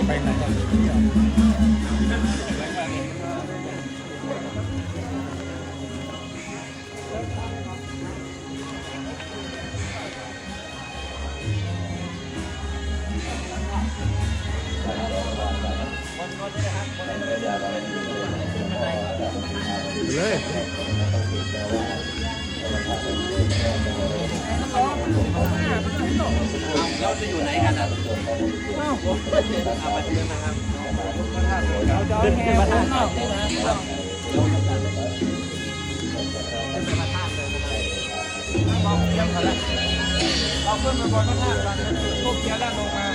ไปไหนกันเลยเราจะอยู่ไหนกันอ่ะเอาไปเดินนะครับขึ้นมาทางนอกนี่นะครับมองเทียมกันแล้วเราขึ้นมาบนพระธาตุกันทุกเทียนแล้วลงมา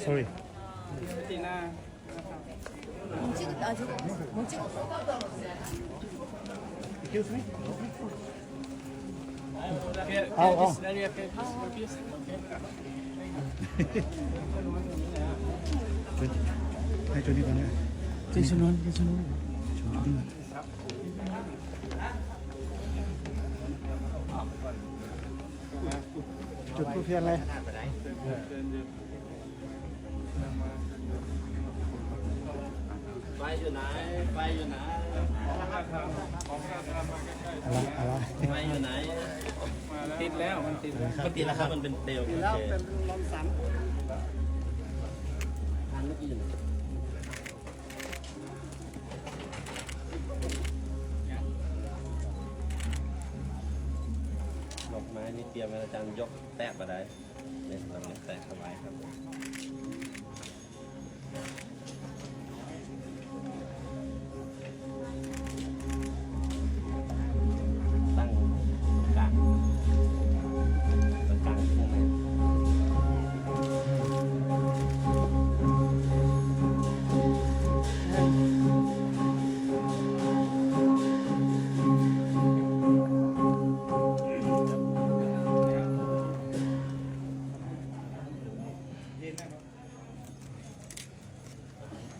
sorry ตีหน้าexcuse me เอาให้จุดนี้ก่อนนะเจชนนจุดทูบเทียนอะไรไฟอยู่ไหนไฟอยู่ไหนอะไรไฟอยู่ไหนติดแล้วมันติดแล้วครับมันเป็นเปลวติดแล้วเป็นลมสันทานเมื่อกี้อยู่ไหนดอกไม้นี่เตรียมอาจารย์ยกแตะมาได้เนี่ยเราเนี่ยแตะสบายครับตั้งกลางพวกนี้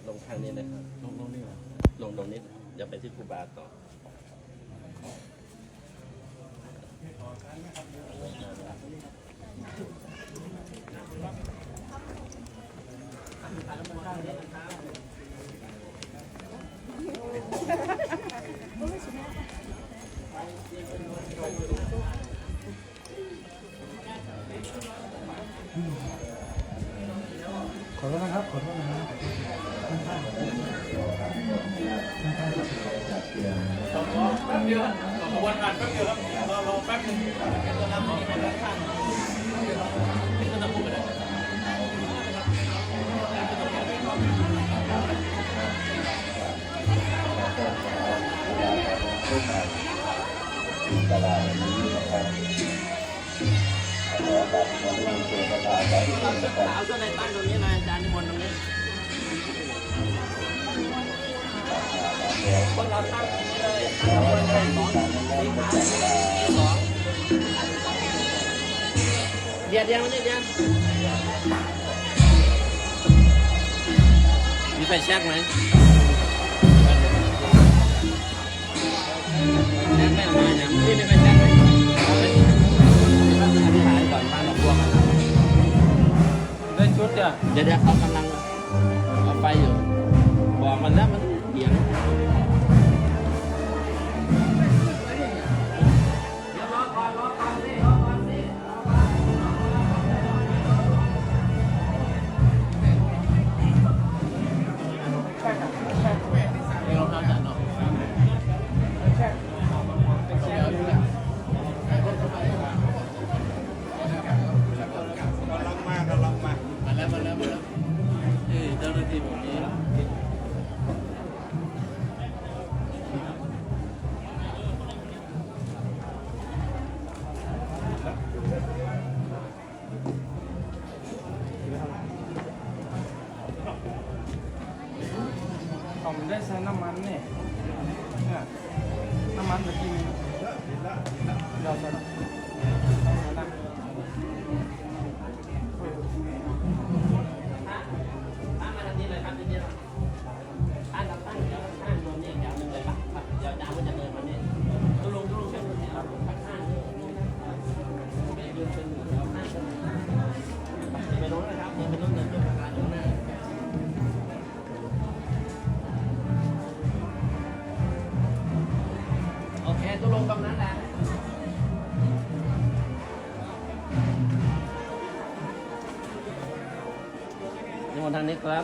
ลงทางนี้นะครับลงตรงนี้อย่าไปที่ครูบาต่อขอโทษนะครับขอโทษนะครับแป๊บเดียวขบวนผ่านแป๊บเดียวครับรอแป๊บนึงจะนำของคนข้างนี่ก็ต้องพูดไปเลยเอาเสื้อในตั้งตรงนี้นายอาจารย์นิมนต์ตรงนี้คนเราตั้งตรงนี้เลยตั้งบนเลยเดียวนี่เดียวมีไฟแช็กไหมแช็กไม่ออกมาเนี่ยพี่ไม่ไฟแช็กไหมอธิษฐานก่อนมาหลอกลวงได้ชุดเดี๋ยวเขากำลังเอาไฟอยู่บอกมันแล้วมันเหี่ยง มองทางนี้ครับ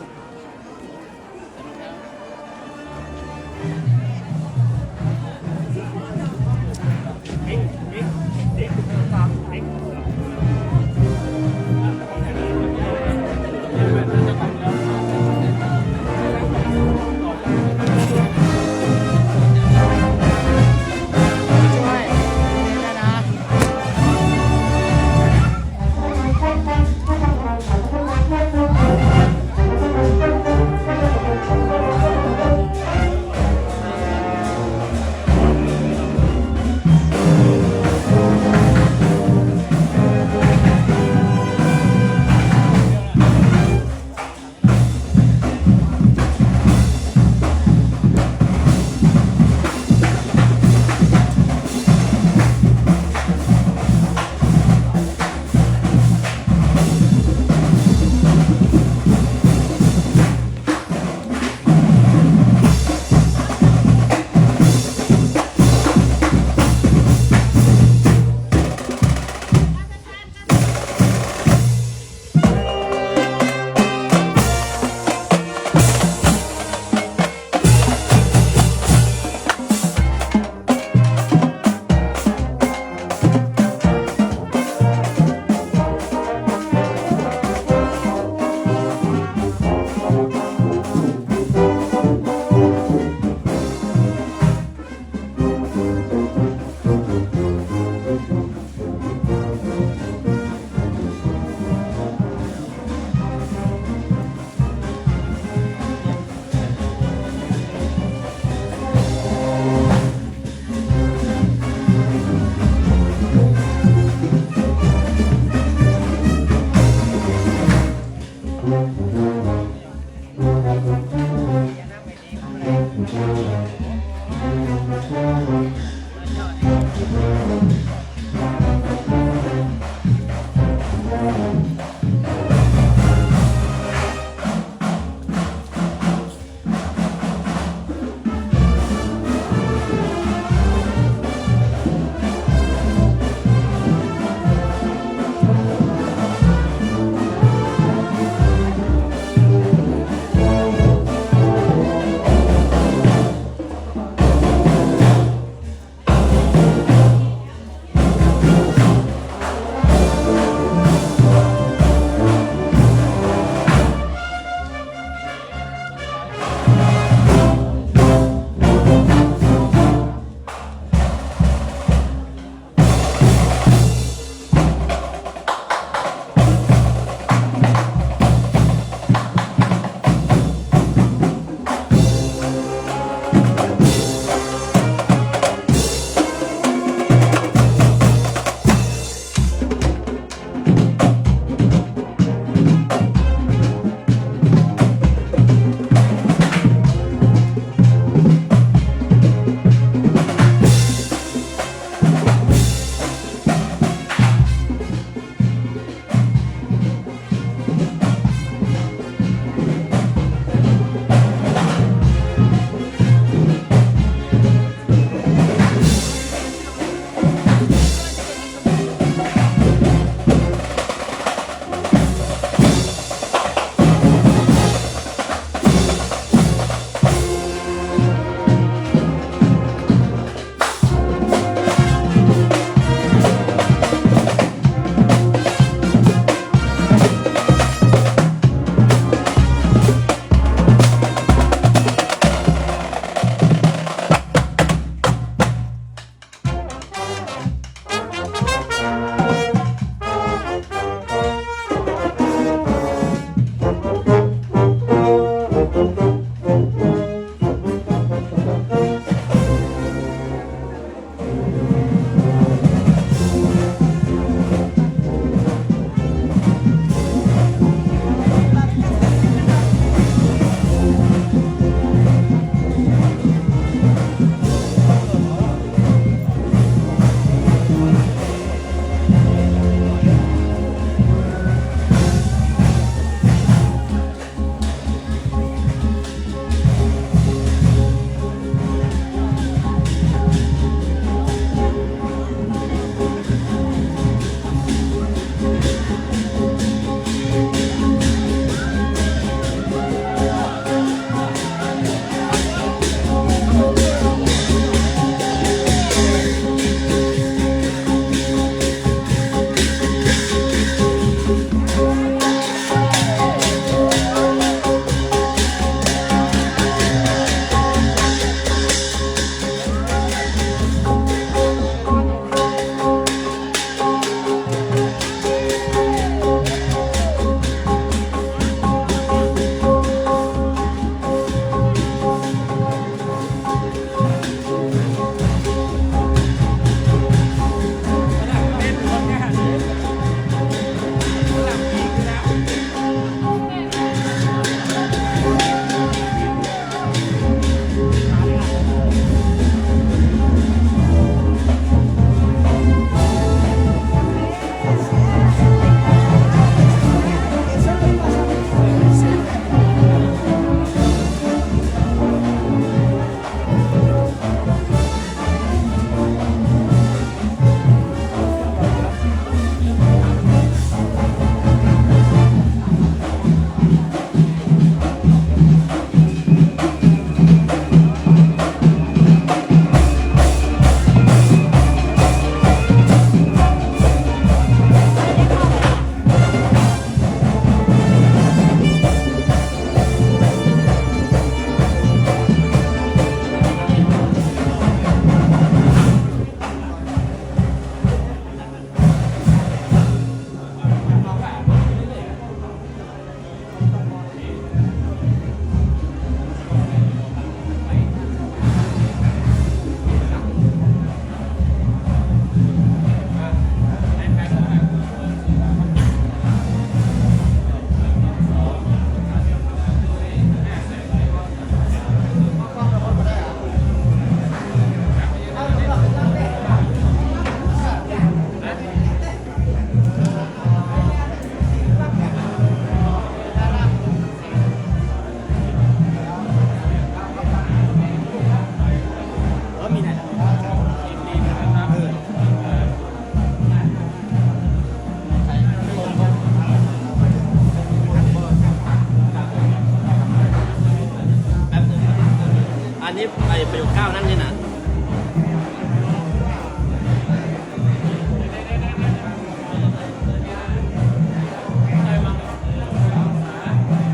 อยู่ก้าวนั่งนี่นะ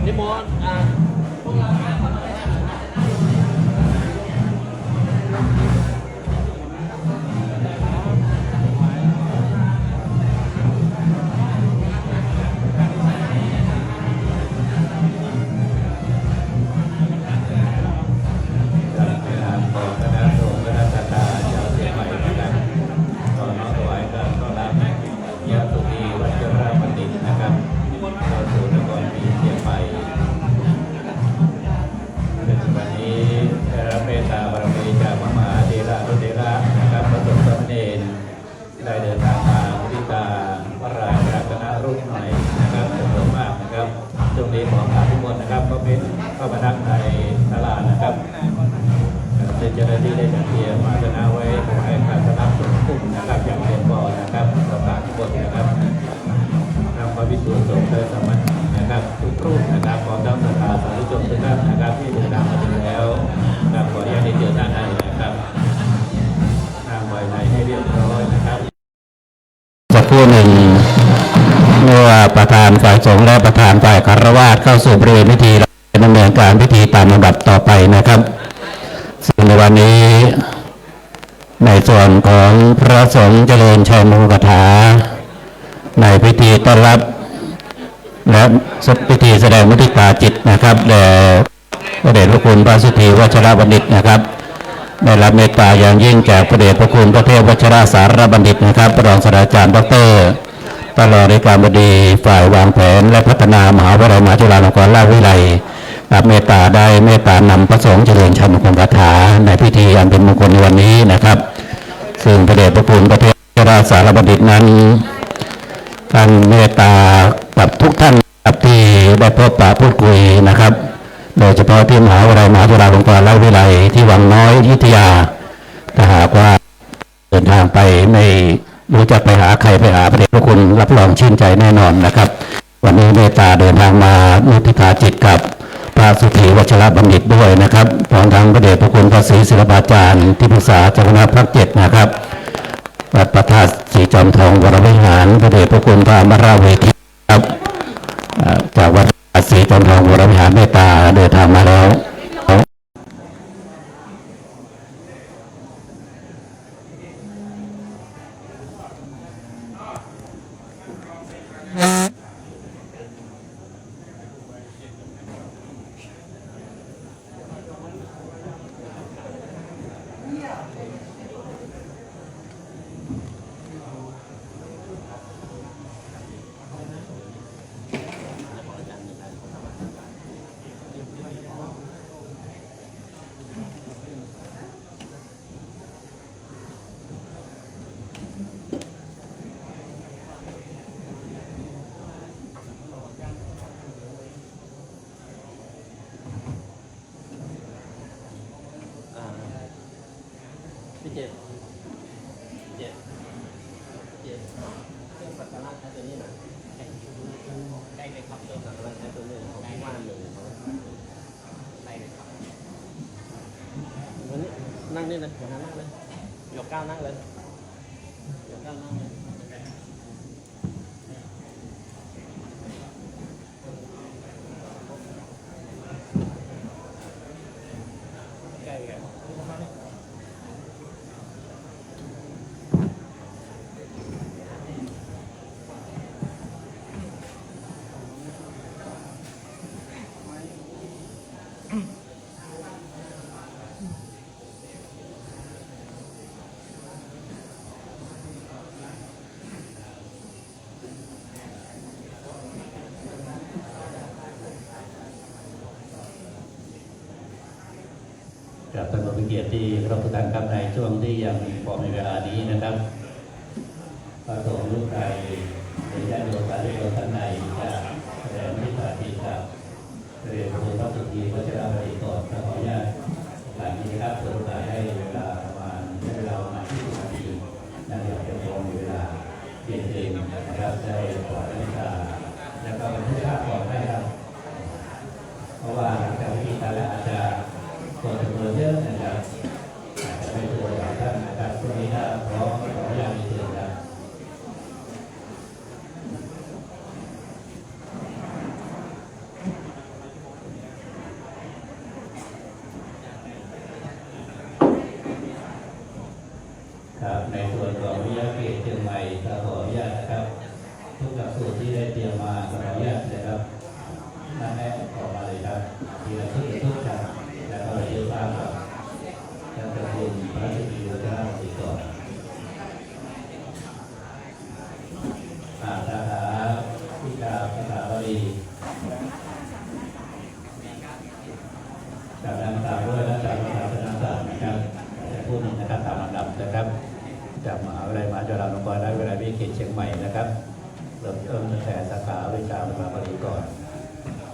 นิมนต์ได้เดินทางมาที่ตาพระราชคณะรุ่นใหม่นะครับจำนวนมากนะครับช่วงนี้ขอพาทุกคนนะครับก็เป็นเข้ามานั่งในศาลานะครับเป็นเจ้าหน้าที่ได้จัดเตรียมภาชนะไว้ถวายพระสนามสงฆ์คุ้มนะครับอย่างเพียงพอนะครับประกาศทุกคนนะครับนำพระวิสุทธิสงฆ์โดยสมัครนะครับทุกรูปนะครับพร้อมทั้งศรัทธาสาธุชนทุกท่านนะครับที่เดินทางมาถึงแล้วนะครับขออนุญาตได้เจอหน้าได้เลยนะครับทางไว้ในให้เรียบร้อยนะครับสักครู่หนึ่งเมื่อประธานฝ่ายสงฆ์และประธานฝ่ายคฤหัสถ์เข้าสู่บริเวณพิธีดำเนินการพิธีตามลำดับต่อไปนะครับซึ่งในวันนี้ในส่วนของพระสงฆ์เจริญชัยมงคลคาถาในพิธีต้อนรับและพิธีแสดงมุทิตาจิตนะครับแด่พระเดชพระคุณพระสุธีวัชรบัณฑิตนะครับได้รับเมตตาอย่างยิ่งจากพระเดชพระคุณพระเทพวชิรสารบัณฑิตนะครับรองศาสตราจารย์ดร.ตลอดในการบดีฝ่ายวางแผนและพัฒนามหาวิทยาลัยมหาจุฬาลงกรณราชวิทยาลัยรับเมตตาได้เมตตานำพระสงฆ์เจริญชัยมงคลคาถาในพิธีอันเป็นมงคลในวันนี้นะครับซึ่งพระเดชพระคุณพระเทพวชิรสารบัณฑิตนั้นท่านเมตตากับทุกท่านที่ได้พบปะพูดคุยนะครับโดยเฉพาะที่มหาวิทยาลัยมหาจุฬาลงกรณราชวิทยาลัยที่วังน้อยอยุธยาถ้าหากว่าเดินทางไปไม่รู้จะไปหาใครไปหาพระเดชพระคุณรับรองชื่นใจแน่นอนนะครับวันนี้เมตตาเดินทางมามุทิตาจิตกับพระสุธีวัชรบัณฑิตด้วยนะครับพร้อมทั้งพระเดชพระคุณพระศรีศิลปาจารย์ที่ปรึกษาเจ้าคณะภาค7นะครับวัดพระธาตุศรีจอมทองวรวิหารพระเดชพระคุณพระอมราเวทีครับจากวัดศรีจอมทองวรวิหารเมตตาเดินทางมาแล้วพี่เจ็ดเครื่องปัสสาวะใช้ตัวนี้นะได้เลยครับเครื่องปัสสาวะใช้ตัวนี้ของที่ว่านหนึ่งได้เลยครับวันนี้นั่งนี่เลยนั่งเลยยกก้าวนั่งเลยยกก้าวนั่งเลยใกล้กันกับท่านผู้เกียรติที่เคารพทุกท่านครับในช่วงที่ยังพอมีเวลานี้นะครับพระสงฆ์ลูกไทยหรือญาติโยมสาธุชนท่านในจะแสดงมิตรจิตกับเรียนรู้พระสุธีวัชรบัณฑิตก่อนขออนุญาตหลังนี้นะครับเปิดโอกาสให้เวลาประมาณ20 นาทีนั่นเองจะพอมีเวลาเย็นๆนะครับได้ขออนุญาตแล้วก็บันทึกภาพก่อนได้ครับเพราะว่าหลังจากพิธีการแล้วอาจจะคนจำนวนเยอะนะครับ สูตรที่ได้เตรียมมาขออนุญาตนะครับนั่นแหละออกมาเลยครับทีละชุดละชุดครับแล้วก็เยอะมากครับแล้วก็คุณพระราชบิดาเจ้าติดต่อสาขาวิชาภาษาบาลีจากนั้นตามด้วยและจากภาษาศาสนาศาสตร์นะครับจะพูดหนึ่งนะครับตามลำดับนะครับจากมหาวิทยาลัยมหาจุฬาลงกรณวิทยาลัยวิทยาเขตเชียงใหม่นะครับเริ่มต้นตั้งแต่สาขาวิชาภาษาบาลีก่อน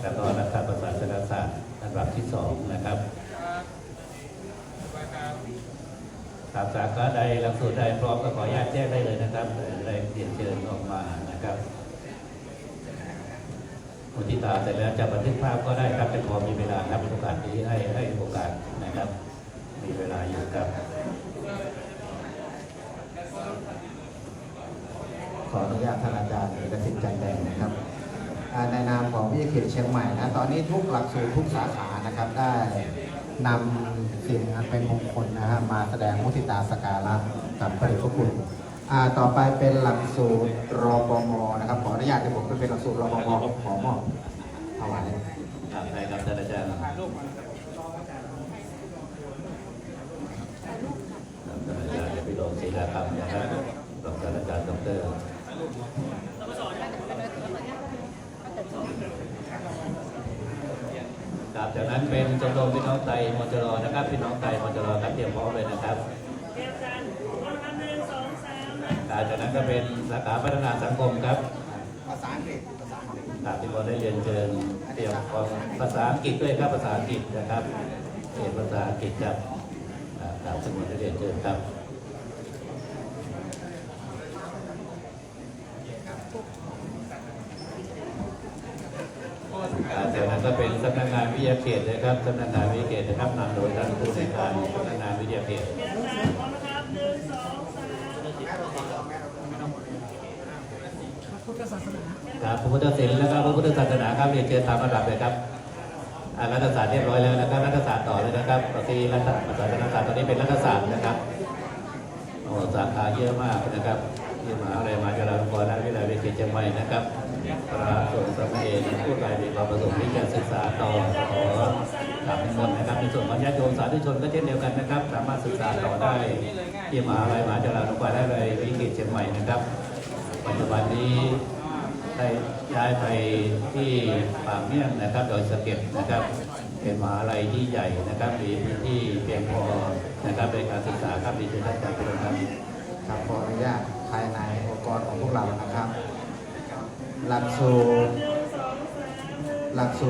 แล้วก็รัฐประศาสนศาสตร์ลำดับที่2นะครับสาขาใดหลักสูตรใดพร้อมก็ขออนุญาตแจ้งได้เลยนะครับได้เรียนเชิญออกมานะครับคนที่ตาเสร็จแล้วจะบันทึกภาพก็ได้ครับเป็นพอมีเวลาครับโอกาสนี้ให้โอกาสนะครับมีเวลาอยู่ครับขออนุญาตท่านอาจารย์เอกสิทธิ์ใจแดงนะครับในนามของวิทยาเขตเชียงใหม่นะตอนนี้ทุกหลักสูตรทุกสาขานะครับได้นำสิ่งอันเป็นมงคลนะฮะมาแสดงมุทิตาสการะกับพระเดชพระคุณต่อไปเป็นหลักสูตรรปมนะครับขออนุญาตที่ผมเป็นหลักสูตรรปมขอมอบถวาย ครับได้ครับท่านอาจารย์ครับท่านอาจารย์พิโรจน์ศรีลาคำนะครับรองศาสตราจารย์ดร.ครับจากนั้นเป็นชมรมพี่น้องไตมจรนะครับพี่น้องไตมจรครับเตรียมพร้อมเลยนะครับจากนั้นก็เป็นสาขาพัฒนาสังคมครับภาษาอังกฤษครับที่เราได้เรียนเชิญเตรียมพร้อมภาษาอังกฤษด้วยครับภาษาอังกฤษนะครับเรียนภาษาอังกฤษครับครับสมุดได้เรียนเชิญครับจากนั้นก็เป็นสำนักงานวิทยาเขตนะครับสำนักงานวิทยาเขตนะครับนำโดยท่านผู้ในวยการสำนักงานวิทยาเขตครับพระพุทธศิลป์และพระพุทธศาสนาครับเรียนเชิญตามระดับเลยครับรัฐศาสตร์เรียบร้อยแล้วนะครับรัฐศาสตร์ต่อเลยนะครับปกติรัฐศาสตร์ตอนนี้เป็นรัฐศาสตร์นะครับโอ้สาขาเยอะมากนะครับที่มหาวิทยาลัยมหาจุฬาลงกรณวิทยาลัยวิทยาเขตเชียงใหม่นะครับพระสงฆ์สามเณรผู้ใดมีความประสงค์ที่จะศึกษาต่อขอกราบนิมนต์นะครับในส่วนของญาติโยมสาธุชนก็เช่นเดียวกันนะครับสามารถศึกษาต่อได้ที่มหาวิทยาลัยมหาจุฬาลงกรณวิทยาลัยวิทยาเขตเชียงใหม่นะครับปัจจุบันนี้ได้ย้ายไปที่ปากเมี่ยงนะครับโดยสะเก็ดนะครับเป็นมหาวิทยาลัยที่ใหญ่นะครับมีพื้นที่เพียงพอนะครับในการศึกษาครับดีเชิญท่านอาจารย์พิรพันธ์ครับขออนุญาตภายในองค์กรของพวกเรานะครับหลักสูต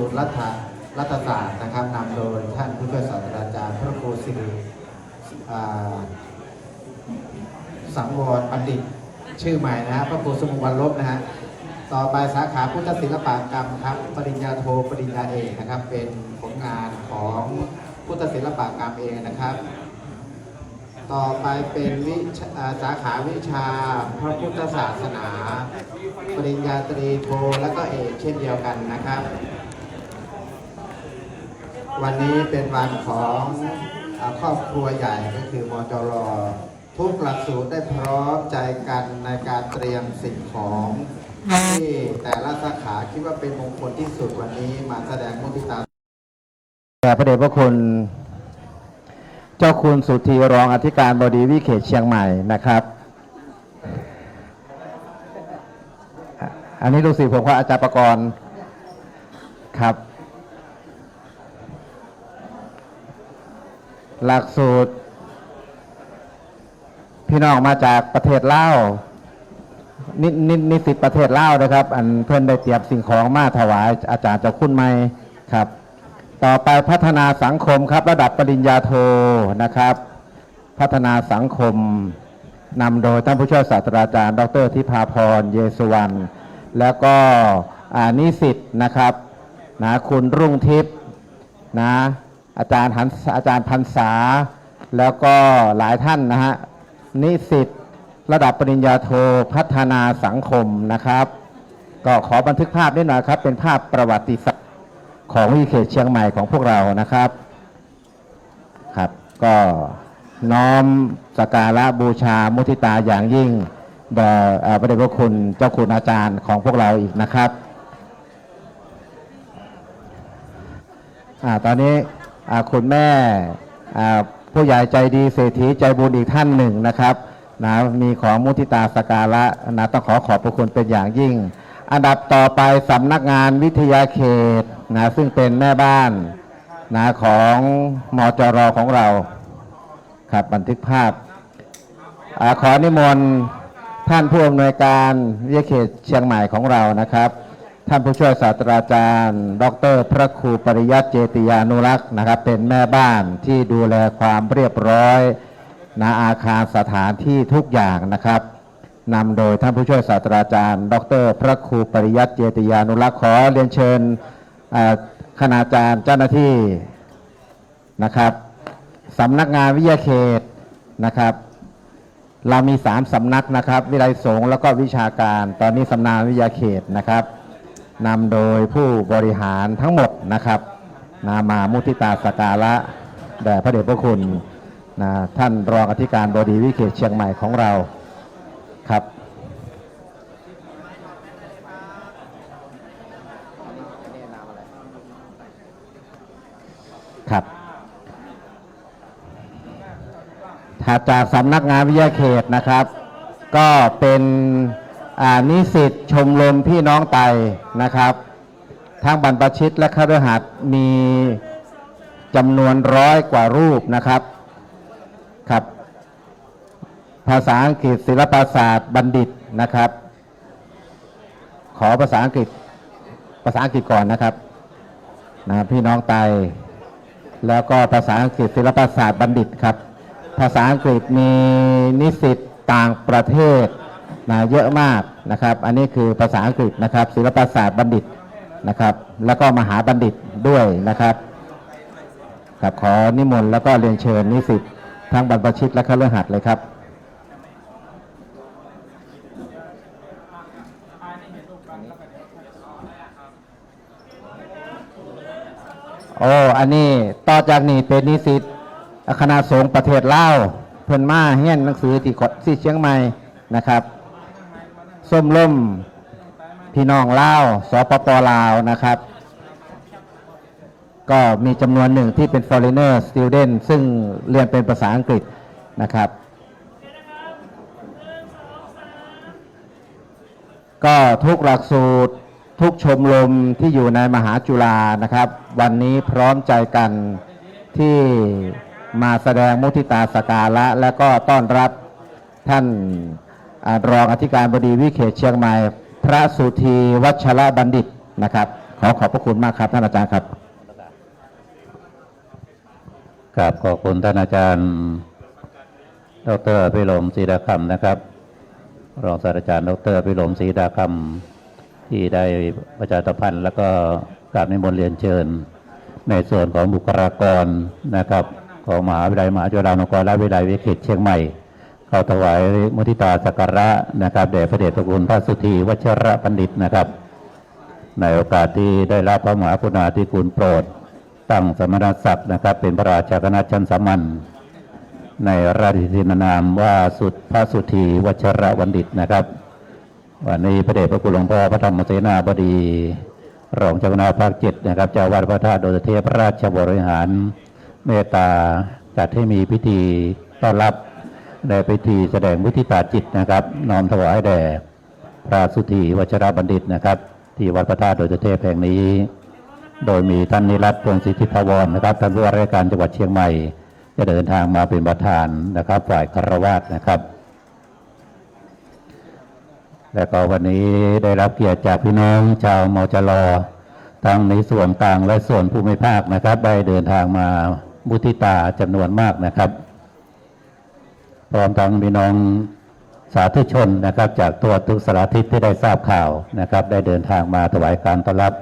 รรัฐศาสตร์นะครับนำโดยท่านผู้ช่วยศาสตราจารย์พระครูสิริสังวรบัณฑิตชื่อใหม่นะฮะพระครูสมุวรรณลบนะฮะต่อไปสาขาพุทธศิลปกรรมครับปริญญาโทปริญญาเอกนะครับเป็นผลงานของพุทธศิลปกรรมเองนะครับต่อไปเป็นสาขาวิชาพระพุทธศาสนาปริญญาตรีโทและก็เอกเช่นเดียวกันนะครับวันนี้เป็นวันของครอบครัวใหญ่ก็คือมจร.ทุกหลักสูตรได้พร้อมใจกันในการเตรียมสิ่งของที่แต่ละสาขาคิดว่าเป็นมงคลที่สุดวันนี้มาแสดงมุทิตาแด่พระเดชพระคุณเจ้าคุณสุธีรองอธิการบดีวิเขตเชียงใหม่นะครับอันนี้ลูกศิษย์ผมก็อาจารย์ประกรณ์ครับหลักสูตรพี่น้องมาจากประเทศลาวนิสิตประเทศลาวนะครับอันเพื่อนได้เตรียมสิ่งของมาถวายอาจารย์เจ้าคุณใหม่ครับต่อไปพัฒนาสังคมครับระดับปริญญาโทนะครับพัฒนาสังคมนำโดยท่านผู้ช่วยศาสตราจารย์ดร.ทิพาพรเยสุวรรณแล้วก็นิสิตนะครับนะคุณรุ่งทิพย์นะอาจารย์พรรษาแล้วก็หลายท่านนะฮะนิสิตระดับปริญญาโทพัฒนาสังคมนะครับก็ขอบันทึกภาพนิดหน่อยครับเป็นภาพประวัติศาสตร์ของวิทยาเขตเชียงใหม่ของพวกเรานะครับครับก็น้อมสักการะบูชามุทิตาอย่างยิ่ง พระเดชพระคุณเจ้าคุณอาจารย์ของพวกเราอีกนะครับตอนนี้คุณแม่ผู้ใหญ่ใจดีเศรษฐีใจบุญอีกท่านหนึ่งนะครับนะมีของมุทิตาสการะนะต้องขอบพระคุณเป็นอย่างยิ่งอันดับต่อไปสำนักงานวิทยาเขตนะซึ่งเป็นแม่บ้านนะของมจร.ของเราครับบันทึกภาพขอนิมนต์ท่านผู้อำนวยการวิทยาเขตเชียงใหม่ของเรานะครับท่านผู้ช่วยศาสตราจารย์ดร.พระครูปริยัติเจติยานุรักษ์นะครับเป็นแม่บ้านที่ดูแลความเรียบร้อยณอาคารสถานที่ทุกอย่างนะครับนำโดยท่านผู้ช่วยศาสตราจารย์ดร.พระครูปริยัติเจติยานุรักษ์ขอเรียนเชิญคณาจารย์เจ้าหน้าที่นะครับสำนักงานวิทยาเขตนะครับเรามี3สำนักนะครับวิไลสงฆ์แล้วก็วิชาการตอนนี้สำนักงานวิทยาเขตนะครับนำโดยผู้บริหารทั้งหมดนะครับมามุทิตาสการะแด่พระเดชพระคุณท่านรองอธิการบดีวิเขตเชียงใหม่ของเราครับครับถัดจากสำนักงานวิทยาเขตนะครับก็เป็นนิสิตชมรมพี่น้องไตนะครับทั้งบรรพชิตและคฤหัสถ์มีจำนวน100 กว่ารูปนะครับครับภาษาอังกฤษศิลปศาสตร์บัณฑิตนะครับขอภาษาอังกฤษก่อนนะครับพี่น้องไตแล้วก็ภาษาอังกฤษศิลปศาสตร์บัณฑิตครับภาษาอังกฤษมีนิสิตต่างประเทศเยอะมากนะครับอันนี้คือภาษาอังกฤษนะครับศิลปศาสตร์บัณฑิตนะครับแล้วก็มหาบัณฑิตด้วยนะครับครับขอนิมนต์แล้วก็เรียนเชิญนิสิตทั้งบรรพชิตและคฤหัสถ์เลยครับอันนี้ต่อจากนี้เป็นนิสิตคณะสงฆ์ประเทศลาวเพิ่นมาเรียนหนังสือที่เชียงใหม่นะครับส้มล่มพี่น้องลาวสปป.ลาวนะครับก็มีจำนวนหนึ่งที่เป็น foreigner student ซึ่งเรียนเป็นภาษาอังกฤษนะครับก็ทุกหลักสูตรทุกชมรมที่อยู่ในมหาจุฬานะครับวันนี้พร้อมใจกันที่มาแสดงมุทิตาสการะและก็ต้อนรับท่านรองอธิการบดีวิเขตเชียงใหม่พระสุธีวัชรบัณฑิตนะครับขอบพระคุณมากครับท่านอาจารย์ครับครับขอบคุณท่านอาจารย์ดร.พิรมศรีดาคำนะครับรองศาสตราจารย์ดร.พิรมศรีดาคำที่ได้ประชาสัมพันธ์แล้วก็กราบนิมนต์เรียนเชิญในส่วนของบุคลากรนะครับของมหาวิทยาลัยมหาจุฬาลงกรณวิทยาลัยวิเขตเชียงใหม่เข้าถวายมุทิตาสักการะนะครับแด่พระเดชพระคุณพระสุธีวัชรบัณฑิตนะครับในโอกาสที่ได้รับพระมหากรุณาธิคุณโปรดตั้งสมณศักดิ์นะครับเป็นพระราชาคณะชั้นสามัญในราชทินานามว่าพระสุธีวัชรบัณฑิตนะครับวันนี้พระเดชพระคุณหลวงพ่อพระธรรมเสนาบดีรองเจ้าคณะภาค7นะครับเจ้าวาดพระธาตุโดยเทพราชบริหารเมตตาจัดให้มีพิธีต้อนรับในพิธีแสดงมุทิตาจิตนะครับน้อมถวายแด่พระสุธีวัชรบัณฑิตนะครับที่วัดพระธาตุโดยเทพแห่งนี้โดยมีท่านนิรัตน์ พงศ์สิทธิภวรนะครับท่านผู้ว่าราชการจังหวัดเชียงใหม่จะเดินทางมาเป็นประธานนะครับฝ่ายคฤหัสถ์นะครับและก็วันนี้ได้รับเกียรติจากพี่น้องชาวมจร.ทั้งในส่วนกลางและส่วนภูมิภาคนะครับได้เดินทางมามุทิตาจำนวนมากนะครับพร้อมทั้งพี่น้องสาธุชนนะครับจากตัวทุกสารทิศที่ได้ทราบข่าวนะครับได้เดินทางมาถวายการต้อนรับ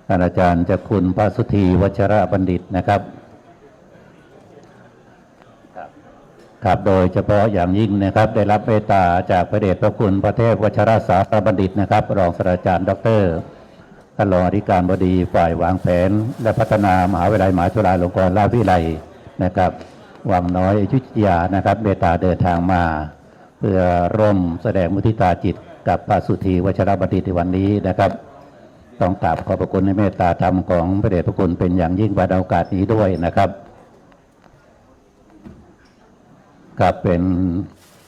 ท่านอาจารย์เจ้าคุณพระสุธีวัชรบัณฑิตนะครับครับโดยเฉพาะอย่างยิ่งนะครับได้รับเมตตาจากพระเดชพระคุณพระเทพวัชรศาสตรบัณฑิตนะครับรองศาสตราจารย์ดร.ท่านรองอธิการบดีฝ่ายวางแผนและพัฒนามหาวิทยาลัยมหาจุฬาลงกรณราชวิทยาลัยนะครับวังน้อยอยุธยานะครับเมตตาเดินทางมา เพื่อร่วมแสดงมุทิตาจิตกับพระสุธีวชรบัณฑิตในวันนี้นะครับต้องกราบขอบพระคุณในเมตตาธรรมของพระเดชพระคุณเป็นอย่างยิ่งในโอกาสนี้ด้วยนะครับกับเป็น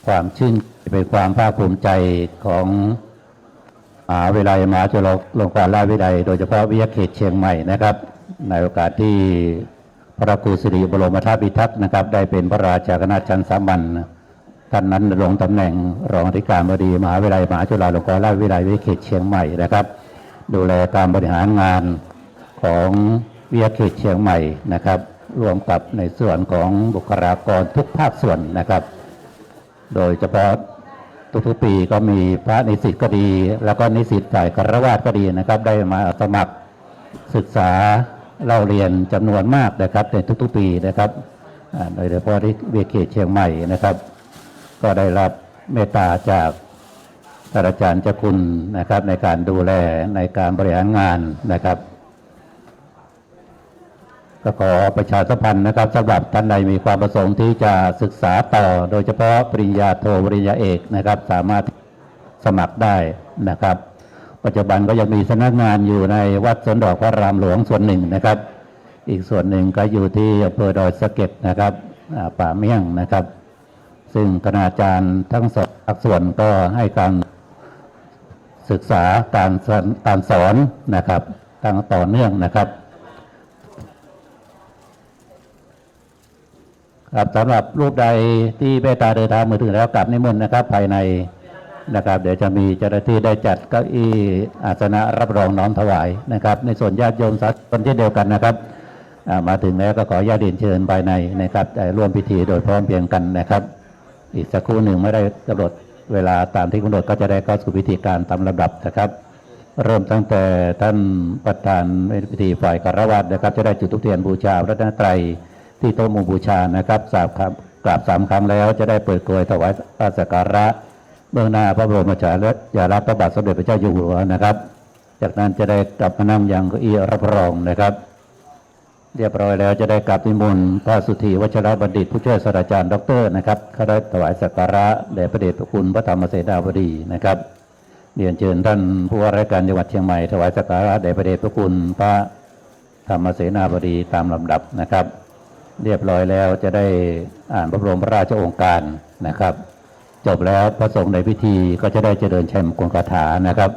ความชื่นเป็นความภาคภูมิใจของมหาวิทยาลัยมหาจุฬาลงกรณราชวิทยาลัยโดยเฉพาะวิทยาเขตเชียงใหม่นะครับในโอกาสที่พระครูสิริบรมธาตุพิทักษ์นะครับได้เป็นพระราชาคณะชั้นสามัญท่านนั้นดำรงตำแหน่งรองอธิการบดีมหาวิทยาลัยมหาจุฬาลงกรณราชวิทยาลัยวิทยาเขตเชียงใหม่นะครับดูแลการบริหารงานของวิทยาเขตเชียงใหม่นะครับรวมกับในส่วนของบุคลากรทุกภาคส่วนนะครับโดยเฉพาะทุกๆปีก็มีพระนิสิตก็ดีแล้วก็นิสิตฝ่ายคฤหัสถ์ก็ดีนะครับได้มาสมัครศึกษาเล่าเรียนจำนวนมากนะครับในทุกๆปีนะครับโดยเฉพาะที่วิทยาเขตเชียงใหม่นะครับก็ได้รับเมตตาจากท่านอาจารย์เจ้าคุณนะครับในการดูแลในการบริหารงานนะครับก็ขอประชาสัมพันธ์นะครับสำหรับท่านใดมีความประสงค์ที่จะศึกษาต่อโดยเฉพาะปริญญาโทปริญญาเอกนะครับสามารถสมัครได้นะครับปัจจุบันก็ยังมีสำนักงานอยู่ในวัดสวนดอกพระรามหลวงส่วนหนึ่งนะครับอีกส่วนหนึ่งก็อยู่ที่อำเภอดอยสะเก็ดนะครับป่าเมี่ยงนะครับซึ่งคณาจารย์ทั้งสองภาคส่วนก็ให้การศึกษาการสอนนะครับตั้งต่อเนื่องนะครับครับสำหรับรูปใดที่เมตตาเดินทางมาถึงแล้วกลับนิมนต์นะครับภายในนะครับเดี๋ยวจะมีเจ้าหน้าที่ได้จัดเก้าอี้อาสนะรับรองน้อมถวายนะครับในส่วนญาติโยมสาธุชนเช่นเดียวกันนะครับมาถึงแล้วก็ขอญาติเชิญภายในนะครับร่วมพิธีโดยพร้อมเพรียงกันนะครับอีกสักครู่หนึ่งไม่ได้กำหนดเวลาตามที่กำหนดก็จะได้เข้าสู่พิธีการตามลำดับนะครับเริ่มตั้งแต่ท่านประธานพิธีฝ่ายคฤหัสถ์นะครับจะได้จุดธูปเทียนบูชาพระรัตนตรัยที่โต๊ะหมู่บูชานะครับกราบ3 ครั้งแล้วจะได้เปิดกลวยถวายพระสักการะเบื้องหน้าพระบรมฉายาลักษณ์พระบาทสมเด็จพระเจ้าอยู่หัวนะครับจากนั้นจะได้กลับมานั่งยังเก้าอี้รับรองนะครับเรียบร้อยแล้วจะได้กราบนิมนต์พระสุธีวชรบัณฑิตผู้ช่วยศาสตราจารย์ดร.นะครับเขาได้ถวายสักการะแด่พระเดชพระคุณพระธรรมเสนาบดีนะครับเรียนเชิญท่านผู้ว่าราชการจังหวัดเชียงใหม่ถวายสักการะแด่พระเดชพระคุณพระธรรมเสนาบดีตามลำดับนะครับเรียบร้อยแล้วจะได้อ่านพระบรมราชโองการนะครับจบแล้วพระสงฆ์ในพิธีก็จะได้เจริญชัยมงคลคาถานะครับ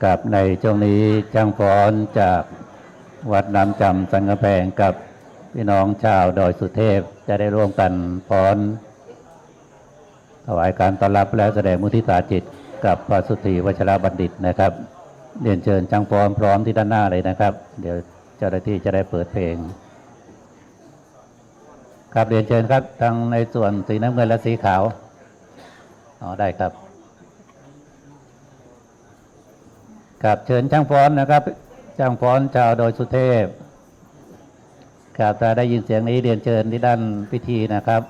กับในช่วงนี้จ้างฟ้อนจากวัดน้ำจำสันกำแพงกับพี่น้องชาวดอยสุเทพจะได้ร่วมกันฟ้อนถวายการต้อนรับและแสดงมุทิตาจิตกับพระสุธีวชรบัณฑิตนะครับเรียนเชิญจ้างฟ้อนพร้อมที่ด้านหน้าเลยนะครับเดี๋ยวเจ้าหน้าที่จะได้เปิดเพลงครับเรียนเชิญครับทางในส่วนสีน้ำเงินและสีขาวได้ครับครับเชิญจ้างฟ้อนนะครับจ้างฟ้อนชาวดอยสุเทพครับถ้าได้ยินเสียงนี้เรียนเชิญที่ด้านพิธีนะครับ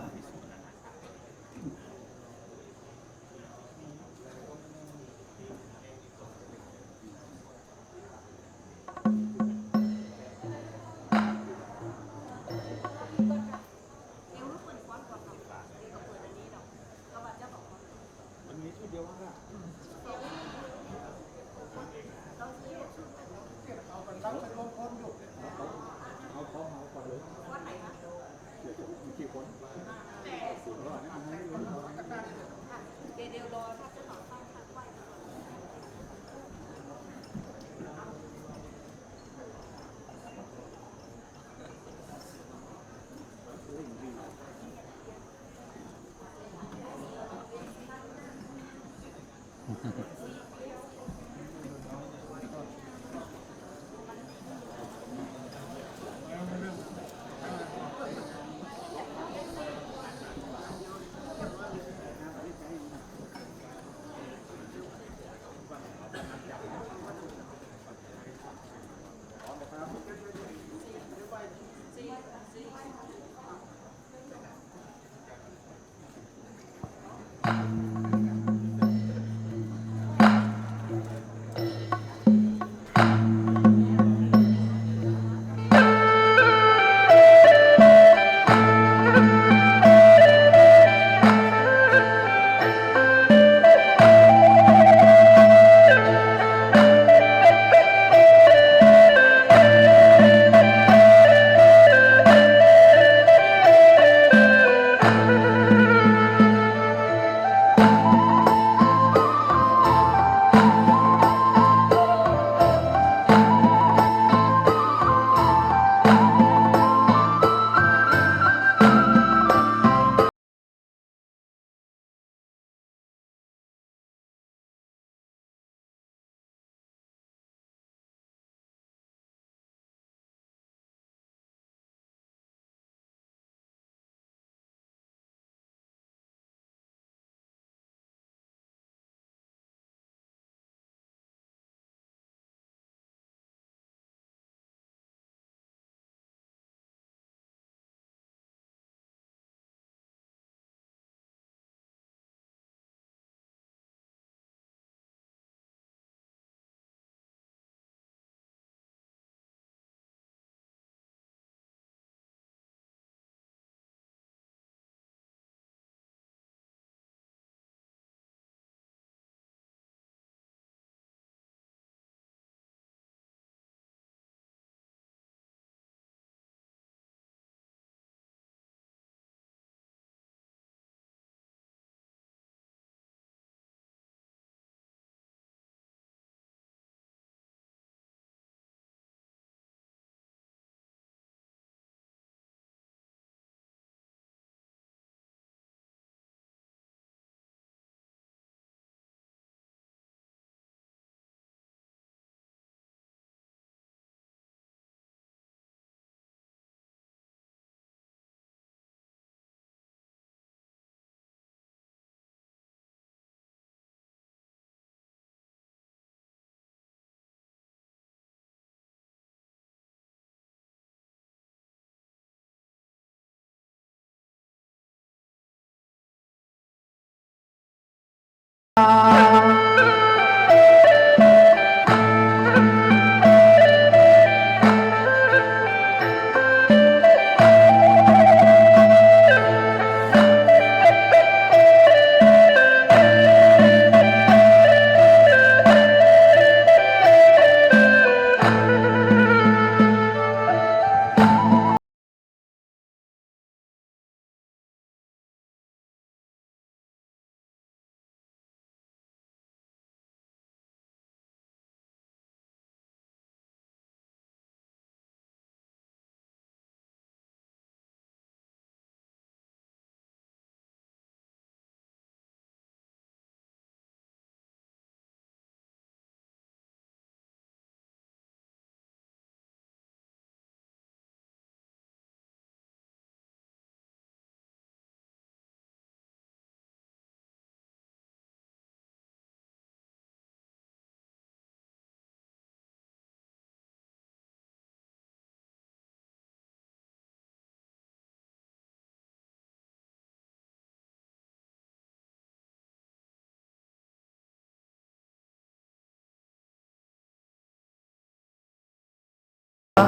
กั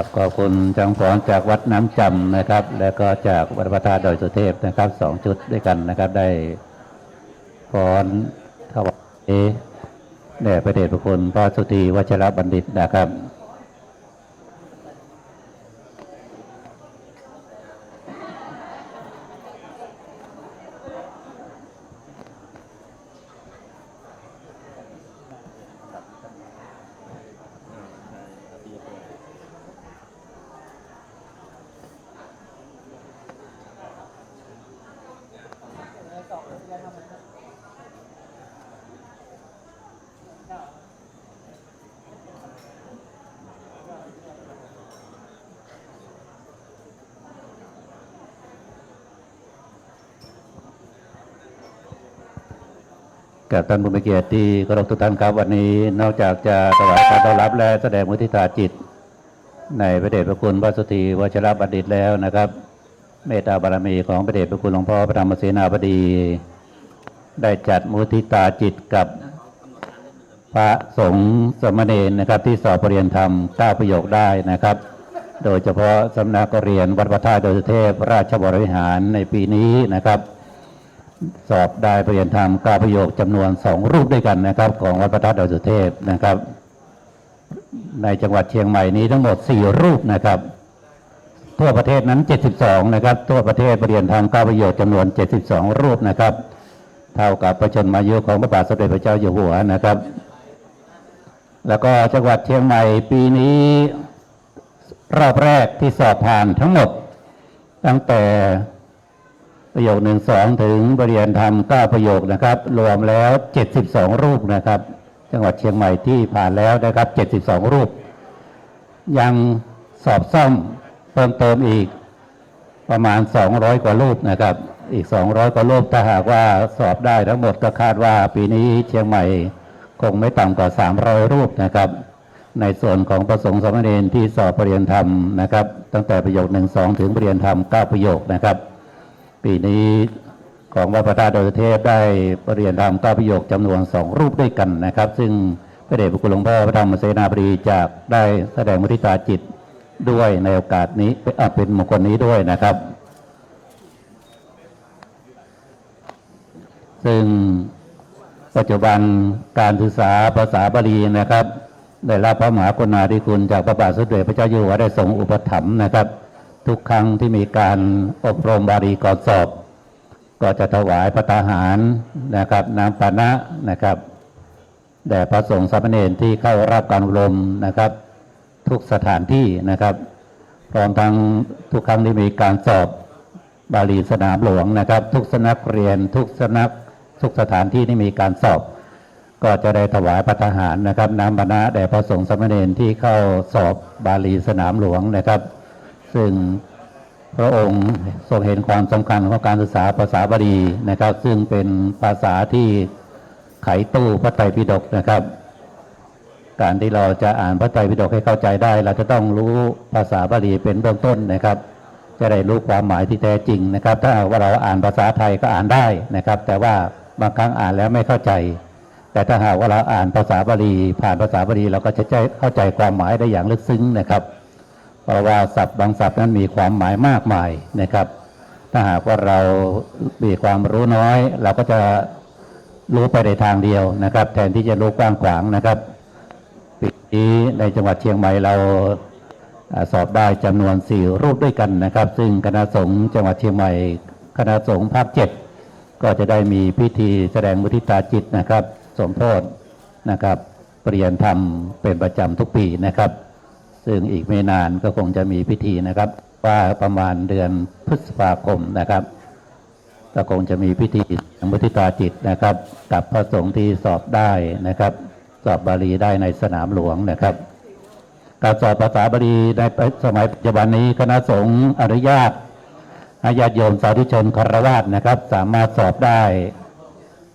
บขอบคุณจังพรจากวัดน้ำจำนะครับ และก็จากวัดพระธาตุดอยสุเทพนะครับ2 ชุดด้วยกันนะครับได้พรถวายแด่พระเดชพระคุณพระสุธีวชิรบัณฑิตนะครับ กับท่านผู้มีเกียรติที่เคารพทุกท่านครับวันนี้นอกจากจะถวายการต้อนรับและแสดงมุทิตาจิตในพระเดชพระคุณพระสุธีวชิรบัณฑิตแล้วนะครับเมตตาบารมีของพระเดชพระคุณหลวงพ่อพระธรรมเสนาบดีได้จัดมุทิตาจิตกับพระสงฆ์สมณเณรนะครับที่สอบปรริญญาธรรม9 ประโยคได้นะครับโดยเฉพาะสำนักเรียนวัดพระธาตุดอยสุเทพราชวรวิหารในปีนี้นะครับสอบได้ปรริญญาธรรม9 ประโยคจำนวน2 รูปด้วยกันนะครับของวัดพระธาตุดอยสุเทพนะครับในจังหวัดเชียงใหม่นี้ทั้งหมด4 รูปนะครับทั่วประเทศนั้น72นะครับทั่วประเทศปรริญญาธรรม9 ประโยคจำนวน72 รูปนะครับเท่ากับพระชนมายุของพระบาทสมเด็จพระเจ้าอยู่หัวนะครับแล้วก็จังหวัดเชียงใหม่ปีนี้รอบแรกที่สอบผ่านทั้งหมดตั้งแต่ประโยค1 2ถึงปรริญญาธรรม9 ประโยคนะครับรวมแล้ว72 รูปนะครับจังหวัดเชียงใหม่ที่ผ่านแล้วนะครับ72 รูปยังสอบซ่อมเพิ่มเติมอีกประมาณ200 กว่ารูปนะครับอีก200 กว่ารูปถ้าหากว่าสอบได้ทั้งหมดก็คาดว่าปีนี้เชียงใหม่คงไม่ต่ำกว่า300 รูปนะครับในส่วนของพระสงฆ์สามเณรที่สอบปรริญญาธรรมนะครับตั้งแต่ประโยค1 2ถึงปรริญญาธรรม9 ประโยคนะครับปีนี้ของวัดพระธาตุดอยสุเทพได้ปรริญญาธรรม9 ประโยคจำนวน2 รูปด้วยกันนะครับซึ่งพระเดชพระคุณหลวงพ่อพระธรรมเสนาบดีจากได้แสดงมุทิตาจิตด้วยในโอกาสนี้เป็นมงคลนี้ด้วยนะครับซึ่งปัจจุบันการศึกษาภาษาบาลีนะครับได้รับพระมหากรุณาธิคุณจากพระบาทสมเด็จพระเจ้าอยู่หัวได้ทรงอุปถัมภ์นะครับทุกครั้งที่มีการอบรมบาลีก่อนสอบก็จะถวายพระทหารนะครับน้ำปานะนะครับแด่พระสงฆ์สามเณรที่เข้ารับการอบรมนะครับทุกสถานที่นะครับพร้อมทั้งทุกครั้งที่มีการสอบบาลีสนามหลวงนะครับทุกสำนักเรียนทุกสำนักทุกสถานที่ที่มีการสอบก็จะได้ถวายพระทหารนะครับน้ำปานะแด่พระสงฆ์สามเณรที่เข้าสอบบาลีสนามหลวงนะครับซึ่งพระองค์ทรงเห็นความสำคัญของการศึกษาภาษาบาลีนะครับซึ่งเป็นภาษาที่ไขตู้พระไตรปิฎกนะครับการที่เราจะอ่านพระไตรปิฎกให้เข้าใจได้เราจะต้องรู้ภาษาบาลีเป็นเบื้องต้นนะครับจะได้รู้ความหมายที่แท้จริงนะครับถ้าว่าเราอ่านภาษาไทยก็อ่านได้นะครับแต่ว่าบางครั้งอ่านแล้วไม่เข้าใจแต่ถ้าหากว่าเราอ่านภาษาบาลีผ่านภาษาบาลีเราก็จะเข้าใจความหมายได้อย่างลึกซึ้งนะครับเพราะว่าศัพท์บางศัพท์นั้นมีความหมายมากมายนะครับถ้าหากว่าเรามีความรู้น้อยเราก็จะรู้ไปในทางเดียวนะครับแทนที่จะรู้กว้างขวางนะครับปีนี้ในจังหวัดเชียงใหม่เราสอบได้จำนวน4 รูปด้วยกันนะครับซึ่งคณะสงฆ์จังหวัดเชียงใหม่คณะสงฆ์ภาค7ก็จะได้มีพิธีแสดงมุทิตาจิตนะครับสมโภชนะครับปรริญญาธรรมเป็นประจำทุกปีนะครับซึ่งอีกไม่นานก็คงจะมีพิธีนะครับว่าประมาณเดือนพฤษภาคมนะครับก็คงจะมีพิธีมุทิตาจิตนะครับกับพระสงฆ์ที่สอบได้นะครับสอบบาลีได้ในสนามหลวงนะครับการสอบภาษาบาลีในสมัยปัจจุบันนี้คณะสงฆ์อนุญาตให้ญาติโยมสาธุชนคฤหัสถ์นะครับสามารถสอบได้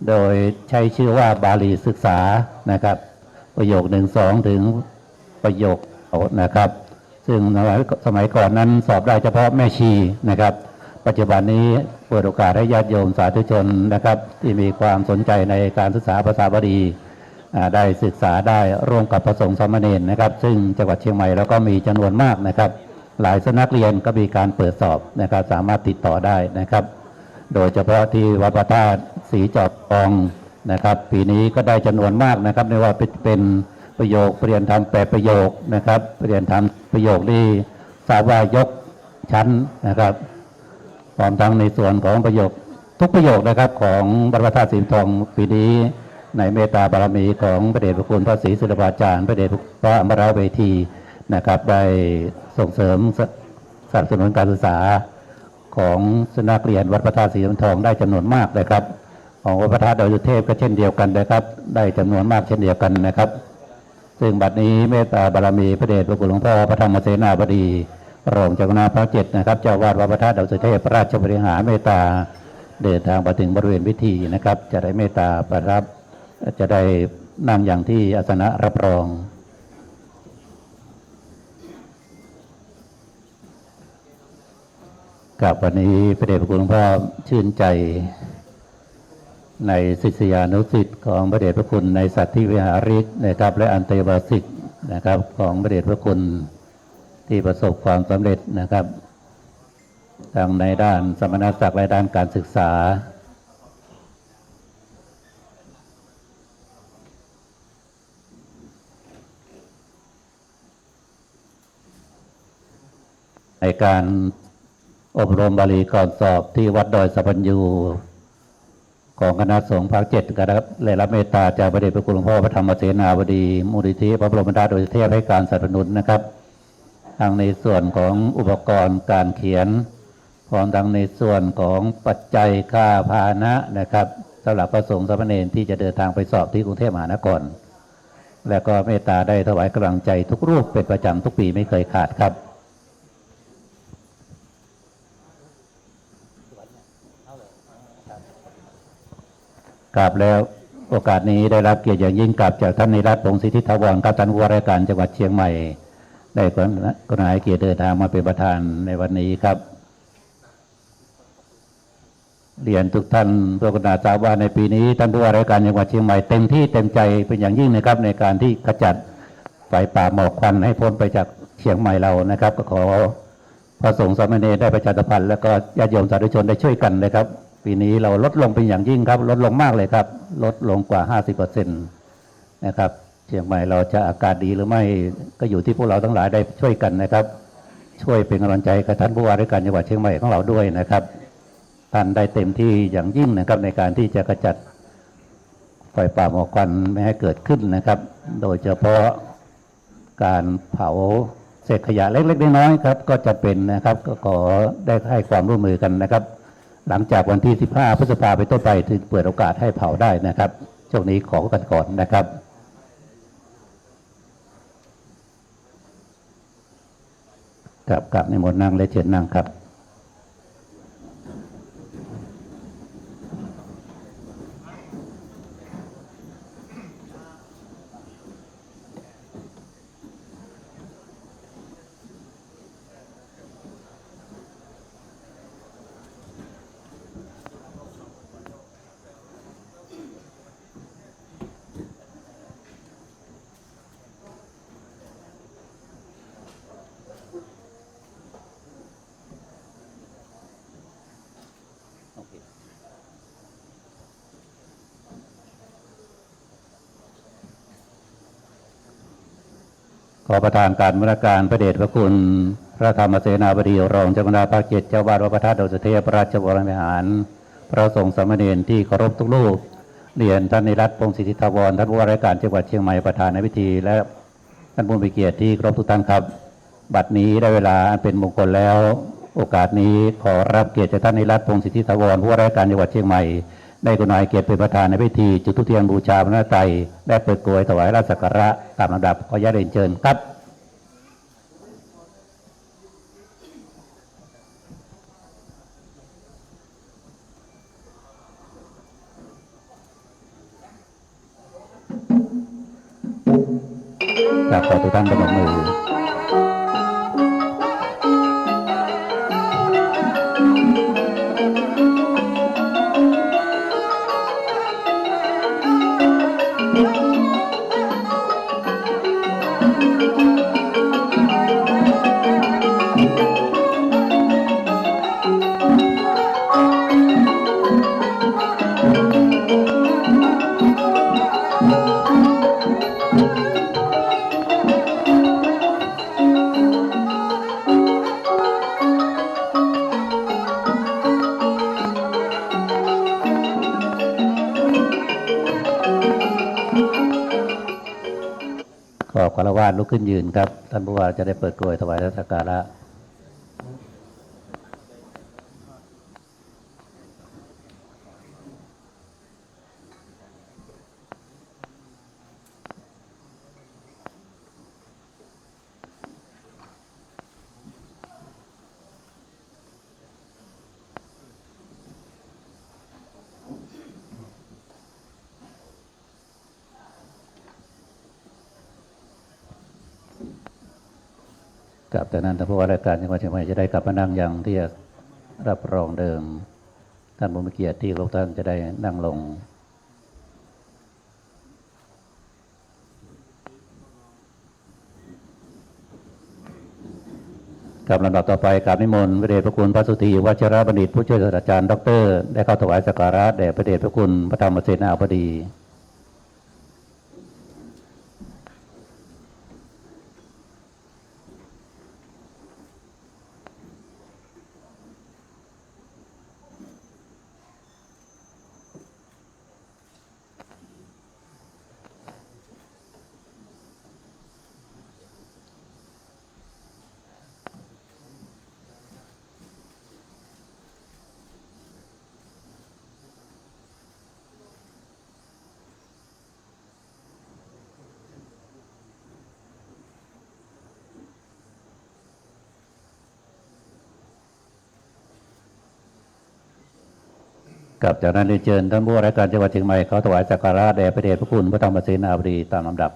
โดยใช้ชื่อว่าบาลีศึกษานะครับประโยค1 2ถึง ประโยคนะครับซึ่งสมัยก่อนนั้นสอบได้เฉพาะแม่ชีนะครับปัจจุบันนี้เปิดโอกาสให้ญาติโยมสาธุชนนะครับที่มีความสนใจในการศึกษาภาษาบาลีได้ศึกษาได้ร่วมกับพระสงฆ์สามเณรนะครับซึ่งจังหวัดเชียงใหม่เราก็มีจำนวนมากนะครับหลายสำนักเรียนก็มีการเปิดสอบนะครับสามารถติดต่อได้นะครับโดยเฉพาะที่วัดพระธาตุศรีจอมทองนะครับปีนี้ก็ได้จำนวนมากนะครับไม่ว่าเป็นประโยคเปลี่ยนทำ8ประโยคนะครับเปลี่ยนทำประโยคที่ทราบว่ายกชั้นนะครับพร้อมทั้งในส่วนของประโยคทุกประโยคนะครับของวัดพระธาตุศรีจอมทองปีนี้ในเมตตาบารมีของพระเดชพระคุณพระศรีสุรบาจารย์พระเดชพระอมรเวทีนะครับได้ส่งเสริมสนับสนุนการศึกษาของสนักเรียนวัดพระธาตุศรีจอมทองได้จำนวนมากเลยครับของวัดพระธาตุดอยสุเทพก็เช่นเดียวกันนะครับได้จำนวนมากเช่นเดียวกันนะครับซึ่งบัดนี้เมตตาบารมีพระเดชพระคุณหลวงพ่อพระธรรมเสนาบดีรองเจ้าคณะภาค7นะครับเจ้าวาดวัดพระธาตุดอยสุเทพพระราชบริหารเมตตาเดินทางมาถึงบริเวณพิธีนะครับจะได้เมตตาประรับจะได้นั่งอย่างที่อาสนะรับรองกับวันนี้พระเดชพระคุณหลวงพ่อชื่นใจในศิษยานุศิษย์ของพระเดชพระคุณในสัตธิวิหาริกนะครับและอันเตวาสิกนะครับของพระเดชพระคุณที่ประสบความสำเร็จนะครับทั้งในด้านสมณศักดิ์และด้านการศึกษาในการอบรมบาลีก่อนสอบที่วัดดอยสัพพัญญูของคณะสงฆ์ภาค7ครับได้รับเมตตาจากพระเดชพระคุณหลวงพ่อพระธรรมเสนาบดีมูลนิธิพระบรมธาตุดอยสุเทพให้การสนับสนุนนะครับทั้งในส่วนของอุปกรณ์การเขียนพร้อมทั้งในส่วนของปัจจัยค่าพาหนะนะครับสำหรับพระสงฆ์สามเณรที่จะเดินทางไปสอบที่กรุงเทพมหานครและก็เมตตาได้ถวายกำลังใจทุกรูปเป็นประจำทุกปีไม่เคยขาดครับกราบแล้วโอกาสนี้ได้รับเกียรติอย่างยิ่งกราบจากท่านนิรัตน์พงศ์สิทธิถาวรครับท่านผู้ว่าราชการจังหวัดเชียงใหม่ได้กรุณาให้เกียรติเดินทางมาเป็นประธานในวันนี้ครับเรียนทุกท่านเพื่อกรุณาทราบว่าในปีนี้ท่านผู้ว่าราชการจังหวัดเชียงใหม่เต็มที่เต็มใจเป็นอย่างยิ่งนะครับในการที่ขจัดไฟป่าหมอกควันให้พ้นไปจากเชียงใหม่เรานะครับก็ขอพระสงฆ์สามเณรได้ประชาสัมพันธ์และก็ญาติโยมสาธุชนได้ช่วยกันนะครับปีนี้เราลดลงเป็นอย่างยิ่งครับลดลงมากเลยครับลดลงกว่า 50% นะครับเชียงใหม่เราจะอากาศดีหรือไม่ก็อยู่ที่พวกเราทั้งหลายได้ช่วยกันนะครับช่วยเป็นกำลังใจกับท่านผู้ว่าราชการจังหวัดเชียงใหม่ของเราด้วยนะครับท่านได้เต็มที่อย่างยิ่งนะครับในการที่จะขจัดไฟป่าหมอกควันไม่ให้เกิดขึ้นนะครับโดยเฉพาะการเผาเศษขยะเล็กๆน้อยๆครับก็จะเป็นนะครับก็ขอได้ให้ความร่วมมือกันนะครับหลังจากวันที่15 พฤษภาคมเป็นต้นไปถึงเปิดโอกาสให้เผาได้นะครับช่วงนี้ขอกันก่อนนะครับกับในหมดนั่งและเชิญนั่งครับ ขอประทานการมรการพระเดชพระคุณพระธรรมเสนาบดีรองเจ้าคณะภาค7เจ้าวาดวัดพระธาตุดอยสุเทพพระราชวรวิหารพระสงฆ์สามเณรที่เคารพทุกรูปเรียนท่านนิรัตน์พงศ์สิทธิถาวรท่านผู้ว่าราชการจังหวัดเชียงใหม่ประธานในพิธีและท่านผู้มีเกียรติที่เคารพทุกท่านครับบัดนี้ได้เวลาอันเป็นมงคลแล้วโอกาสนี้ขอรับเกียรติจากท่านนิรัตน์พงศ์สิทธิถาวรผู้ว่าราชการจังหวัดเชียงใหม่ได้กรุณาเกียรติเป็นประธานในพิธีจุดธูปเทียนบูชาพระนาไตรและเปิดโกยถวายราชสักการะตามลำดับขออนุญาตเรียนเชิญครับขอทุกท่าน พนมมือขอคารวะลุกขึ้นยืนครับท่านผู้ว่าจะได้เปิดกลวยถวายสักการะกับจากนั้นท่านผู้ว่าราชการจังหวัดเชียงใหม่จะได้กลับมานั่งยังที่จะรับรองเดิมท่านผู้มีเกียรติที่ทุกท่านจะได้นั่งลงกับลำดับต่อไปกราบนิมนต์พระเดชพระคุณพระสุธีวชิรบัณฑิตผู้ช่วยศาสตราจารย์ดร.ได้เข้าถวายสักการะแด่พระเดชพระคุณพระธรรมเสนาบดีกับจากนั้นเรียนเชิญท่านผู้ว่าราชการจังหวัดเชียงใหม่เขาถวายสักการะแด่พระเดชพระคุณพระธรรมเสนาบดีตามลำดับ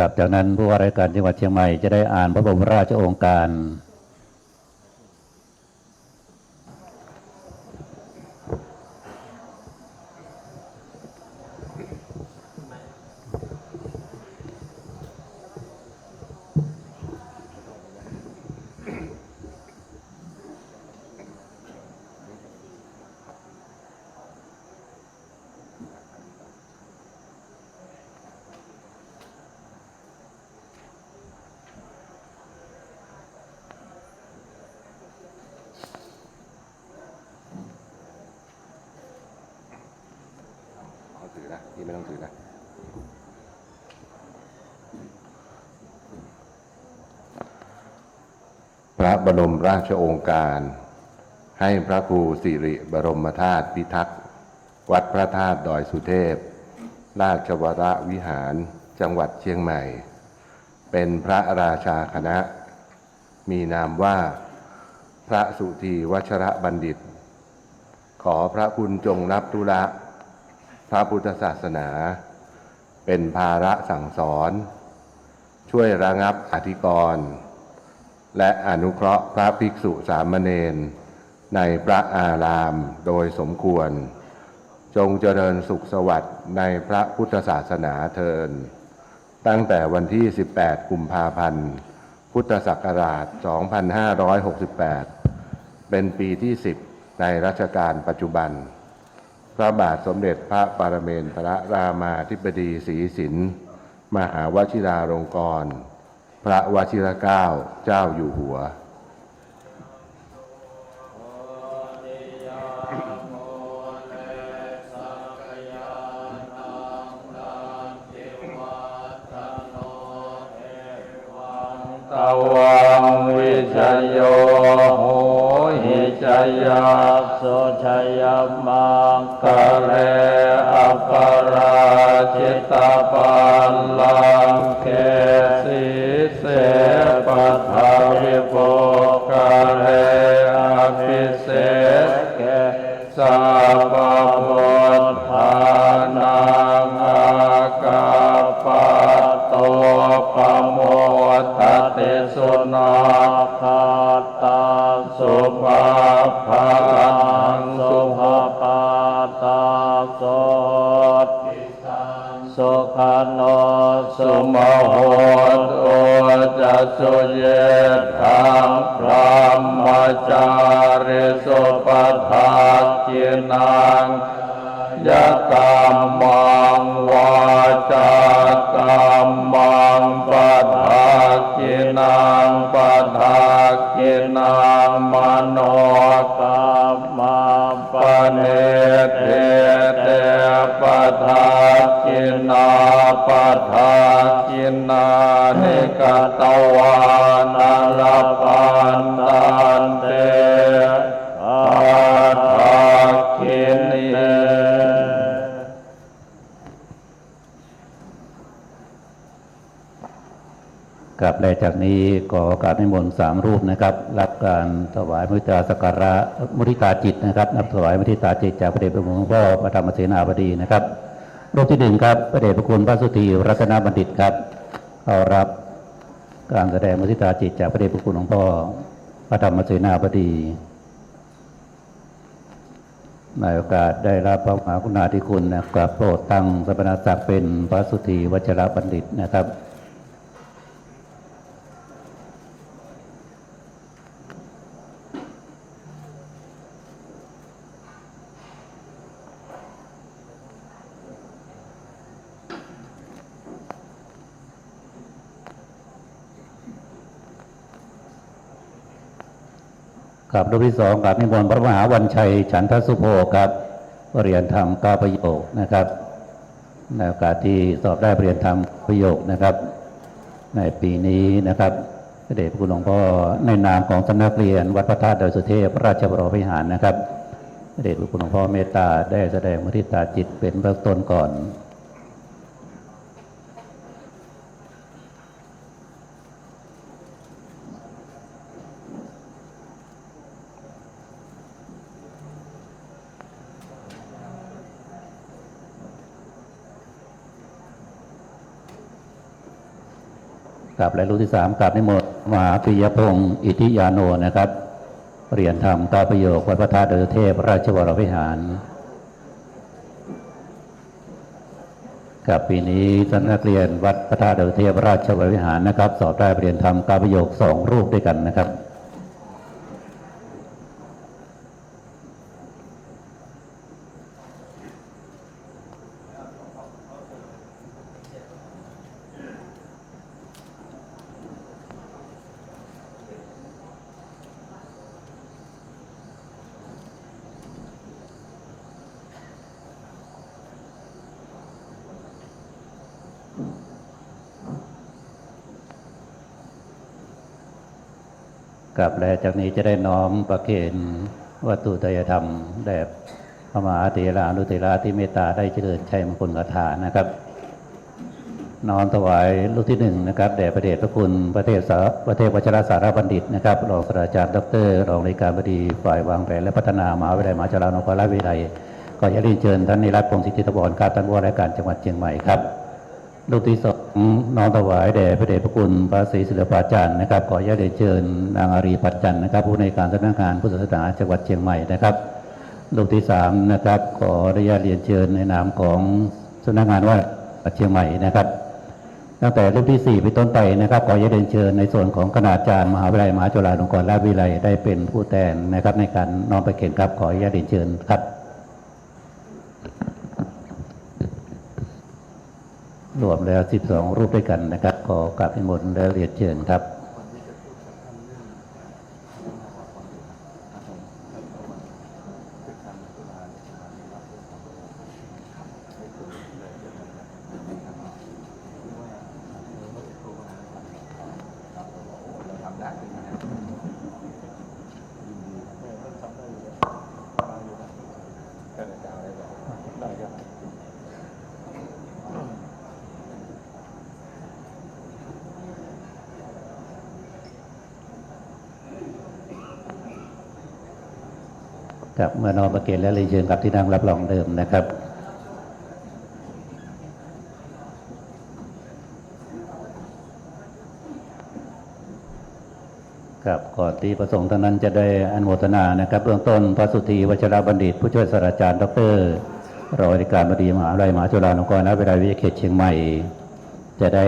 กับจากนั้นผู้ว่าราชการจังหวัดเชียงใหม่จะได้อ่านพระบรมราชโองการถือนะพี่ไม่ต้องถือนะพระบรมราชโองการให้พระครูสิริบรมธาตุพิทักษ์วัดพระธาตุดอยสุเทพราชวรวิหารจังหวัดเชียงใหม่เป็นพระราชาคณะมีนามว่าพระสุธีวชรบัณฑิตขอพระคุณจงรับธุระพระพุทธศาสนาเป็นภาระสั่งสอนช่วยระงับอธิกรณ์และอนุเคราะห์พระภิกษุสามเณรในพระอารามโดยสมควรจงเจริญสุขสวัสดิ์ในพระพุทธศาสนาเทินตั้งแต่วันที่ 18 กุมภาพันธ์ พุทธศักราช 2568 เป็นปีที่ 10 ในรัชกาลปัจจุบันพระบาทสมเด็จพระปรเมนทรรามาธิบดีศรีสินมหาวชิราลงกรณ์พระวชิรเกล้าเจ้าอยู่หัวตวังวิชโยโหหิ จยาสุชยมังคะเลอัปปราชิตาปัลลังเกสีเสปัทาวิโภคะเลอภิเศษเกสัพพพุทธานังอากาปะโตปะโมทติสุนาคาตาสุภาพลังสุภาปาตาโสติสุขันโนสุมโหตุจัสสุเยธังพระมจาริสุปทากินังยะกัมมังวาจากัมมังปะทากินังปะทากินังมโนกัมมังปะเนเทเตปะทากินาปะทากินานิกตวานาลปันตันเตปะทากินีกับและจากนี้ขอโอกาสนิมนต์3 รูปนะครับรับการถวายมุทิตาสักการะมุทิตาจิตนะครับนับถวายมุทิตาจิตจากพระเดชพระคุณหลวงพ่อพระธรรมเสนาบดีนะครับรูปที่1ครับพระเดชพระคุณพระสุธีรัตนบัณฑิตครับเข้ารับการแสดงมุทิตาจิตจากพระเดชพระคุณหลวงพ่อพระธรรมเสนาบดีในโอกาสได้รับพระมหากรุณาธิคุณนะครับโปรดตั้งสมณศักดิ์เป็นพระสุธีวัชรบัณฑิตนะครับครับรูปที่2กับนิมนต์พระมหาวันชัยฉันทสุโภครับเรียนธรรม9 ประโยคนะครับในโอกาสที่สอบได้เรียนธรรมประโยคนะครับในปีนี้นะครับพระเดชพระคุณหลวงพ่อในนามของสำนักเรียนวัดพระธาตุดอยสุเทพราชบรมวิหารนะครับพระเดชพระคุณหลวงพ่อเมตตาได้แสดงมุทิตาจิตเป็นเบื้องต้นก่อนกับและรูปที่3กับนิมนต์มหาปิยพงศ์อิทธิยาโนนะครับเรียนธรรม9 ประโยควัดพระธาตุดอยสุเทพราชวรวิหารกับปีนี้สำนักเรียนวัดพระธาตุดอยสุเทพราชวรวิหารนะครับสอบได้เรียนธรรม9 ประโยค2 รูปด้วยกันนะครับกับและจากนี้จะได้น้อมประเคนวัตถุทายธรรมแด่พระมหาเถรานุเถระที่เมตตาได้เจริญชัยมงคลคาถานะครับน้อมถวายรูปที่1นะครับแด่พระเดชพระคุณพระเทพวชิรสารบัณฑิตนะครับรองศาสตราจารย์ดร.รองเลขาบดีฝ่ายวางแผนและพัฒนามหาวิทยาลัยมหาจุฬาลงกรณราชวิทยาลัยก็อยากเรียนเชิญท่านนิรัตน์พงศ์สิทธิธบรครับท่านผู้ว่าราชการจังหวัดเชียงใหม่ครับรูปที่2น้อมถวายแด่พระเดชพระคุณพระศรีศิลปาจารย์นะครับขออยากเรียนเชิญนางอารีปัจจันทร์นะครับผู้ในวยการสำนักงานพุทธศาสนาจังหวัดเชียงใหม่นะครับรูปที่3นะครับขออนุญาตเรียนเชิญในนามของสำนักงานว่าเชียงใหม่นะครับตั้งแต่รูปที่4ไปต้นไปนะครับขออยากเรียนเชิญในส่วนของคณาจารย์มหาวิทยาลัยมหาจุฬาลงกรณราชวิทยาลัยได้เป็นผู้แทนนะครับในการน้อมประเคนครับขออนุญาตเรียนเชิญครับรวมแล้ว12 รูปด้วยกันนะครับขอกราบนิมนต์และเรียนเชิญครับ ทำได้ กับเมื่อนอประเกตและเรียนเชิญกับที่นั่งรับรองเดิมนะครับกับก่อนที่ประสงค์ทั้งนั้นจะได้อนุโมทนานะครับเบื้องต้นพระสุธีวชิรบัณฑิตผู้ช่วยศาสตราจารย์ดร.รองอธิการบดีมหาวิทยาลัยมหาจุฬาลงกรณวิทยาลัยวิทยาเขตเชียงใหม่จะได้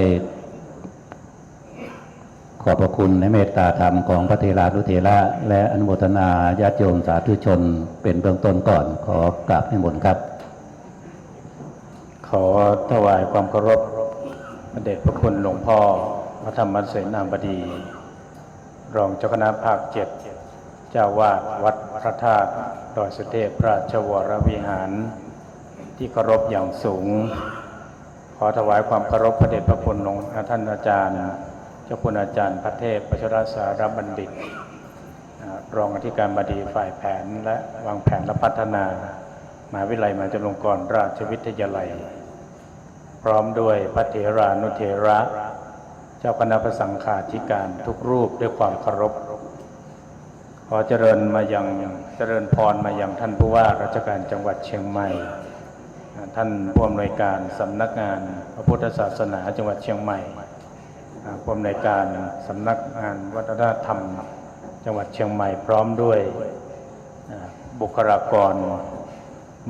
ขอบพระคุณในเมตตาธรรมของพระเถรานุเถระและอนุโมทนาญาติโยมสาธุชนเป็นเบื้องต้นก่อนขอกราบนิมนต์ครับขอถวายความเคารพพระเดชพระคุณหลวงพ่อพระธรรมเสนาบดีรองเจ้าคณะภาค7เจ้าวาดวัดพระธาตุดอยสุเทพราชวรวิหารที่เคารพอย่างสูงขอถวายความเคารพพระเดชพระคุณหลวงท่านอาจารย์เจ้าคุณอาจารย์พระเทพวชิรสารบัณฑิตรองอธิการบดีฝ่ายแผนและวางแผนและพัฒนามหาวิทยาลัยมหาจุฬาลงกรณราชวิทยาลัยพร้อมด้วยพระเถรานุเถระเจ้าคณะพระสังฆาธิการทุกรูปด้วยความเคารพขอเจริญพรมายังท่านผู้ว่าราชการจังหวัดเชียงใหม่ท่านผู้อำนวยการสำนักงานพระพุทธศาสนาจังหวัดเชียงใหม่ผู้อำนวยการสำนักงานวัฒนธรรมจังหวัดเชียงใหม่พร้อมด้วยบุคลากร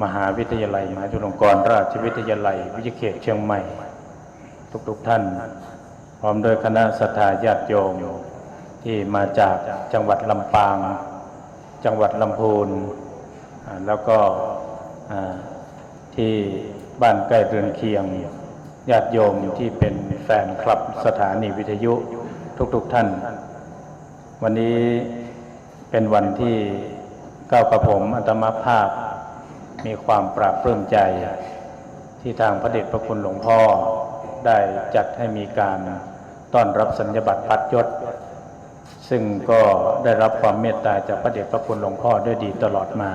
มหาวิทยาลัยมหาจุฬาลงกรณราชวิทยาลัยวิทยาเขตเชียงใหม่ทุกท่านพร้อมด้วยคณะศรัทธาญาติโยมที่มาจากจังหวัดลำปางจังหวัดลำพูนแล้วก็ที่บ้านใกล้เรือนเคียงญาติโยมที่เป็นแฟนคลับสถานีวิทยุทุกท่านวันนี้เป็นวันที่ก้าวกระผมอาตมาภาพมีความปราบปลื้มใจที่ทางพระเดชพระคุณหลวงพ่อได้จัดให้มีการต้อนรับสัญญบัตรพัดยศซึ่งก็ได้รับความเมตตาจากพระเดชพระคุณหลวงพ่อด้วยดีตลอดมา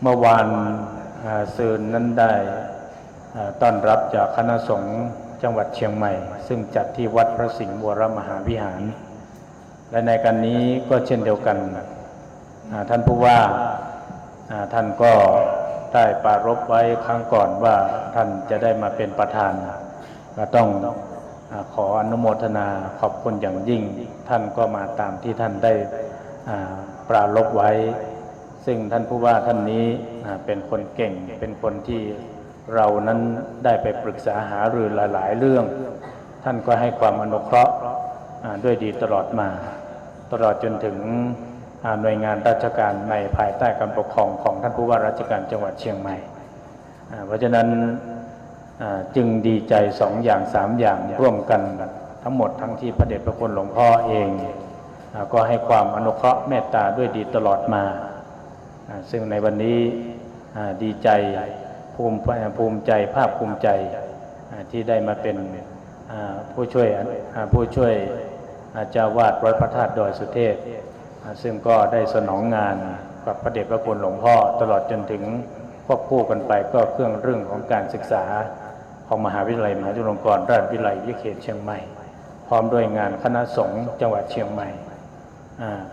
เมื่อวานซืนนั้นได้ต้อนรับจากคณะสงฆ์จังหวัดเชียงใหม่ซึ่งจัดที่วัดพระสิงห์วรมหาวิหารและในการนี้ก็เช่นเดียวกันท่านผู้ว่าท่านก็ได้ปรารภไว้ครั้งก่อนว่าท่านจะได้มาเป็นประธานก็ต้องขออนุโมทนาขอบคุณอย่างยิ่งท่านก็มาตามที่ท่านได้ปรารภไว้ซึ่งท่านผู้ว่าท่านนี้เป็นคนเก่งเป็นคนที่เรานั้นได้ไปปรึกษาหารือหลายๆเรื่องท่านก็ให้ความอนุเคราะห์ด้วยดีตลอดมาตลอดจนถึงหน่วยงานราชการในภายใต้การปกครองของท่านผู้ว่าราชการจังหวัดเชียงใหม่เพราะฉะนั้นจึงดีใจ2 อย่าง 3 อย่างร่วมกันทั้งหมดทั้งที่พระเดชพระคุณหลวงพ่อเองก็ให้ความอนุเคราะห์เมตตาด้วยดีตลอดมาซึ่งในวันนี้ดีใจภูมิใจภาคภูมิใจที่ได้มาเป็นผู้ช่วยเจ้าวาดวัดพระธาตุดอยสุเทพซึ่งก็ได้สนองงานกับพระเดชพระคุณหลวงพ่อตลอดจนถึงควบคู่กันไปก็เรื่องของการศึกษาของมหาวิทยาลัยมหาจุฬาลงกรณราชวิทยาลัยวิทยาเขตเชียงใหม่พร้อมด้วยงานคณะสงฆ์จังหวัดเชียงใหม่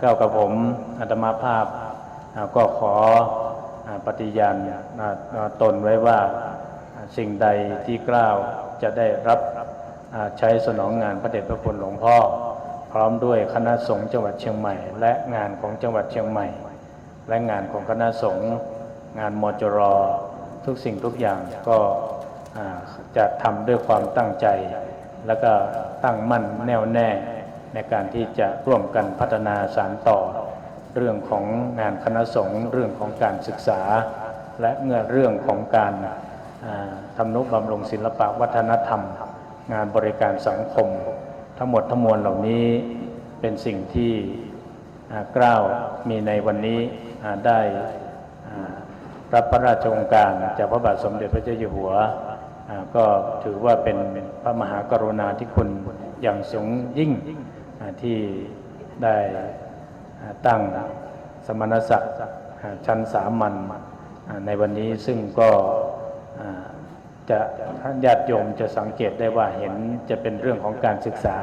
ก้าวกับผมอาตมาภาพก็ขอปฏิญาณตนไว้ว่าสิ่งใดที่กล่าวจะได้รับใช้สนองงานพระเดชพระคุณหลวงพ่อพร้อมด้วยคณะสงฆ์จังหวัดเชียงใหม่และงานของจังหวัดเชียงใหม่และงานของคณะสงฆ์งานมจร.ทุกสิ่งทุกอย่างก็จะทำด้วยความตั้งใจแล้วก็ตั้งมั่นแน่วแน่ในการที่จะร่วมกันพัฒนาสานต่อเรื่องของงานคณะสงฆ์เรื่องของการศึกษาและเรื่องของการทำนุบำรุงศิลปวัฒนธรรมงานบริการสังคมทั้งหมดทั้งมวลเหล่านี้เป็นสิ่งที่เกล้ามีในวันนี้ได้รับพระราชโองการจากพระบาทสมเด็จพระเจ้าอยู่หัวก็ถือว่าเป็นพระมหากรุณาธิคุณอย่างสูงยิ่งที่ได้ตั้งสมณศักดิ์ชั้นสามัญ ในวันนี้ซึ่งก็จะท่านญาติโยมจะสังเกตได้ว่าเห็นจะเป็นเรื่องของการศึกษา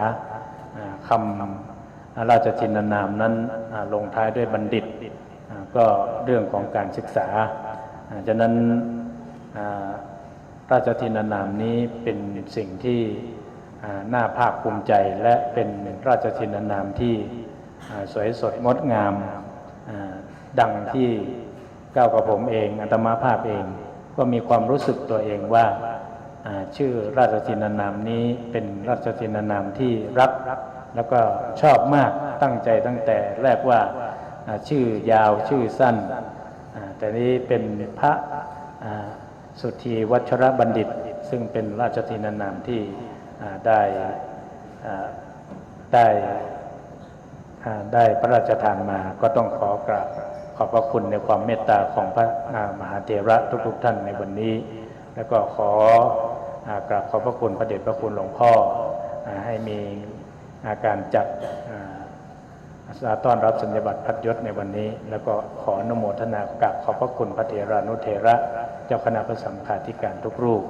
คำราชทินนามนั้นลงท้ายด้วยบัณฑิตก็เรื่องของการศึกษาฉะนั้นราชทินนามนี้เป็นสิ่งที่น่าภาคภูมิใจและเป็นราชทินนามที่สวยสดงดงามดังที่ก้าวกับผมเองอาตมาภาพเองก็มีความรู้สึกตัวเองว่าชื่อราชทินนามนี้เป็นราชทินนามที่รักแล้วก็ชอบมากตั้งใจตั้งแต่แรกว่าชื่อยาวชื่อสั้นแต่นี้เป็นพระสุธีวัชรบัณฑิตซึ่งเป็นราชทินนามที่ได้พระราชทานมาก็ต้องขอกราบขอบพระคุณในความเมตตาของพระมหาเถระทุกๆท่านในวันนี้แล้วก็ขอกราบขอบพระคุณพระเดชพระคุณหลวงพ่อให้มีการจัดต้อนรับสัญญบัตรพัดยศในวันนี้แล้วก็ขออนุโมทนากราบขอบพระคุณพระเถรานุเถระเจ้าคณะพระสังฆาธิการทุกรูป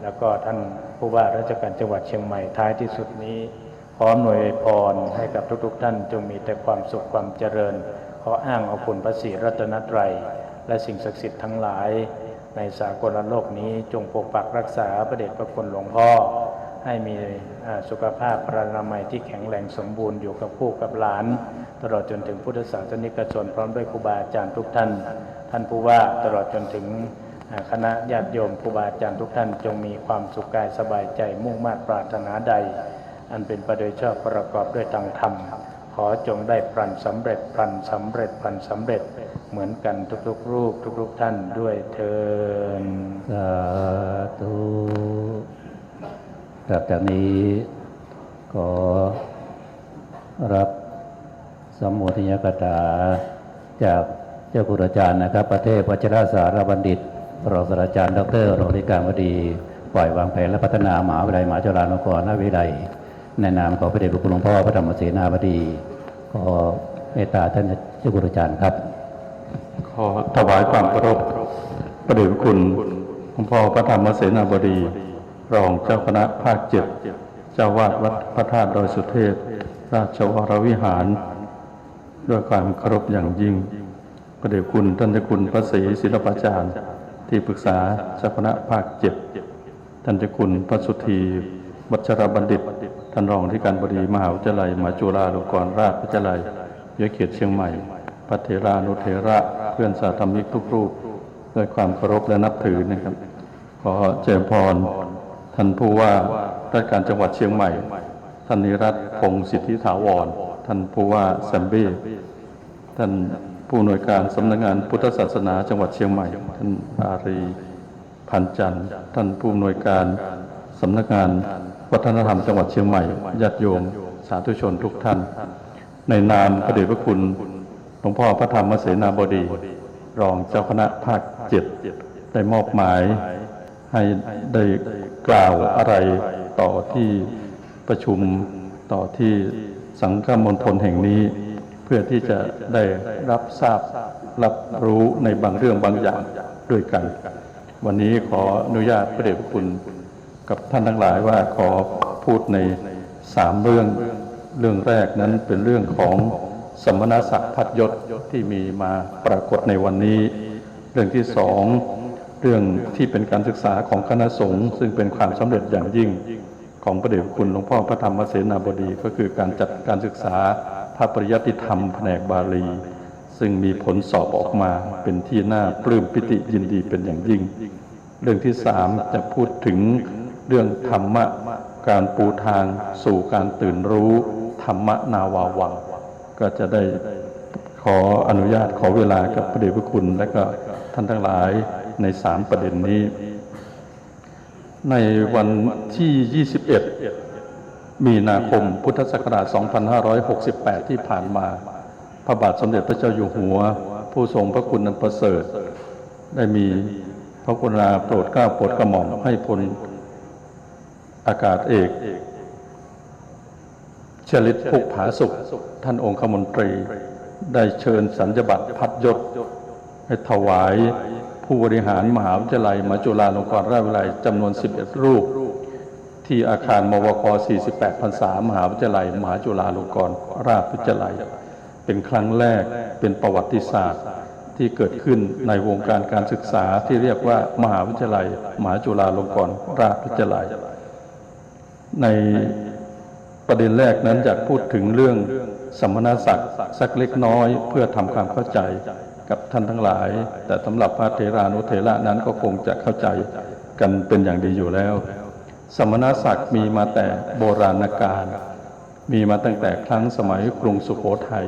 แล้วก็ท่านผู้ว่าราชการจังหวัดเชียงใหม่ท้ายที่สุดนี้ขออำนวยพรให้กับทุกๆท่านจงมีแต่ความสุขความเจริญขออ้างเอาคุณพระศรีรัตนตรัยและสิ่งศักดิ์สิทธิ์ทั้งหลายในสากลโลกนี้จงปกปักรักษาพระเดชพระคุณหลวงพ่อให้มีสุขภาพพระนามัยที่แข็งแรงสมบูรณ์อยู่กับผู้กับหลานตลอดจนถึงพุทธศาสนิกชนพร้อมด้วยครูบาอาจารย์ทุกท่านท่านผู้ว่าตลอดจนถึงคณะญาติโยมครูบาอาจารย์ทุกท่านจงมีความสุขกายสบายใจมุ่งมั่นปรารถนาใดอันเป็นไปโดยชอบประกอบด้วยทางธรรมขอจงได้พลันสำเร็จพลันสำเร็จพลันสำเร็จเหมือนกันทุกๆรูปทุกๆท่านด้วยเถิดสาธุจากนี้ขอรับสมโภชนิยกถาจากเจ้าคุณอาจารย์นะครับประเทศวัชรสารบัณฑิตรองศาสตราจารย์ดร.รองเลขาธิการบดีฝ่ายวางแผนและพัฒนามหาวิทยาลัยมหาจุฬาลงกรณวิทยาลัยในนามของพระเดชพระคุณหลวงพ่อพระธรรมเสนาบดีขอเมตตาท่านเจ้าคุณอาจารย์ครับขอถวายความเคารพพระเดชพระคุณหลวงพ่อพระธรรมเสนาบดีรองเจ้าคณะภาค7เจ้าวาดวัดพระธาตุดอยสุเทพราชวรวิหารด้วยความเคารพอย่างยิ่งพระเดชคุณท่านเจ้าคุณพระศรีศิลปาจารย์ที่ปรึกษาเจ้าคณะภาค7ท่านเจ้าคุณพระสุธีวัชรบัณฑิตท่านรองที่การบดีมหาวิทยาลัยมหาจุฬาลงกรณราชวิทยาลัยเขตเชียงใหม่พระเถรานุเถระเพื่อนสาธมิกทุกรูปด้วยความเคารพและนับถือนะครับขอเจริญพรท่านผู้ว่าราชการจังหวัดเชียงใหม่ท่านนิรัตน์พงษ์สิทธิถาวรท่านผู้ว่าแซมบี้ท่านผู้อำนวยการสำนักงานพุทธศาสนาจังหวัดเชียงใหม่ท่านอารีพันจันทร์ท่านผู้อำนวยการสำนักงานวัฒนธรรมจังหวัดเชียงใหม่ญาติโยมสาธุชนทุกท่านในนามพระเดชพระคุณหลวงพ่อพระธรรมเสนาบดีรองเจ้าคณะภาค7ได้มอบหมายให้ได้กล่าวอะไรต่อที่ประชุมต่อที่สังฆมณฑลแห่งนี้เพื่อที่จะได้รับทราบรับรู้ในบางเรื่องบางอย่างด้วยกันวันนี้ขออนุญาตพระเดชพระคุณกับท่านทั้งหลายว่าขอพูดใน3เรื่องแรกนั้นเป็นเรื่องของสมณศักดิ์พัดยศที่มีมาปรากฏในวันนี้เรื่องที่2เรื่องที่เป็นการศึกษาของคณะสงฆ์ซึ่งเป็นความสำเร็จอย่างยิ่งของพระเดชพระคุณหลวงพ่อพระธรรมเสนาบดีก็คือการจัดการศึกษาพระปริยัติธรรมแผนกบาลีซึ่งมีผลสอบออกมาเป็นที่น่าปลื้มปิติยินดีเป็นอย่างยิ่งเรื่องที่3จะพูดถึงเรื่องธรรมะการปูทางสู่การตื่นรู้ธรรมนาวาวังก็จะได้ขออนุญาตขอเวลากับพระเดชพระคุณและก็ท่านทั้งหลายใน3ประเด็นนี้ในวันที่21มีนาคมพุทธศักราช2568ที่ผ่านมาพระบาทสมเด็จพระเจ้าอยู่หัวผู้ทรงพระคุณอันประเสริฐได้มีพระกรุณาโปรดเกล้าโปรดกระหม่อมให้พลอากาศเอกชลิตพุกผาสุขท่านองคมนตรีได้เชิญสัญญบัตรพัดยศให้ถวาย ผู้บริหารมหาวิทยาลัยมหาจุฬาลงกรณราชวิทยาลัยจำนวน 11 รูปที่อาคารมวค 48 พรรษามหาวิทยาลัยมหาจุฬาลงกรณราชวิทยาลัยเป็นครั้งแรกเป็นประวัติศาสตร์ที่เกิดขึ้นในวงการการศึกษาที่เรียกว่ามหาวิทยาลัยมหาจุฬาลงกรณราชวิทยาลัยในประเด็นแรกนั้นอยากพูดถึงเรื่องสมณศักดิ์สักเล็กน้อยเพื่อทำความเข้าใจกับท่านทั้งหลายแต่สำหรับพระเถรานุเถระนั้นก็คงจะเข้าใจกันเป็นอย่างดีอยู่แล้วสมณศักดิ์มีมาแต่โบราณกาลมีมาตั้งแต่ครั้งสมัยกรุงสุโขทัย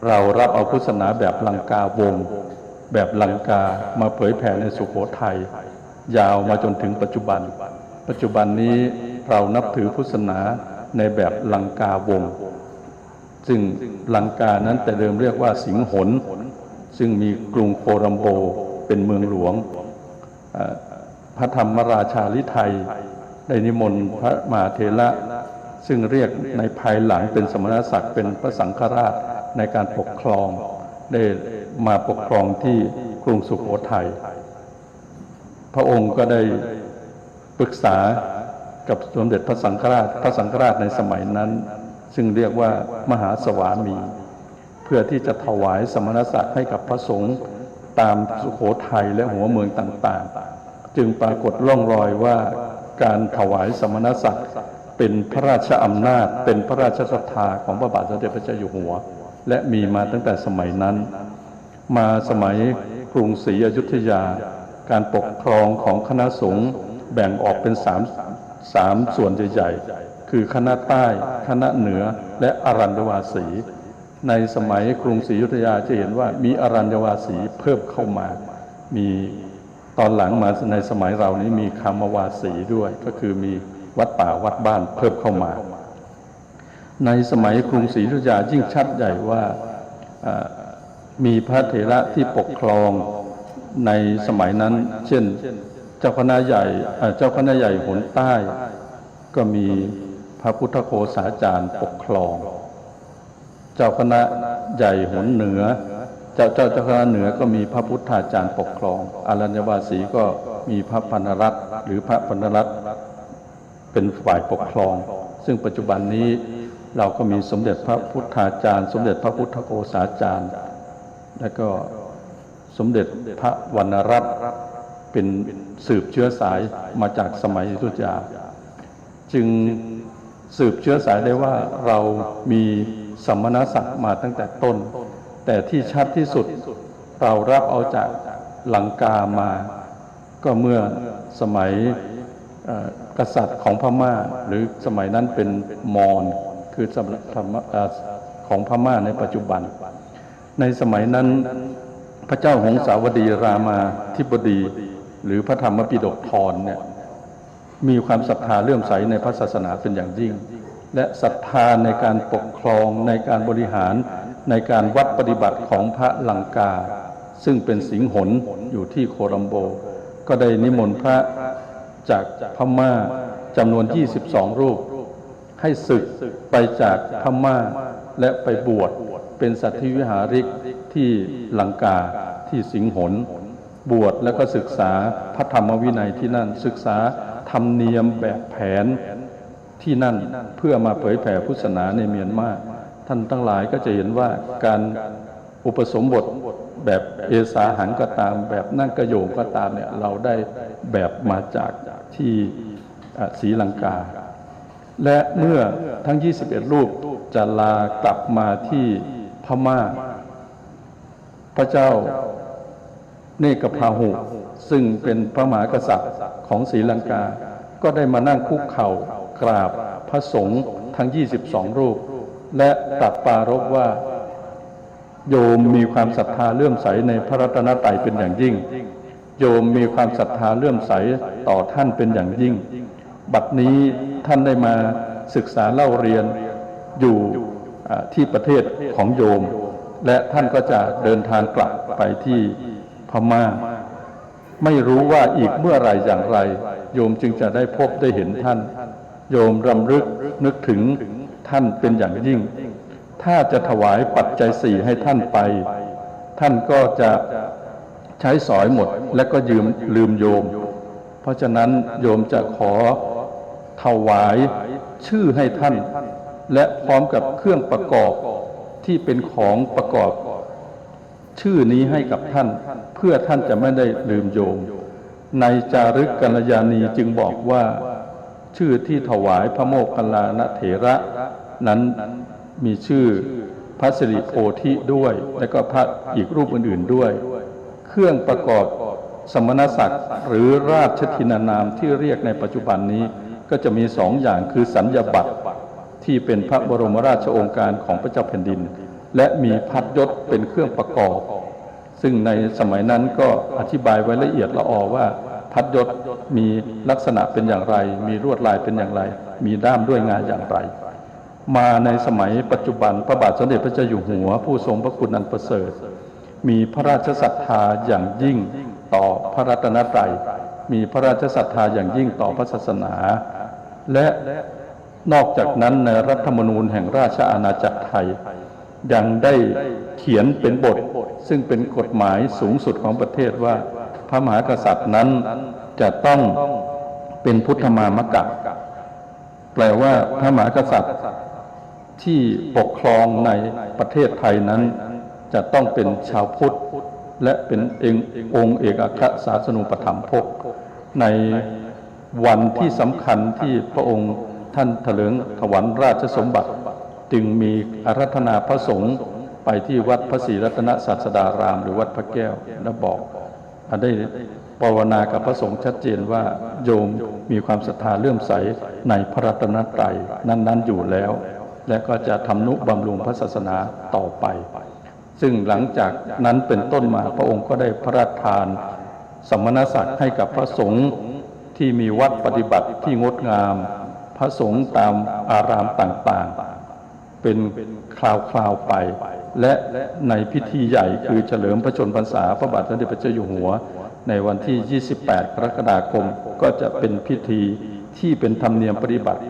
เรารับเอาพุทธศาสนาแบบลังกาวงศ์แบบลังกามาเผยแผ่ในสุโขทัยยาวมาจนถึงปัจจุบันนี้เรานับถือพุทธศาสนาในแบบลังกาวงศ์ซึ่งลังกานั้นแต่เดิมเรียกว่าสิงหนซึ่งมีกรุงโคลัมโบเป็นเมืองหลวงพระธรรมราชาลิไทยได้นิมนต์พระมหาเถระซึ่งเรียกในภายหลังเป็นสมณศักดิ์เป็นพระสังฆราชในการปกครองได้มาปกครองที่กรุงสุโขทัยพระองค์ก็ได้ปรึกษากับสมเด็จพระสังฆราชในสมัยนั้นซึ่งเรียกว่ามหาสวามีเพื่อที่จะถวายสมณศักดิ์ให้กับพระสงฆ์ตามสุโขทัยและหัวเมืองต่างๆจึงปรากฏร่องรอยว่าการถวายสมณศักดิ์เป็นพระราชอำนาจเป็นพระราชศรัทธาของพระบาทสมเด็จพระเจ้าอยู่หัวและมีมาตั้งแต่สมัยนั้นมาสมัยกรุงศรีอยุธยาการปกครองของคณะสงฆ์แบ่งออกเป็นสามส่วนใหญ่ๆคือคณะใต้คณะเหนือและอรัญญวาสีในสมัยกรุงศรีอยุธยาจะเห็นว่ามีอรัญญวาสีเพิ่มเข้ามามีตอนหลังมาในสมัยเรานี้มีคามวาสีด้วยก็คือมีวัดป่าวัดบ้านเพิ่มเข้ามาในสมัยกรุงศรีอยุธยายิ่งชัดใหญ่ว่ามีพระเถระที่ปกครองในสมัยนั้นเช่นเจ้าคณะใหญ่หนใต้ก็มีพระพุทธโฆษาจารย์ปกครองเจ้าคณะใหญ่หนเหนือเจ้าคณะเหนือก็มีพระพุทธาจารย์ปกครองอรัญญวาสีก็มีพระพรรณรัตน์หรือพระพรรณรัตน์เป็นฝ่ายปกครองซึ่งปัจจุบันนี้เราก็มีสมเด็จพระพุทธาจารย์สมเด็จพระพุทธโฆษาจารย์และก็สมเด็จพระวรรณรัตน์เป็นสืบเชื้อสายมาจากสมัยอยุธยาจึงสืบเชื้อสายได้ว่าเรามีสมณศักดิ์มาตั้งแต่ต้นแต่ที่ชัดที่สุดเรารับเอาจากลังกามาก็เมื่อสมัยกษัตริย์ของพม่าหรือสมัยนั้นเป็นมอญคือของพม่าในปัจจุบันในสมัยนั้นพระเจ้าหงสาวดีรามาธิบดีหรือพระธรรมปิฎกธรเนี่ยมีความศรัทธาเลื่อมใสในพระศาสนาเป็นอย่างยิ่งและศรัทธาในการปกครองในการบริหารในการวัดปฏิบัติของพระลังกาซึ่งเป็นสิงหนอยู่ที่โคลัมโบก็ได้นิมนต์พระจากพม่าจำนวน22รูปให้ศึกไปจากพม่าและไปบวชเป็นสัตถิวิหาริกที่ลังกาที่สิงหนบวชแล้วก็ศึกษาพระธรรมวินัยที่นั่นศึกษาธรรมเนียมแบบแผนที่นั่นเพื่อมาเผยแผ่พุทธศาสนาในเมียนมาท่านทั้งหลายก็จะเห็นว่าการอุปสมบทแบบเอสาหังก็ตามแบบนั่งกระโยงก็ตามเนี่ยเราได้แบบมาจากที่ศรีลังกาและเมื่อทั้ง21รูปจะลากลับมาที่พม่าพระเจ้าเนกพาหุซึ่งเป็นพระมหากษัตริย์ของศรีลังกาก็ได้มานั่งคุกเข่ากราบพระสงฆ์ทั้ง22รูปและตรัสปรารภว่าโยมมีความศรัทธาเลื่อมใสในพระรัตนตรัยเป็นอย่างยิ่งโยมมีความศรัทธาเลื่อมใสต่อท่านเป็นอย่างยิ่งบัดนี้ท่านได้มาศึกษาเล่าเรียนอยู่ที่ประเทศของโยมและท่านก็จะเดินทางกลับไปที่พม่าไม่รู้ว่าอีกเมื่อไรอย่างไรโยมจึงจะได้พบได้เห็นท่านโยมรำลึกนึกถึงท่านเป็นอย่างยิ่งถ้าจะถวายปัจจัย4ให้ท่านไปท่านก็จะ ใช้สอยหมดและก็ลืมโยม เพราะฉะนั้นโยมจะขอถวายชื่อให้ท่านและพร้อมกับเครื่องประกอบที่เป็นของประกอบชื่อนี้ให้กับท่านเพื่อท่านจะไม่ได้ลืมโยมในจารึกกัลยาณีจึงบอกว่าชื่อที่ถวายพระโมคคัลลานะเถระนั้นมีชื่อพระสิริโพธิด้วยและก็พระอีกรูปอื่นๆด้วยเครื่องประกอบสมณศักดิ์หรือราชทินานามที่เรียกในปัจจุบันนี้ก็จะมีสองอย่างคือสัญญาบัตรที่เป็นพระบรมราชโองการของพระเจ้าแผ่นดินและมีพัดยศเป็นเครื่องประกอบซึ่งในสมัยนั้นก็อธิบายไว้ละเอียดละออว่าพัดยศมีลักษณะเป็นอย่างไรมีลวดลายเป็นอย่างไรมีด้ามด้วยงาอย่างไรมาในสมัยปัจจุบันพระบาทสมเด็จพระเจ้าอยู่หัวผู้ทรงพระคุณอันประเสริฐมีพระราชศรัทธาอย่างยิ่งต่อพระรัตนตรัยมีพระราชศรัทธาอย่างยิ่งต่อพระศาสนาและนอกจากนั้นในรัฐธรรมนูญแห่งราชอาณาจักรไทยยังได้เขียนเป็นบทซึ่งเป็นกฎหมายสูงสุดของประเทศว่าพระมหากษัตริย์นั้นจะต้องเป็นพุทธมามกะแปลว่าพระมหากษัตริย์ที่ปกครองในประเทศไทยนั้นจะต้องเป็นชาวพุทธและเป็นองค์เอกอัครศาสนูปถัมภกในวันที่สำคัญที่พระองค์ท่านถลิงถวรราชสมบัติจึงมีอาราธนาพระสงฆ์ไปที่วัดพระศรีรัตนศาสดารามหรือวัดพระแก้วและบอกได้ภาวนากับพระสงฆ์ชัดเจนว่าโยมมีความศรัทธาเลื่อมใสในพระรัตนตรัยนั้นอยู่แล้วและก็จะทำนุบำรุงพระศาสนาต่อไปซึ่งหลังจากนั้นเป็นต้นมาพระองค์ก็ได้พระราชทานสมณศักดิ์ให้กับพระสงฆ์ที่มีวัดปฏิบัติที่งดงามพระสงฆ์ตามอารามต่างๆเป็นคราวๆไปและในพิธีใหญ่คือเฉลิมพระชนมพรรษาพระบาทสมเด็จพระเจ้าอยู่หัวในวันที่ 28 กรกฎาคมก็จะเป็นพิธีที่เป็นธรรมเนียมปฏิบัติ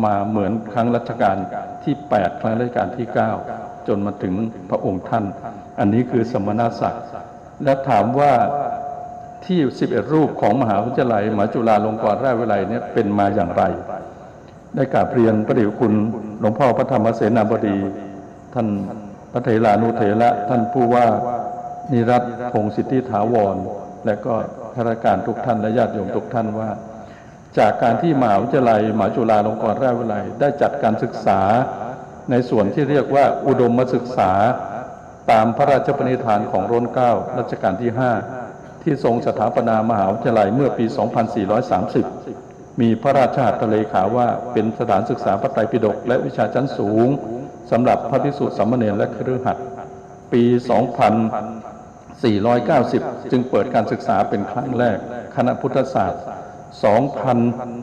มาเหมือนครั้งรัชกาลที่ 8 ครั้งรัชกาลที่ 9 จนมาถึงพระองค์ท่านอันนี้คือสมณศักดิ์และถามว่าที่ 11 รูปของมหาวิทยาลัยมหาจุฬาลงกรณราชวิทยาลัยเนี่ยเป็นมาอย่างไรได้กราบเรียนพระเดชคุณหลวงพ่อพระธรรมเสนาบดีท่านพระเถรานุเถระท่านผู้ว่านิรัตน์พงษ์สิทธิถาวรและก็ข้าราชการทุกท่านและญาติโยมทุกท่านว่าจากการที่มหาวิทยาลัยมหาจุฬาลงกรณราชวิทยาลัยได้จัดการศึกษาในส่วนที่เรียกว่าอุดมศึกษาตามพระราชปณิธานของรัชกาลรัชกาลที่ 5ที่ทรงสถาปนามหาวิทยาลัยเมื่อปี 2430 มีพระราชหัตถเลขาว่าเป็นสถานศึกษาพระไตรปิฎกและวิชาชั้นสูงสำหรับพระภิกษุสามเณรและคฤหัสถ์ปี 2490 จึงเปิดการศึกษาเป็นครั้งแรกคณะพุทธศาสตร์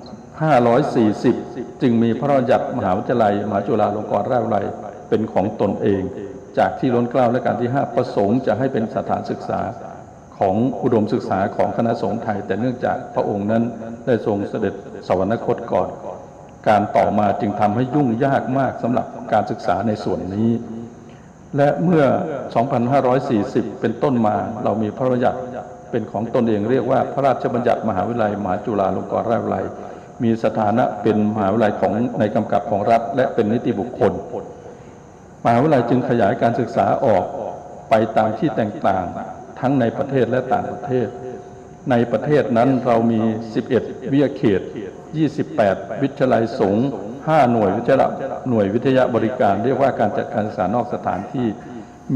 2540 จึงมีพระราชบัญญัติมหาวิทยาลัยมหาจุฬาลงกรณราชวิทยาลัยเป็นของตนเองจากที่ล้นเกล้ารัชกาลที่ 5 ประสงค์จะให้เป็นสถานศึกษาของอุดมศึกษาของคณะสงฆ์ไทยแต่เนื่องจากพระองค์นั้นได้ทรงเสด็จสวรรคตก่อนการต่อมาจึงทำให้ยุ่งยากมากสำหรับการศึกษาในส่วนนี้และเมื่อ 2540 เป็นต้นมาเรามีพระราชบัญญัติเป็นของตนเองเรียกว่าพระราชบัญญัติมหาวิทยาลัยมหาจุฬาลงกรณราชวิทยาลัยมีสถานะเป็นมหาวิทยาลัยของในกำกับของรัฐและเป็นนิติบุคคลมหาวิทยาลัยจึงขยายการศึกษาออกไปตามที่ต่างๆทั้งในประเทศและต่างประเทศในประเทศนั้นเรามี 11 วิทยาเขต 28 วิทยาลัยสงฆ์5 หน่วยวิทยาบริการเรียกว่าการจัดการศึกษานอกสถานที่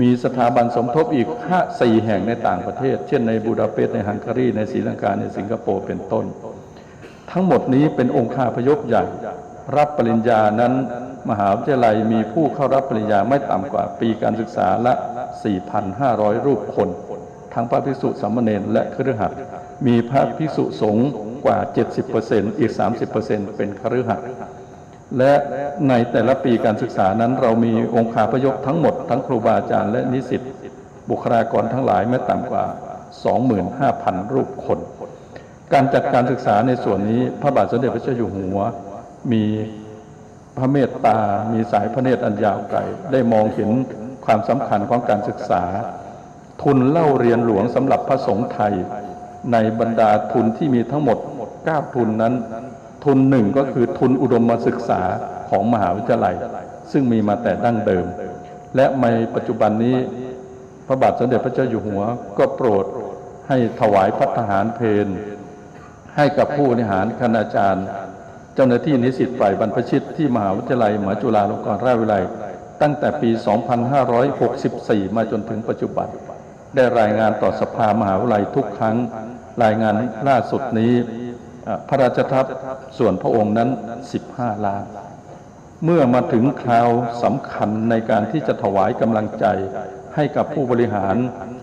มีสถาบันสมทบอีก 4 แห่งในต่างประเทศเช่นในบูดาเปสต์ในฮังการีในศรีลังกาในสิงคโปร์เป็นต้นทั้งหมดนี้เป็นองค์คาพยพใหญ่รับปริญญานั้นมหาวิทยาลัยมีผู้เข้ารับปริญญาไม่ต่ำกว่าปีการศึกษาละ 4,500 รูปคนทั้งพระภิกษุสามเณรและคฤหัสถ์มีพระภิกษุสงฆ์กว่า 70% อีก 30% เป็นคฤหัสถ์และในแต่ละปีการศึกษานั้นเรามีองค์คาพยพทั้งหมดทั้งครูบาอาจารย์และนิสิตบุคลากรทั้งหลายไม่ต่ำกว่า 25,000 รูปคนการจัดการศึกษาในส่วนนี้พระบาทสมเด็จพระเจ้าอยู่หัวมีพระเมตตามีสายพระเนตรอันยาวไกลได้มองเห็นความสำคัญของการศึกษา ทุนเล่าเรียนหลวงสำหรับพระสงฆ์ไทยในบรรดาทุนที่มีทั้งหมด9ทุนนั้นทุนหนึ่งก็คือทุนอุดมศึกษาของมหาวิทยาลัยซึ่งมีมาแต่ดั้งเดิมและในปัจจุบันนี้พระบาทสมเด็จพระเจ้าอยู่หัวก็โปรดให้ถวายภัตตาหารเพลให้กับผู้บริหารคณาจารย์เจ้าหน้าที่นิสิตฝ่ายบรรพชิตที่มหาวิทยาลัยมหาจุฬาลงกรณราชวิทยาลัยตั้งแต่ปี 2564 มาจนถึงปัจจุบันได้รายงานต่อสภามหาวิทยาลัยทุกครั้งรายงานล่าสุดนี้พระราชทรัพย์ส่วนพระองค์นั้น15 ล้านเมื่อมาถึงคราวสำคัญในการที่จะถวายกำลังใจให้กับผู้บริหาร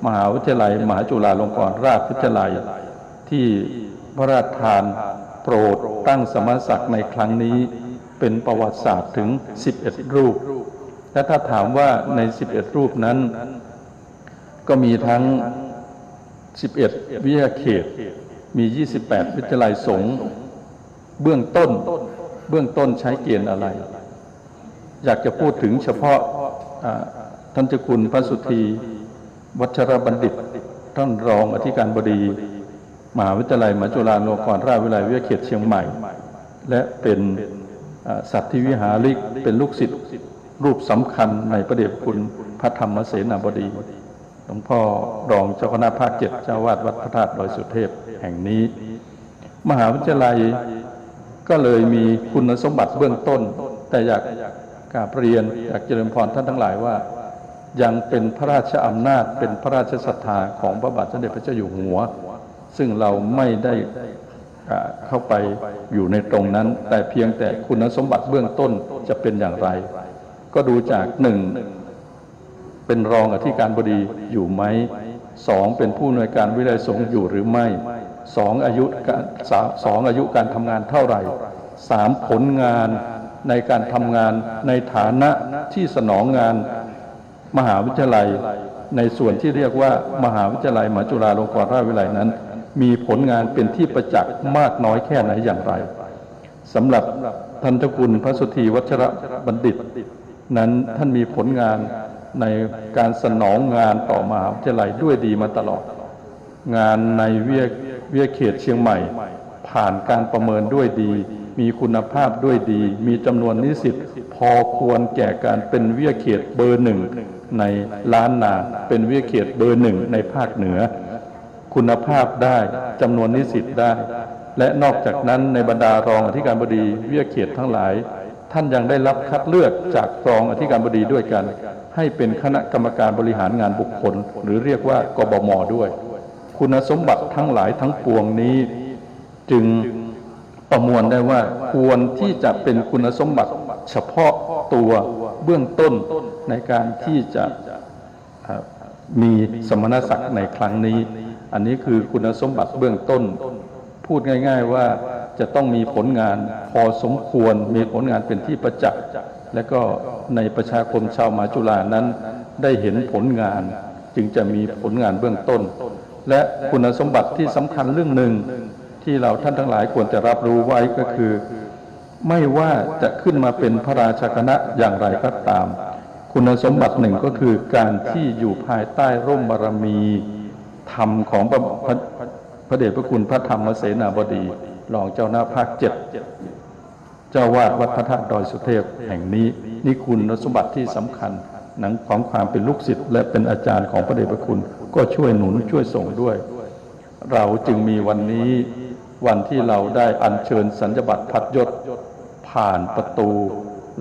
มหาวิทยาลัยมหาจุฬาลงกรณราชวิทยาลัยที่พระราชทานโปรดตั้งสมณศักดิ์ในครั้งนี้เป็นประวัติศาสตร์ถึง11รูปและถ้าถามว่าใน11รูปนั้นก็มีทั้ง11วิทยาเขตมี28วิทยาลัยสงฆ์เบื้องต้นใช้เกณฑ์อะไรอยากจะพูดถึงเฉพาะท่านเจ้าคุณพระสุธีวัชรบัณฑิตท่านรองอธิการบดีมหาวิทยาลัยมหาจุฬาลงกรณราชวิทยาลัยวิทยาเขตเชียงใหม่และเป็นสัตธิวิหาริกเป็นลูกศิษย์รูปสำคัญในพระเดชคุณพระธรรมเสนาบดีหลวงพ่อรองเจ้าคณะภาค 7เจ้าวาดวัดพระธาตุดอยสุเทพแห่งนี้มหาวิทยาลัยก็เลยมีคุณสมบัติเบื้องต้นแต่อยากกราบเรียนอยากเจริญพรท่านทั้งหลายว่ายังเป็นพระราชอำนาจเป็นพระราชศรัทธาของพระบาทสมเด็จพระเจ้าอยู่หัวซึ่งเราไม่ได้เข้าไปอยู่ในตรงนั้นแต่เพียงแต่คุณสมบัติเบื้องต้นจะเป็นอย่างไรก็ดูจาก1เป็นรองอธิการบดีอยู่ไหม2เป็นผู้อำนวยการวิทยาลัยสงฆ์อยู่หรือไม่2อายุการทำงานเท่าไหร่3ผลงานในการทำงานในฐานะที่สนองงานมหาวิทยาลัยในส่วนที่เรียกว่ามหาวิทยาลัยมหาจุฬาลงกรณราชวิทยาลัยนั้นมีผลงานเป็นที่ประจักษ์มากน้อยแค่ไหนอย่างไรสำหรับท่านเจ้าคุณพระสุธีวัชรบัณฑิตนั้นท่านมีผลงานในการสนองงานต่อมหาวิทยาลัยด้วยดีมาตลอดงานในวิทยาเขตเชียงใหม่ผ่านการประเมินด้วยดีมีคุณภาพด้วยดีมีจำนวนนิสิตพอควรแก่การเป็นวิทยาเขตเบอร์1ในล้านนาเป็นวิทยาเขตเบอร์1ในภาคเหนือคุณภาพได้จำนวนนิสิตได้และนอกจากนั้นในบรรดารองอธิการบดีวิทยาเขตทั้งหลายท่านยังได้รับคัดเลือกจากรองอธิการบดีด้วยกันให้เป็นคณะกรรมการบริหารงานบุคคลหรือเรียกว่ากบม.ด้วยคุณสมบัติทั้งหลายทั้งปวงนี้จึงประมวลได้ว่าควรที่จะเป็นคุณสมบัติเฉพาะตัวเบื้องต้นในการที่จะมีสมณศักดิ์ในครั้งนี้อันนี้คือคุณสมบัติเบื้องต้นพูดง่ายๆว่าจะต้องมีผลงานพอสมควรมีผลงานเป็นที่ประจักษ์และก็ในประชาคมชาวมหาจุฬานั้นได้เห็นผลงานจึงจะมีผลงานเบื้องต้นและคุณสมบัติที่สำคัญเรื่องหนึ่งที่เราท่านทั้งหลายควรจะรับรู้ไว้ก็คือไม่ว่าจะขึ้นมาเป็นพระราชคณะอย่างไรก็ตามคุณสมบัติหนึ่งก็คือการที่อยู่ภายใต้ร่มบารมีธรรมของพระเดชพระคุณพระธรรมเสนาบดีรองเจ้าหน้าภาค 7เจ้าวาดวัดพระธาตุดอยสุเทพแห่งนี้นี่คุณสมบัติที่สำคัญหนังของความเป็นลูกศิษย์และเป็นอาจารย์ของพระเดชพระคุณก็ช่วยหนุนช่วยส่งด้วยเราจึงมีวันนี้วันที่เราได้อัญเชิญสัญญบัตรพัดยศผ่านประตู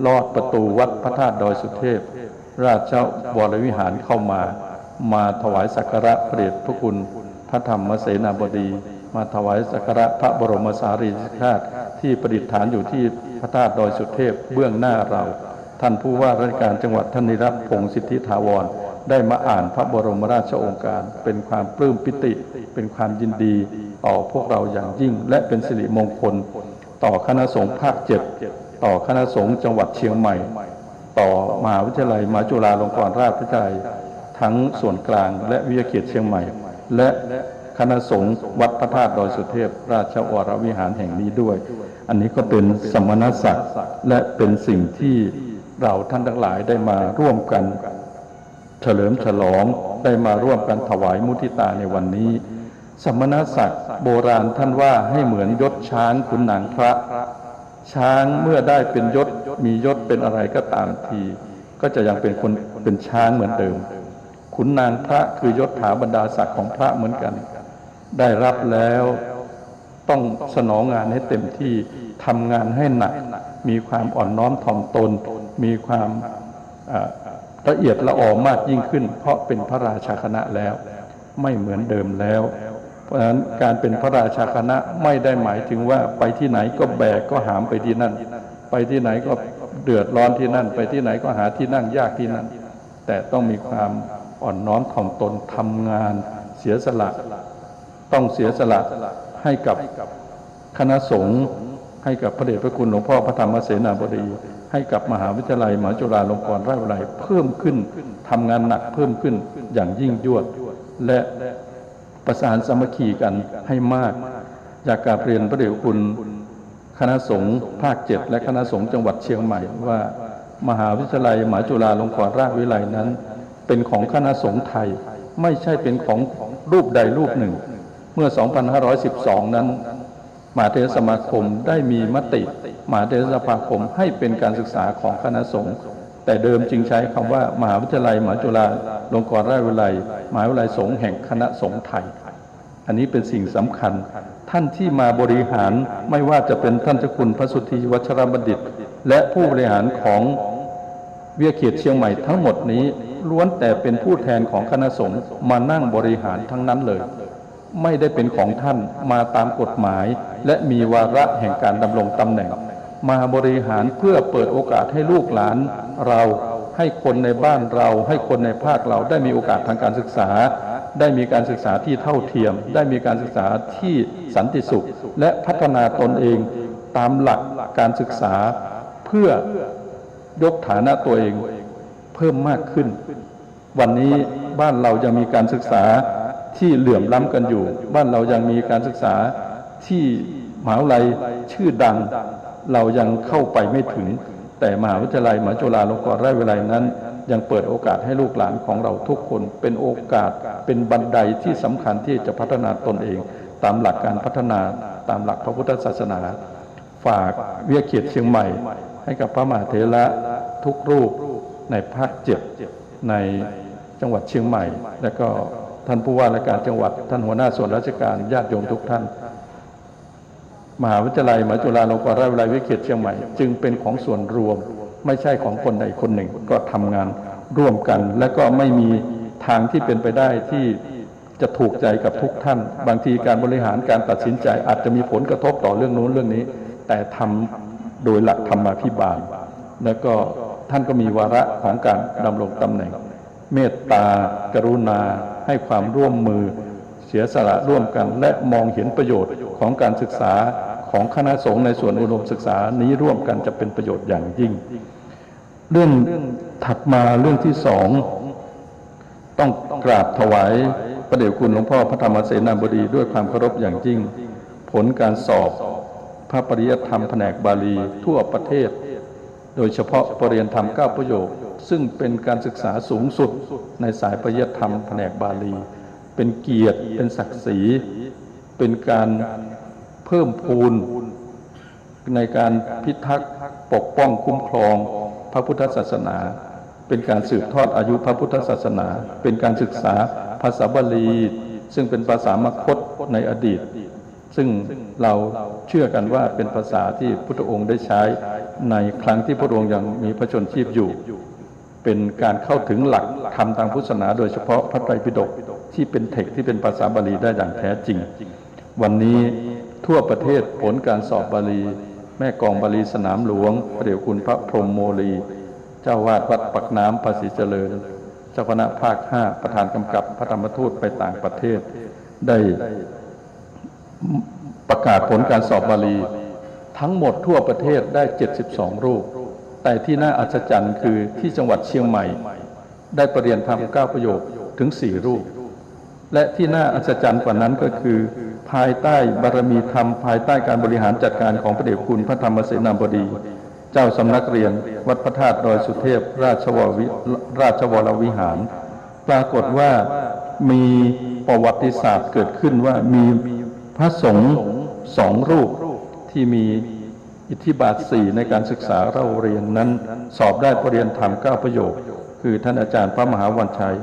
ลอดประตูวัดพระธาตุดอยสุเทพราชวรวิหารเข้ามาถวายสักการะพระเดชพระคุณพระธรรมเสนาบดีมาถวายสักการะพระบรมสารีริกธาตุที่ประดิษฐานอยู่ที่พระธาตุดอยสุเทพเบื้องหน้าเราท่านผู้ว่าราชการจังหวัดท่านนิรัตน์พงษ์สิทธิถาวรได้มาอ่านพระบรมราชโองการเป็นความปลื้มปิติเป็นความยินดีต่อพวกเราอย่างยิ่งและเป็นสิริมงคลต่อคณะสงฆ์ภาค 7ต่อคณะสงฆ์จังหวัดเชียงใหม่ต่อมหาวิทยาลัยมหาจุฬาลงกรณราชวิทยาลัยทั้งส่วนกลางและวิทยาเขตเชียงใหม่และคณะสงฆ์วัดพระธาตุดอยสุเทพราชวรวิหารแห่งนี้ด้วยอันนี้ก็เป็นสมณศักดิ์และเป็นสิ่งที่เราท่านทั้งหลายได้มาร่วมกันเฉลิมฉลอง ได้มาร่วมกันถวายมุทิตาในวันนี้สมณศักดิ์โบราณท่านว่าให้เหมือนยศช้างขุนนางพระ ช้างเมื่อได้เป็นยศมียศเป็นอะไรก็ตามทีก็จะยังเป็นคนเป็นช้างเหมือนเดิมขุนนางพระคือยศถาบรรดาศักดิ์ของพระเหมือนกันได้รับแล้วต้องสนองงานให้เต็มที่ทำงานให้หนักมีความอ่อนน้อมถ่อมตนมีความละเอียดละออมากยิ่งขึ้นเพราะเป็นพระราชาคณะแล้วไม่เหมือนเดิมแล้วเพราะฉะนั้นการเป็นพระราชาคณะไม่ได้หมายถึงว่าไปที่ไหนก็แบกก็หามไปที่นั่นไปที่ไหนก็เดือดร้อนที่นั่นไปที่ไหนก็หาที่นั่งยากที่นั่นแต่ต้องมีความอ่อนน้อมถ่อมตนทำงานเสียสละต้องเสียสละให้กับคณะสงฆ์ให้กับพระเดชพระคุณหลวงพ่อพระธรรมเสนาบดีให้กับมหาวิทยาลัยมหาจุฬาลงกรณราชวิทยาลัยเพิ่มขึ้นทำงานหนักเพิ่มขึ้นอย่างยิ่งยวดและประสานสามัคคีกันให้มากอยากกราบเรียนพระเดชพระคุณคณะสงฆ์ภาค 7และคณะสงฆ์จังหวัดเชียงใหม่ว่ามหาวิทยาลัยมหาจุฬาลงกรณราชวิทยาลัยนั้นเป็นของคณะสงฆ์ไทยไม่ใช่เป็นของรูปใดรูปหนึ่งเมื่อ 2512 นั้นมหาเถรสมาคมได้มีมติมหาเถรสมาคมให้เป็นการศึกษาของคณะสงฆ์แต่เดิมจึงใช้คำว่ามหาวิทยาลัยมหาจุฬาลงกรณราชวิทยาลัยมหาวิทยาลัยสงฆ์แห่งคณะสงฆ์ไทยอันนี้เป็นสิ่งสำคัญท่านที่มาบริหารไม่ว่าจะเป็นท่านเจ้าคุณพระสุธีวัชรบัณฑิตและผู้บริหารของวิทยาเขตเชียงใหม่ทั้งหมดนี้ล้วนแต่เป็นผู้แทนของคณะสงฆ์มานั่งบริหารทั้งนั้นเลยไม่ได้เป็นของท่านมาตามกฎหมายและมีวาระแห่งการดำรงตำแหน่งมาบริหารเพื่อเปิดโอกาสให้ลูกหลานเราให้คนในบ้านเราให้คนในภาคเราได้มีโอกาสทางการศึกษาได้มีการศึกษาที่เท่าเทียมได้มีการศึกษาที่สันติสุขและพัฒนาตนเองตามหลักการศึกษาเพื่อยกฐานะตัวเองเพิ่มมากขึ้นวันนี้บ้านเรายังมีการศึกษาที่เหลื่อมล้ำกันอยู่บ้านเรายังมีการศึกษาที่มหาวิทยาลัยชื่อดังเรายังเข้าไปไม่ถึงแต่มหาวิทยาลัยมหาจุฬาลงกรณราชวิทยาลัยนั้นยังเปิดโอกาสให้ลูกหลานของเราทุกคนเป็นโอกาสเป็นบันไดที่สำคัญที่จะพัฒนาตนเองตามหลักการพัฒนาตามหลักพระพุทธศาสนาฝากวิทยาเขตเชียงใหม่ให้กับพระมหาเถระทุกรูปในภาค 7ในจังหวัดเชียงใหม่และก็ท่านผู้ว่าราชการจังหวัดท่านหัวหน้าส่วนราชการญาติโยมทุกท่านมหาวิทยาลัยมหาจุฬาลงกรณราชวิทยาลัยวิทยาเขตเชียงใหม่จึงเป็นของส่วนรวมไม่ใช่ของคนใดคนหนึ่งก็ทำงานร่วมกันและก็ไม่มีทางที่เป็นไปได้ที่จะถูกใจกับทุกท่านบางทีการบริหารการตัดสินใจอาจจะมีผลกระทบต่อเรื่องโน้นเรื่องนี้แต่ทำโดยหลักธรรมาภิบาลแล้วก็ท่านก็มีวาระของการดำรงตำแหน่งเมตตากรุณาให้ความร่วมมือเสียสละร่วมกันและมองเห็นประโยชน์ของการศึกษาของคณะสงฆ์ในส่วนอุดมศึกษานี้ร่วมกันจะเป็นประโยชน์อย่างยิ่งเรื่องถัดมาเรื่องที่สองต้องกราบถวายพระเดชคุณหลวงพ่อพระธรรมเสนาบดีด้วยความเคารพอย่างยิ่งผลการสอบพระปริยัติธรรมแผนกบาลีทั่วประเทศโดยเฉพาะปริยัติธรรม9ประโยคซึ่งเป็นการศึกษาสูงสุดในสายปริยัติธรรมแผนกบาลีเป็นเกียรติเป็นศักดิ์ศรีเป็นการเพิ่มพูนในการพิทักษ์ปกป้องคุ้มครองพระพุทธศาสนาเป็นการสืบทอดอายุพระพุทธศาสนาเป็นการศึกษาภาษาบาลีซึ่งเป็นภาษามคธในอดีตซึ่งเราเชื่อกันว่าเป็นภาษาที่พุทธองค์ได้ใช้ในครั้งที่พระองค์ยังมีพระชนชีพอยู่เป็นการเข้าถึงหลักธรรมทางพุทธศาสนาโดยเฉพาะพระไตรปิฎกที่เป็นเทคที่เป็นภาษาบาลีได้อย่างแท้จริงวันนี้ทั่วประเทศผลการสอบบาลีแม่กองบาลีสนามหลวงพระเดชคุณพระพรหมโมลีเจ้าวาดวัดปักน้ำภาษีเจริญเจ้าคณะภาค 5ประธานกำกับพระธรรมทูตไปต่างประเทศได้ประกาศผลการสอบบาลีทั้งหมดทั่วประเทศได้72รูปแต่ที่น่าอัศจรรย์คือที่จังหวัดเชียงใหม่ได้ปริญญาธรรม9ประโยคถึง4รูปและที่น่าอัศจรรย์กว่านั้นก็คือภายใต้บารมีธรรมภายใต้การบริหารจัดการของพระเดชคุณพระธรรมเสนาบดีเจ้าสำนักเรียนวัดพระธาตุดอยสุเทพราชวรวิหาร ปรากฏว่ามีประวัติศาสตร์เกิดขึ้นว่ามีพระสงฆ์2 รูปที่มีอิทธิบาท 4ในการศึกษาเราเรียนนั้นสอบได้ปริญญาธรรม9 ประโยคคือท่านอาจารย์พระมหาวันชัย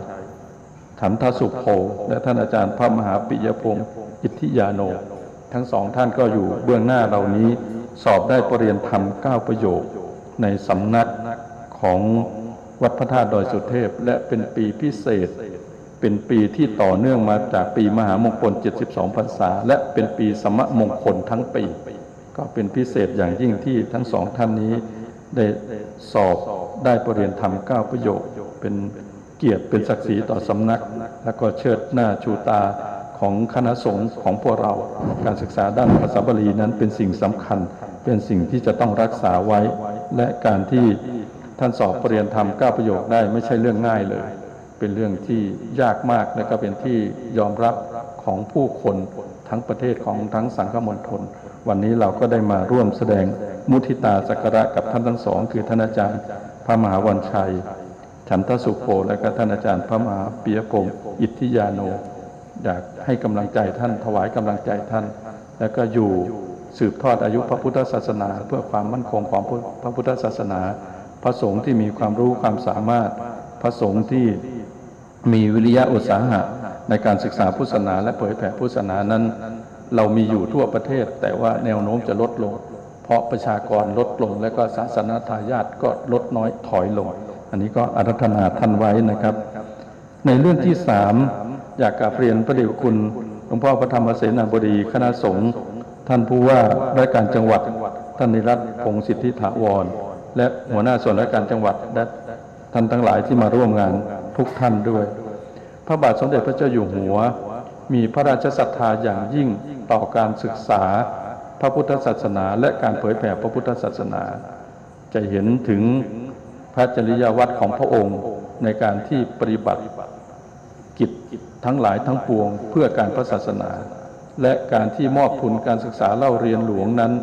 ฉันทสุโภและท่านอาจารย์พระมหาปิยพงศ์อิทธิยาโนทั้ง2ท่านก็อยู่เบื้องหน้าเหล่านี้สอบได้ปริญญาธรรม9 ประโยคในสำนักของวัดพระธาตุดอยสุเทพและเป็นปีพิเศษเป็นปีที่ต่อเนื่องมาจากปีมหามงคล72 พรรษาและเป็นปีสมมงคลทั้งปีก็เป็นพิเศษอย่างยิ่งที่ทั้ง2ท่านนี้ได้สอบได้ปริญญาธรรม9 ประโยคเป็นเกียรติเป็นศักดิ์ศรีต่อสำนักและก็เชิดหน้าชูตาของคณะสงฆ์ของพวกเราการศึกษาด้านภาษาบาลีนั้นเป็นสิ่งสำคัญเป็นสิ่งที่จะต้องรักษาไว้และการที่ท่านสอบปริญญาธรรม9 ประโยคได้ไม่ใช่เรื่องง่ายเลยเป็นเรื่องที่ยากมากและก็เป็นที่ยอมรับของผู้คนทั้งประเทศของทั้งสังฆมณฑลวันนี้เราก็ได้มาร่วมแสดงมุทิตาสักการะกับท่านทั้งสองคือท่านอาจารย์พระมหาวันชัยฉันทสุโภและก็ท่านอาจารย์พระมหาปิยพงศ์อิทธิยาโนอยากให้กำลังใจท่านถวายกำลังใจท่านและก็อยู่สืบทอดอายุพระพุทธศาสนาเพื่อความมั่นคงของพระพุทธศาสนาพระสงฆ์ที่มีความรู้ความสามารถพระสงฆ์ที่มีวิริยะอุตสาหะในการศึกษาพุทธศาสนาและเผยแผ่พุทธศาสนานั้นเรามีอยู่ทั่วประเทศแต่ว่าแนวโน้มจะลดลงเพราะประชากรลดลงและก็ศาสนทายาทก็ลดน้อยถอยลงอันนี้ก็อาราธนาท่านไว้นะครับในเรื่องที่3อยากกราบเรียนพระเดชคุณหลวงพ่อพระธรรมเสนาบดีคณะสงฆ์ท่านผู้ว่าราชการจังหวัดท่านนิรัตน์พงษ์สิทธิถาวรและหัวหน้าส่วนราชการจังหวัดและท่านทั้งหลายที่มาร่วมงานทุกท่านด้วยพระบาทสมเด็จพระเจ้าอยู่หัวมีพระราชศรัทธาอย่างยิ่งต่อการศึกษาพระพุทธศาสนาและการเผยแผ่พระพุทธศาสนาจะเห็นถึงพระจริยวัตรของพระองค์ในการที่ปฏิบัติกิจทั้งหลายทั้งปวงเพื่อการพระศาสนาและการที่มอบทุนการศึกษาเล่าเรียนหลวงนั้น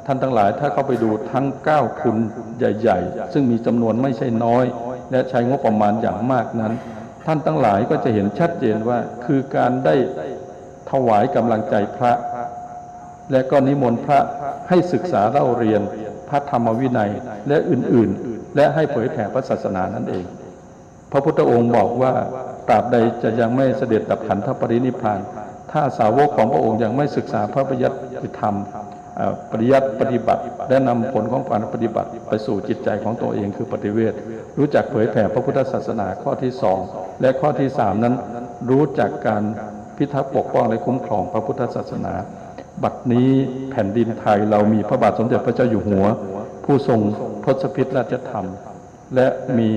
ท่านทั้งหลายถ้าเข้าไปดูทั้ง9 ทุนใหญ่ๆซึ่งมีจำนวนไม่ใช่น้อยและใช้งบประมาณอย่างมากนั้นท่านทั้งหลายก็จะเห็นชัดเจนว่าคือการได้ถวายกำลังใจพระและก็นิมนต์พระให้ศึกษาเล่าเรียนพระธรรมวินัยและอื่นๆและให้เผยแผ่พระศาสนานั่นเองพระพุทธองค์บอกว่าตราบใดจะยังไม่เสด็จดับขันธปรินิพพานถ้าสาวกของพระองค์ยังไม่ศึกษาพระปริยัติธรรมปริยัติปฏิบัติและนำผลของการปฏิบัติไปสู่จิตใจของตัวเองคือปฏิเวทรู้จักเผยแผ่พระพุทธศาสนาข้อที่2และข้อที่3นั้นรู้จักการพิทักษ์ปกป้องและคุ้มครองพระพุทธศาสนาบัดนี้แผ่นดินไทยเรามีพระบาทสมเด็จพระเจ้าอยู่หัวผู้ทรงทศพิธราชธรรมและมี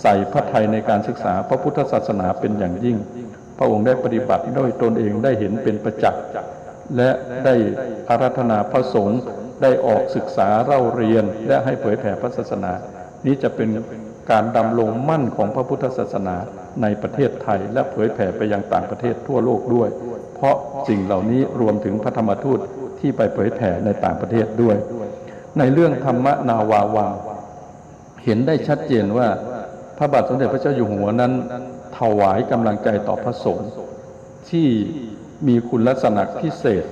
ใส่พระทัยในการศึกษาพระพุทธศาสนาเป็นอย่างยิ่งพระองค์ได้ปฏิบัติด้วยตนเองได้เห็นเป็นประจักษ์และได้อาราธนาพระสงฆ์ได้ออกศึกษาเล่าเรียนและให้เผยแผ่พระศาสนานี้จะเป็นการดำรงมั่นของพระพุทธศาสนาในประเทศไทยและเผยแผ่ไปยังต่างประเทศทั่วโลกด้วยเพราะสิ่งเหล่านี้รวมถึงพระธรรมทูตที่ไปเผยแผ่ในต่างประเทศด้วยในเรื่องธรรมนาวาวังเห็นได้ชัดเจนว่าพระบาทสมเด็จพระเจ้าอยู่หัวนั้นถวายกำลังใจต่อพระสงฆ์ที่มีคุณลักษณะพิเศษ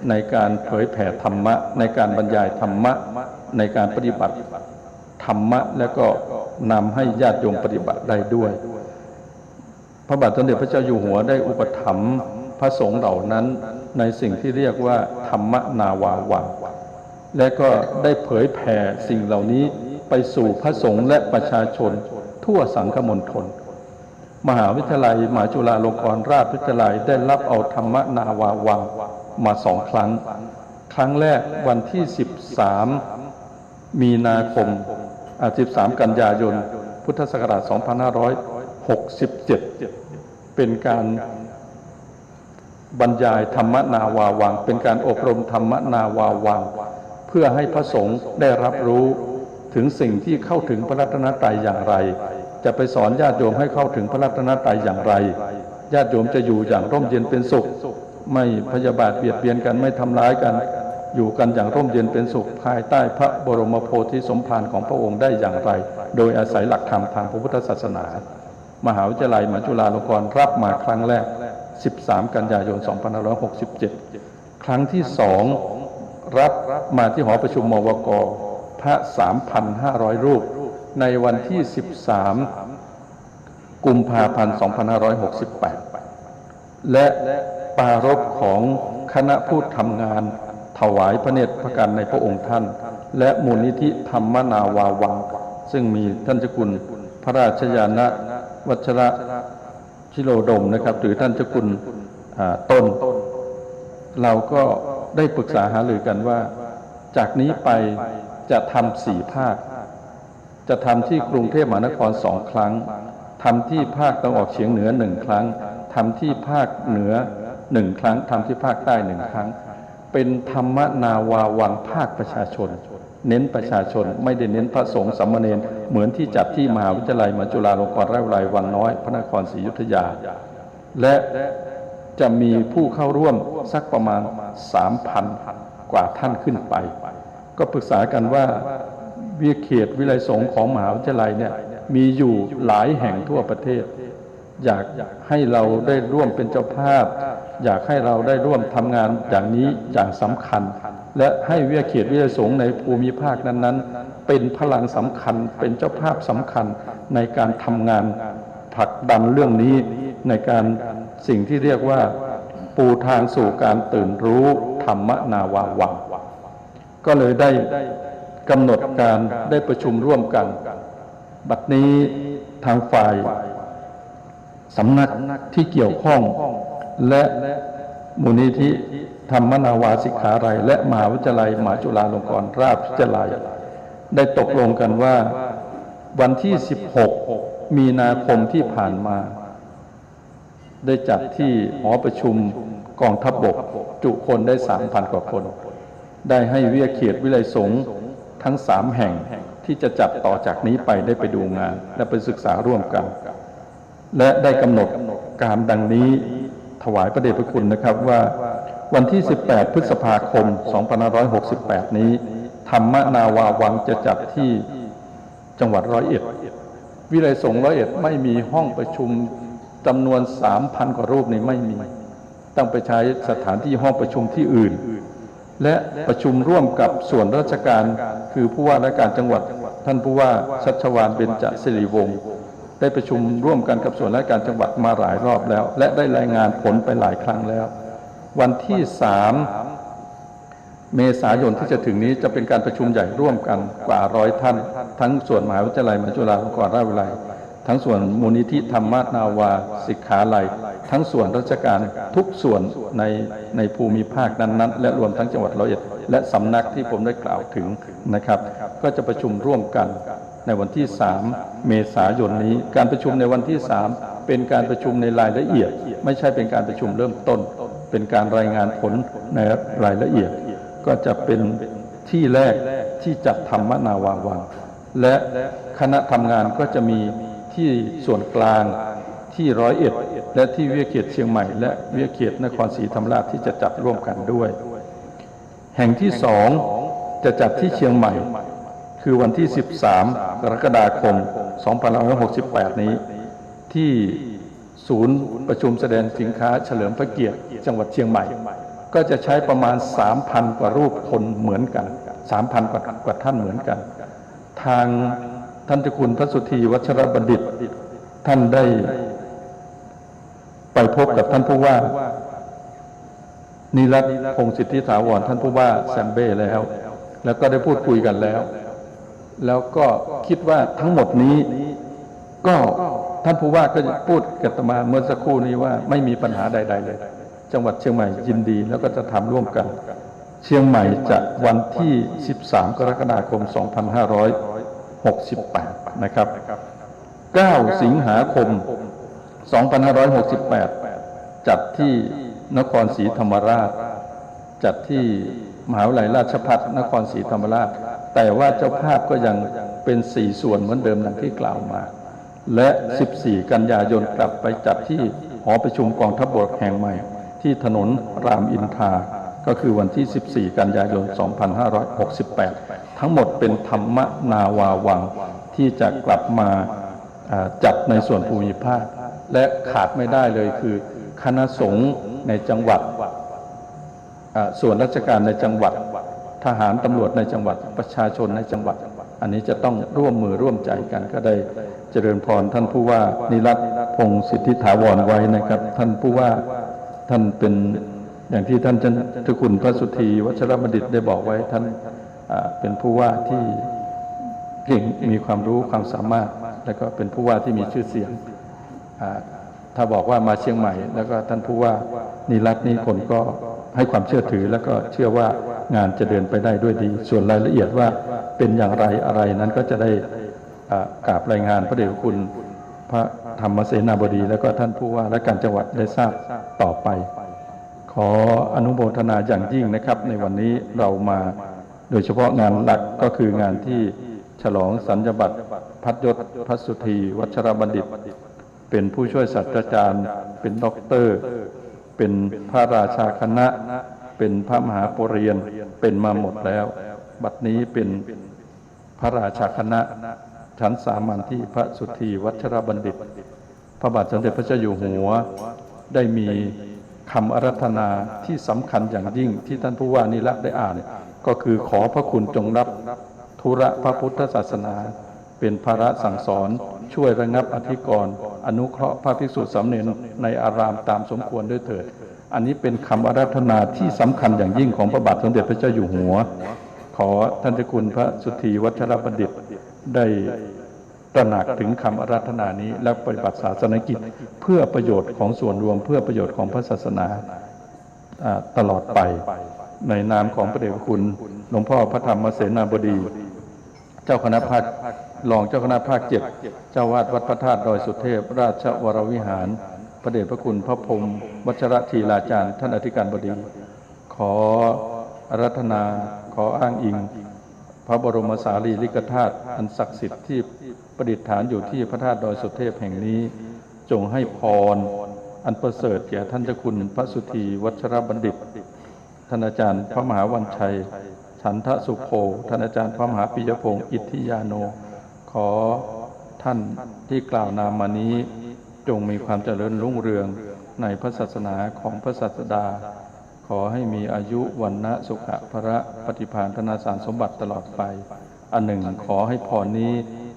ในการเผยแผ่ธรรมะในการบรรยายธรรมะในการปฏิบัติธรรมะและก็นำให้ญาติโยมปฏิบัติได้ด้วยพระบาทสมเด็จพระเจ้าอยู่หัวได้อุปถัมภ์พระสงฆ์เหล่านั้นในสิ่งที่เรียกว่าธรรมนาวาวังและก็ได้เผยแผ่สิ่งเหล่านี้ไปสู่พระสงฆ์และประชาชนทั่วสังฆมณฑลมหาวิทยาลัยมหาจุฬาลงกรณราชวิทยาลัยได้รับเอาธรรมนาวาวังมา2 ครั้งครั้งแรกวันที่13 มีนาคม13 กันยายนพุทธศักราช 2567 เป็นการบรรยายธรรมนาวาวังเป็นการอบรมธรรมนาวาวังเพื่อให้พระสงฆ์ได้รับรู้ถึงสิ่งที่เข้าถึงพระรัตนตรัยอย่างไรจะไปสอนญาติโยมให้เข้าถึงพระรัตนตรัยอย่างไรญาติโยมจะอยู่อย่างร่มเย็นเป็นสุขไม่พยาบาทเบียดเบียนกันไม่ทำร้ายกันอยู่กันอย่างร่มเย็นเป็นสุขภายใต้พระบรมโพธิสมภารของพระองค์ได้อย่างไรโดยอาศัยหลักธรรมทางพระพุทธศาสนา มหาวิทยาลัยมหาจุฬาลงกรณ์รับมาครั้งแรก 13 กันยายน 2567 ครั้งที่ 2 รับมาที่หอประชุมมวก.พระ 3,500 รูปในวันที่ 13 กุมภาพันธ์ 2568 และปรารภของคณะผู้ทำงานถวายพระเนตรพระกันในพระองค์ท่าน และมูลนิธิธรรมนาวาวังซึ่งมีท่านเจ้าคุณพระราชยานะวัชระชิโรดมนะครับหรือท่านเจ้าคุณต้นเราก็ได้ปรึกษาหารือกันว่าจากนี้ไปจะทำ4 ภาคจะทำที่กรุงเทพมหานคร2 ครั้งทำที่ภาคตะวันออกเฉียงเหนือ1 ครั้งทำที่ภาคเหนือ1 ครั้งทำที่ภาคใต้1 ครั้งเป็นธรรมนาวาวังภาคประชาชนเน้นประชาชนไม่ได้เน้นพระสงฆ์สามเณรเหมือนที่จัดที่มหาวิทยาลัยมหาจุฬาลงกรณราชวิทยาลัยวังน้อยพระนครศรีอยุธยาและจะมีผู้เข้าร่วมสักประมาณ 3,000 กว่าท่านขึ้นไปก็ปรึกษากันว่าวิเขตวิไลสงฆ์ของมหาวิทยาลัยเนี่ยมีอยู่หลายแห่งทั่วประเทศอยากให้เราได้ร่วมเป็นเจ้าภาพอยากให้เราได้ร่วมทำงานอย่างนี้อย่างสำคัญและให้วิเขตวิไลสงฆ์ในภูมิภาคนั้นๆเป็นพลังสำคัญเป็นเจ้าภาพสำคัญในการทำงานผลักดันเรื่องนี้ในการสิ่งที่เรียกว่าปูทางสู่การตื่นรู้ธรรมนาวาวังก็เลยได้กำหนดการได้ประชุมร่วมกันบัดนี้ทางฝ่ายสำนักที่เกี่ยวข้องและมูลนิธิธรรมนาวาสิกขาลัยและมหาวิทยาลัยมหาจุฬาลงกรณราชวิทยาลัยได้ตกลงกันว่าวันที่ 16 มีนาคมที่ผ่านมาได้จัดที่หอประชุมกองทัพบกจุคนได้ 3,000 กว่าคนได้ให้วิเขตวิไลสงฆ์ทั้ง3 แห่งที่จะจัดต่อจากนี้ไปได้ไปดูงานและไปศึกษาร่วมกันและได้กำหนดการดังนี้ถวายพระเดชพระคุณนะครับว่าวันที่ 18 พฤษภาคม 2568 นี้ธรรมนาวาวังจะจัดที่จังหวัดร้อยเอ็ดวิไลสงฆ์ร้อยเอ็ดไม่มีห้องประชุมจำนวน 3,000 กว่ารูปนี้ไม่มีต้องไปใช้สถานที่ห้องประชุมที่อื่นและประชุมร่วมกับส่วนราชการคือผู้ว่าราชการจังหวัดท่านผู้ว่าชัชวาลเบญจศิริวงศ์ได้ประชุมร่วมกันกับส่วนราชการจังหวัดมาหลายรอบแล้วและได้รายงานผลไปหลายครั้งแล้ววันที่ 3 เมษายนที่จะถึงนี้จะเป็นการประชุมใหญ่ร่วมกันกว่า100 ท่านทั้งส่วนมหาวิทยาลัยมหาจุฬาลงกรณราชวิทยาลัยทั้งส่วนมูลนิธิธรรมนาวาสิกขาลัยทั้งส่วนราชการทุกส่วนในภูมิภาคนั้นๆและรวมทั้งจังหวัดร้อยเอ็ดและสำนักที่ผมได้กล่าวถึงนะครับก็จะประชุมร่วมกันในวันที่ 3 เมษายนนี้การประชุมในวันที่ 3 เป็นการประชุมในรายละเอียดไม่ใช่เป็นการประชุมเริ่มต้นเป็นการรายงานผลในรายละเอียดก็จะเป็นที่แรกที่จัดธรรมนาวาวังและคณะทำงานก็จะมีที่ส่วนกลางที่ร้อยเอ็ดและที่วิเขตเชียงใหม่และวิเขตนครศรีธรรมราชที่จะจัดร่วมกันด้วยแห่งที่ 2จะจัดที่เชียงใหม่คือวันที่ 13 กรกฎาคม 2568 นี้ที่ศูนย์ประชุมแสดงสินค้าเฉลิมพระเกียรติจังหวัดเชียงใหม่ก็จะใช้ประมาณ 3,000 กว่ารูปคนเหมือนกัน 3,000 กว่าท่านเหมือนกันทางท่านเจ้าคุณพระสุธีวัชรบัณฑิตท่านได้ไปพบกับท่านผู้ว่านิรัตน์พงษ์สิทธิถาวรท่านผู้ว่าแซมเบ้แล้วก็ได้พูดคุยกันแล้วก็คิดว่าทั้งหมดนี้ก็ท่านผู้ว่าก็พูดกับอาตมาเมื่อสักครู่นี้ว่าไม่มีปัญหาใดๆเลยจังหวัดเชียงใหม่ยินดีแล้วก็จะทำร่วมกันเชียงใหม่จะวันที่ 13 กรกฎาคม 2568 นะครับ 9 สิงหาคม 2568 จัดที่นครศรีธรรมราชจัดที่มหาวิทยาลัยราชภัฏนครศรีธรรมราชแต่ว่าเจ้าภาพก็ยังเป็น4 ส่วนเหมือนเดิมดังที่กล่าวมาและ 14 กันยายนกลับไปจัดที่หอประชุมกองทัพบกแห่งใหม่ที่ถนนรามอินทราก็คือวันที่ 14 กันยายน 2568 ทั้งหมดเป็นธรรมนาวาวังที่จะกลับมา จัดในส่วนภูมิภาคและขาดไม่ได้เลยคือคณะสงฆ์ในจังหวัดส่วนราชการในจังหวัดทหารตำรวจในจังหวัดประชาชนในจังหวัดอันนี้จะต้องร่วมมือร่วมใจกันก็ได้เจริญพรท่านผู้ว่านิรัตน์พงศ์สิทธิถาวรไว้นะครับท่านผู้ว่าท่านเป็นอย่างที่ท่านเจ้าคุณพระสุธีวัชรบัณฑิตได้บอกไว้ท่านเป็นผู้ว่าที่เก่งมีความรู้ความสามารถและก็เป็นผู้ว่าที่มีชื่อเสียงถ้าบอกว่ามาเชียงใหม่แล้วก็ท่านผู้ว่านิรัตน์นี่คนก็ให้ความเชื่อถือแล้วก็เชื่อว่างานจะเดินไปได้ด้วยดีส่วนรายละเอียดว่าเป็นอย่างไรอะไรนั้นก็จะได้กราบรายงานพระเดชพระคุณพระธรรมเสนาบดีแล้วก็ท่านผู้ว่าและการจังหวัดได้ทราบต่อไปขออนุโมทนาอย่างยิ่งนะครับในวันนี้เรามาโดยเฉพาะงานหลักก็คืองานที่ฉลองสัญญบัตรพัดยศพระสุธีวัชรบัณฑิตเป็นผู้ช่วยศาสตราจารย์เป็นด็อกเตอร์เป็นพระราชาคณะเป็นพระมหาปรริญญาเป็นมาหมดแล้วบัดนี้เป็นพระราชาคณะชั้นสามัญที่พระสุธีวัชรบัณฑิตพระบาทสมเด็จพระเจ้าอยู่หัวได้มีคำอารัธนาที่สำคัญอย่างยิ่งที่ท่านผู้ว่านิรัตน์ได้อ่านก็คือขอพระคุณจงรับธุระพระพุทธศาสนาเป็นภาระสั่งสอนช่วยระงับอธิกรณ์อนุเคราะห์พระภิกษุสามเณรในอารามตามสมควรด้วยเถิดอันนี้เป็นคำอาราธนาที่สำคัญอย่างยิ่งของพระบาทสมเด็จพระเจ้าอยู่หัวขอท่านเจ้าคุณพระสุธีวัชรบัณฑิตได้ตระหนักถึงคำอาราธนานี้และปฏิบัติศาสนกิจเพื่อประโยชน์ของส่วนรวมเพื่อประโยชน์ของพระศาสนาตลอดไปในนามของพระเดชพระคุณหลวงพ่อพระธรรมเสนาบดีเจ้าคณะภาครองเจ้าคณะภาค7เจ้าวาดวัดพระธาตุดอยสุเทพราชวรวิหารพระเดชพระคุณพระพรหมวัชรธีราจารย์ท่านอธิการบดีขออาราธนาขออ้างอิงพระบรมสารีริกธาตุอันศักดิ์สิทธิ์ที่ประดิษฐานอยู่ที่พระธาตุดอยสุเทพแห่งนี้จงให้พรอันประเสริฐแก่ท่านเจ้าคุณพระสุธีวัชรบัณฑิตท่านอาจารย์พระมหาวันชัยฉันทสุโภท่านอาจารย์พระมหาปิยพงศ์อิทธิยาโนขอท่านที่กล่าวนามมานี้จงมีความเจริญรุ่งเรืองในพระศาสนาของพระศาสดาขอให้มีอายุวันนะสุขะพระปฏิภาณธนาสารสมบัติตลอดไปอันหนึ่งขอให้พรนี้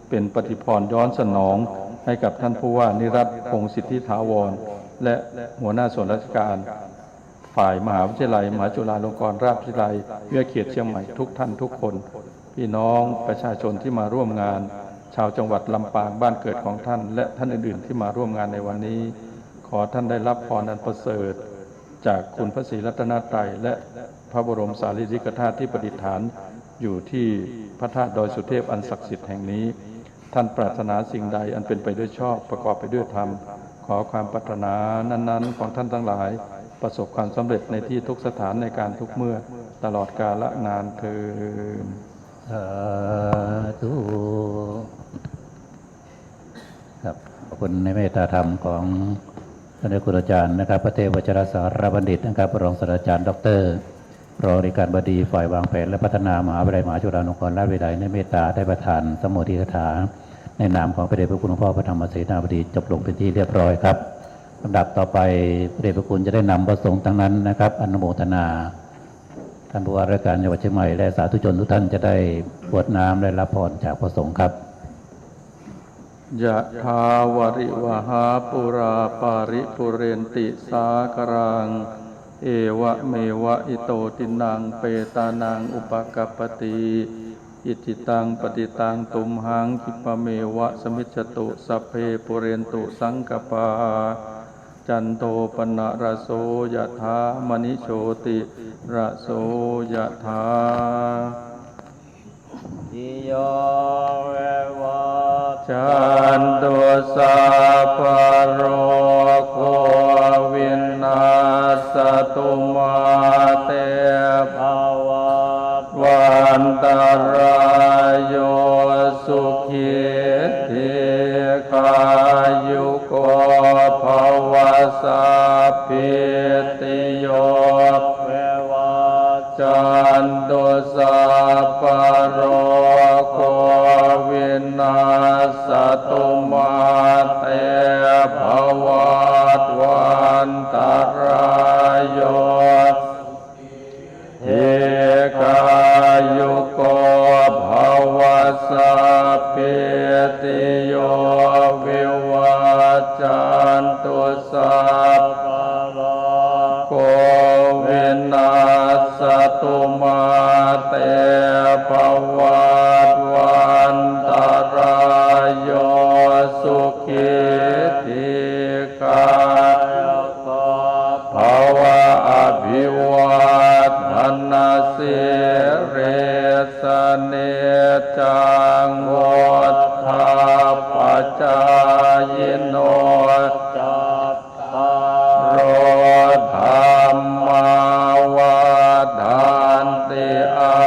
เป็นปฏิพรย้อนสนองให้กับท่านผู้ว่านิรัตน์พงศ์สิทธิถาวรและหัวหน้าส่วนราชการฝ่ายมหาวิทยาลัยมหาจุฬาลงกรณราชวิทยาลัยวิทยาเขตเชียงใหม่ทุกท่านทุกคนพี่น้องประชาชนที่มาร่วมงานชาวจังหวัดลำปางบ้านเกิดของท่านและท่านอื่นๆที่มาร่วมงานในวันนี้ขอท่านได้รับพรอันประเสริฐจากคุณพระศรีรัตนตรัยและพระบรมสารีริกธาตุที่ประดิษฐานอยู่ที่พระธาตุดอยสุเทพอันศักดิ์สิทธิ์แห่งนี้ท่านปรารถนาสิ่งใดอันเป็นไปด้วยชอบประกอบไปด้วยธรรมขอความปรารถนานั้นๆของท่านทั้งหลายประสบความสำเร็จในที่ทุกสถานในการทุกเมื่อตลอดกาลนานเทอญสาธุครับขอบคุณในเมตตาธรรมของท่านอาจารย์นะครับพระเทพวชิรสารบัณฑิตนะครับรองศาสตราจารย์ดร.รองอธิการบดีฝ่ายวางแผนและพัฒนามหาวิทยาลัยมหาจุฬาลงกรณราชวิทยาลัยในเมตตาได้ประทานสมโภชนิกถาในนามของพระเดชพระคุณหลวงพ่อพระธรรมเสนาบดีจบลงเป็นที่เรียบร้อยครับลำดับต่อไปพระเดชพระคุณจะได้นำพระสงฆ์ทั้งนั้นนะครับอนุโมทนาท่านผู้ว่าราชการจังหวัดเชียงใหม่และสาธุชนทุกท่านจะได้กรวดน้ำและรับพรจากพระสงฆ์ครับยะถาวริวหาปุราปาริปุเรนติสากรังเอวะเมวะอิโตตินังเปตานังอุปกัปปติอิจิตังปฏิตังตุมหังคิปะเมวะสมิจฉตุสัพเพปุเรนตุสังกปาจันโทปนะระโสยะถามณิโชติระโสยะถาอิโยเววะจันตุสัพพโรโควินาศตุมาเตภวันตรายโยสุขีทีขายุโกภวสัพพิติโยเววะจันตุสัพพโรโควินาศตุมา ตุมาเตภวัตวันตรายโยสุขิติกาภวะอภิวาทนาสิริสเนจังโวธาปจายโนโรธรรมาวันติอา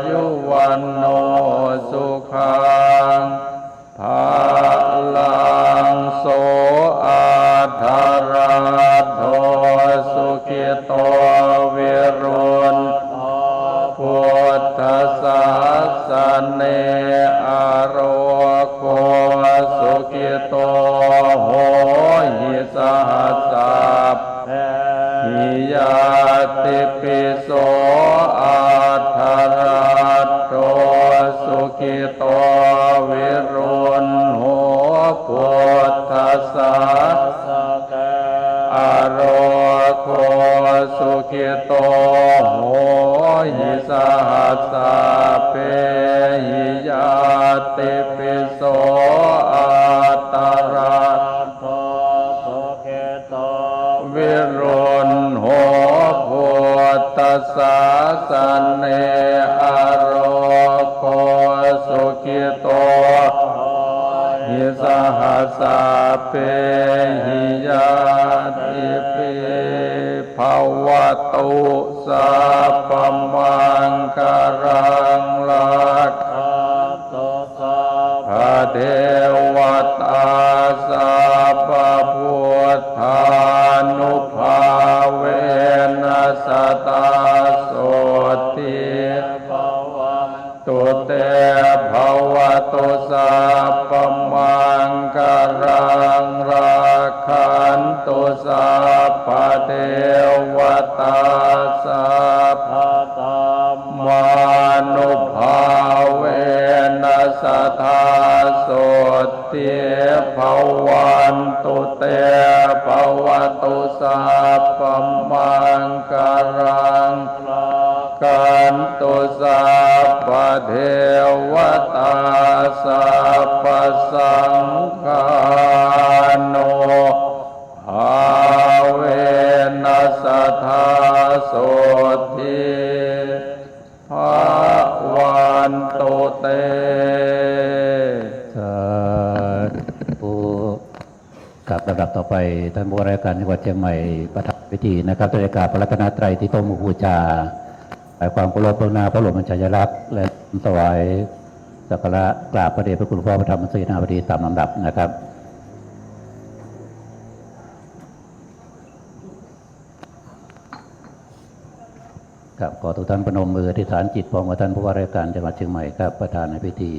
ยุวันโนสุขังภาลังโสอาธาราโทสุขิโตวิรุณพุทธศาสเนอโรโคสุขิโตโหหิสหัสสะหิยาติปิโสอาธาราโตสุขิโตวิรุณโหพุทธศาสอโรโคสุขิโตโหหิสหัสสะเปหิยาติปิโสอาตาราโทสุขิโตวิรุณโหพุทธศาสเนอโรโคสุขิโตหิสหัสสะเปหิยาติปิภวตุสัพพมังคารังลักขเทวตาสัพพพุทธานุภาเวนัสตาโสติตุเตภวตุสัพพมังคารังราคันตุสัพพเทวตาสัพพมานุภาเวนัสตาโสติภวันตุเตภวตุสัพพมังคารังกันตุสัพพเทวตาสัพพสังฆาโนภาเวนัสตาโสติภวันตุเต สาธุกับลำดับต่อไปท่านผู้ว่าราชการจังหวัดเชียงใหม่ประทับพิธีนะครับด้วยการพระรัตนตรัยที่โต๊ะหมู่บูชาถวายความเคารพเบื้องหน้าพระบรมฉายาลักษณ์และถวายสักการะกราบพระเดชพระคุณพ่อพระธรรมเสนาบดีตามลำดับนะครับครับขอทุกท่านประนมมืออธิษฐานจิตพร้อมกับท่านผู้ว่าราชการจังหวัดเชียงใหม่ครับประธานในพิธี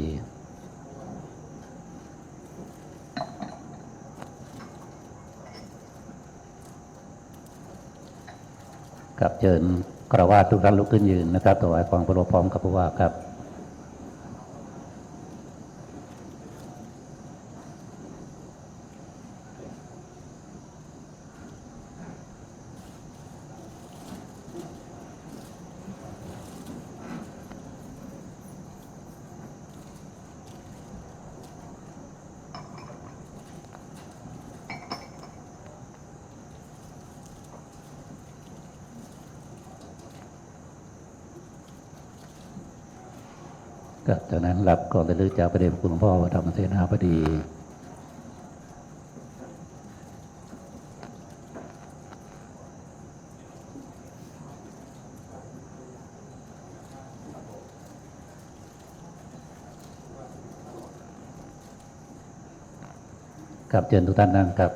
ครับเชิญคฤหัสถ์ทุกท่านลุกขึ้นยืนนะครับถวายความเคารพพร้อมกับผู้ว่าครับจากนั้นรับก่อนระลึกจากพระเดชพระคุณหลวงพ่อพระธรรมเสนาบดีครับเชิญทุกท่านนั่งครับ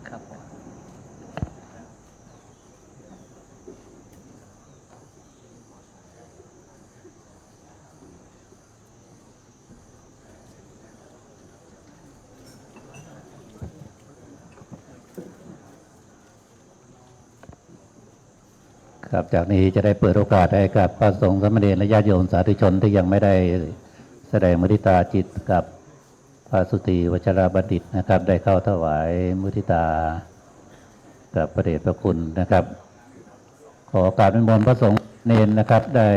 ครับ ครับจากนี้จะได้เปิดโอกาสให้กับพระสงฆ์สามเณรและญาติโยมสาธุชนที่ยังไม่ได้แสดงมุทิตาจิตกับพระสุติวัชรบัณฑิตนะครับได้เข้าถวายมุทิตากับพระเดชพระคุณนะครับขอโอกาสนิมนต์พระสงฆ์เนรนะครับได้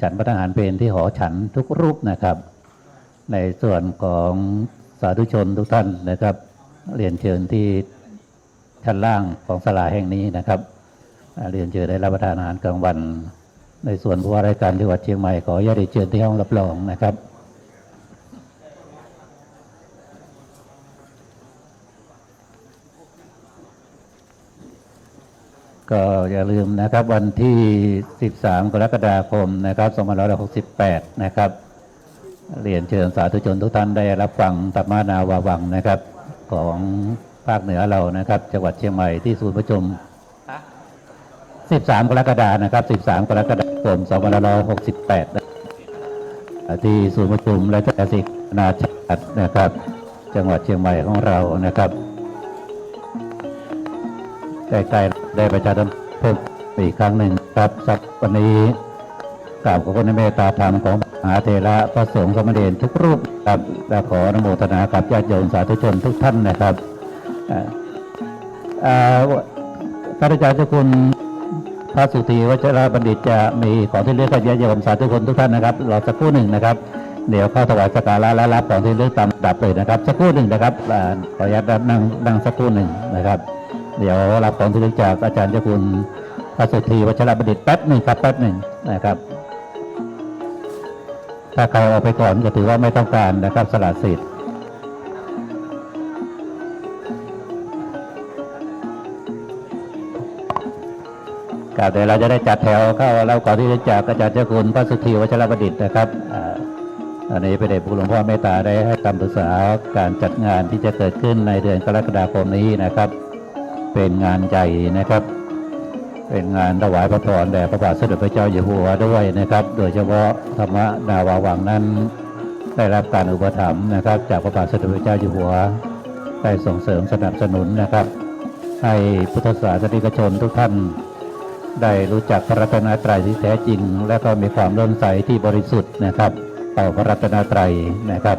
ฉันพระทหารเพลที่หอฉันทุกรูปนะครับในส่วนของสาธุชนทุกท่านนะครับเรียนเชิญที่ชั้นล่างของศาลาแห่งนี้นะครับเรียนเชิญได้รับประทานอาหารกลางวันในส่วนผู้ว่าราชการจังหวัดเชียงใหม่ขออนุญาตเชิญที่ห้องรับรองนะครับก็อย่าลืมนะครับวันที่ 13 กรกฎาคมนะครับ 2568 นะครับเรียนเชิญสาธุชนทุกท่านได้รับฟังธรรมนาวาวังนะครับของภาคเหนือเรานะครับจังหวัดเชียงใหม่ที่ศูนย์ประชุม 13 กรกฎาคมนะครับ 13 กรกฎาคม 2568 ที่ศูนย์ประชุมและจัดสิกนาชาตินะครับจังหวัดเชียงใหม่ของเรานะครับใกล้ๆได้ประชาสัมพันธ์อีกครั้งหนึ่งครับสักวันนี้กราบขอบคุณในเมตตาธรรมของมหาเถระพระสงฆ์สามเณรทุกรูปครับและขออนุโมทนากับญาติโยมสาธุชนทุกท่านนะครับพระอาจารย์เจ้าคุณพระสุธีวัชรบัณฑิตจะมีของที่เลือกญาติโยมสาธุชนทุกท่านนะครับรอสักครู่หนึ่งนะครับเดี๋ยวเข้าถวายสักการะและรับของที่เลือกตามลำดับเลยนะครับสักครู่หนึ่งนะครับขออนุญาตนั่งสักครู่หนึ่งนะครับเดี๋ยวรับของที่เลือกจากอาจารย์เจ้าคุณพระสุธีวัชรบัณฑิตแป๊บหนึ่งครับแป๊บหนึ่งนะครับถ้าใครออกไปก่อนก็ถือว่าไม่ต้องการนะครับสละสิทธิ์ครับเดี๋ยวเราจะได้จัดแถวเข้าแล้วก่อนที่จะจากอาจารย์เจ้าคุณพระสุธีวัชรบัณฑิตนะครับอันนี้พระเดชพระคุณหลวงพ่อเมตตาได้ให้คำปรึกษาการจัดงานที่จะเกิดขึ้นในเดือนกรกฎาคมนี้นะครับเป็นงานใหญ่นะครับเป็นงานถวายพระพรแด่พระบาทสมเด็จพระเจ้าอยู่หัวด้วยนะครับโดยเฉพาะธรรมนาวาวังนั้นได้รับการอุปถัมภ์นะครับจากพระบาทสมเด็จพระเจ้าอยู่หัวได้ส่งเสริมสนับสนุนนะครับให้พุทธศาสนิกชนทุกท่านได้รู้จักพระรัตนตรัยที่แท้จริงและก็มีความเลื่อมใสที่บริสุทธิ์นะครับต่อพระรัตนตรัยนะครับ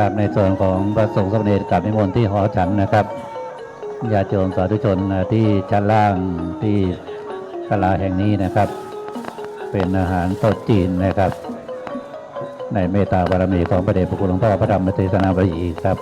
ครับในส่วนของพระสงฆ์สามเณรกับนิมนต์ที่หอฉันนะครับญาติโยมสาธุชนที่ชั้นล่างที่ศาลาแห่งนี้นะครับเป็นอาหารโต๊ะจีนนะครับในเมตตาบารมีของพระเดชพระคุณหลวงพ่อพระธรรมเทศนาบดีครับ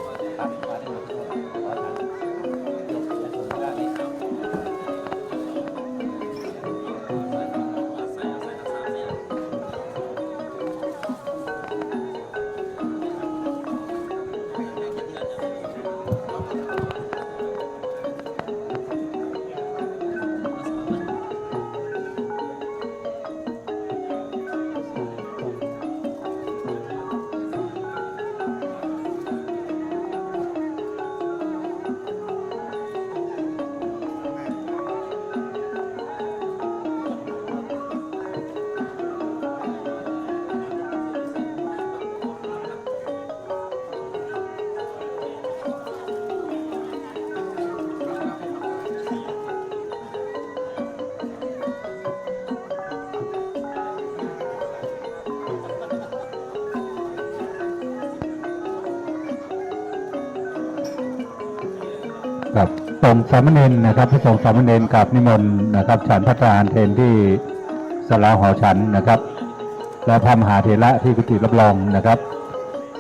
ครับสงฆ์สามเณรนะครับพระสงฆ์สามเณรกับนิมนต์นะครับฉันพระทหารเพลที่ศาลาหอฉันนะครับและพระมหาเถระที่กุฏิรับรองนะครับ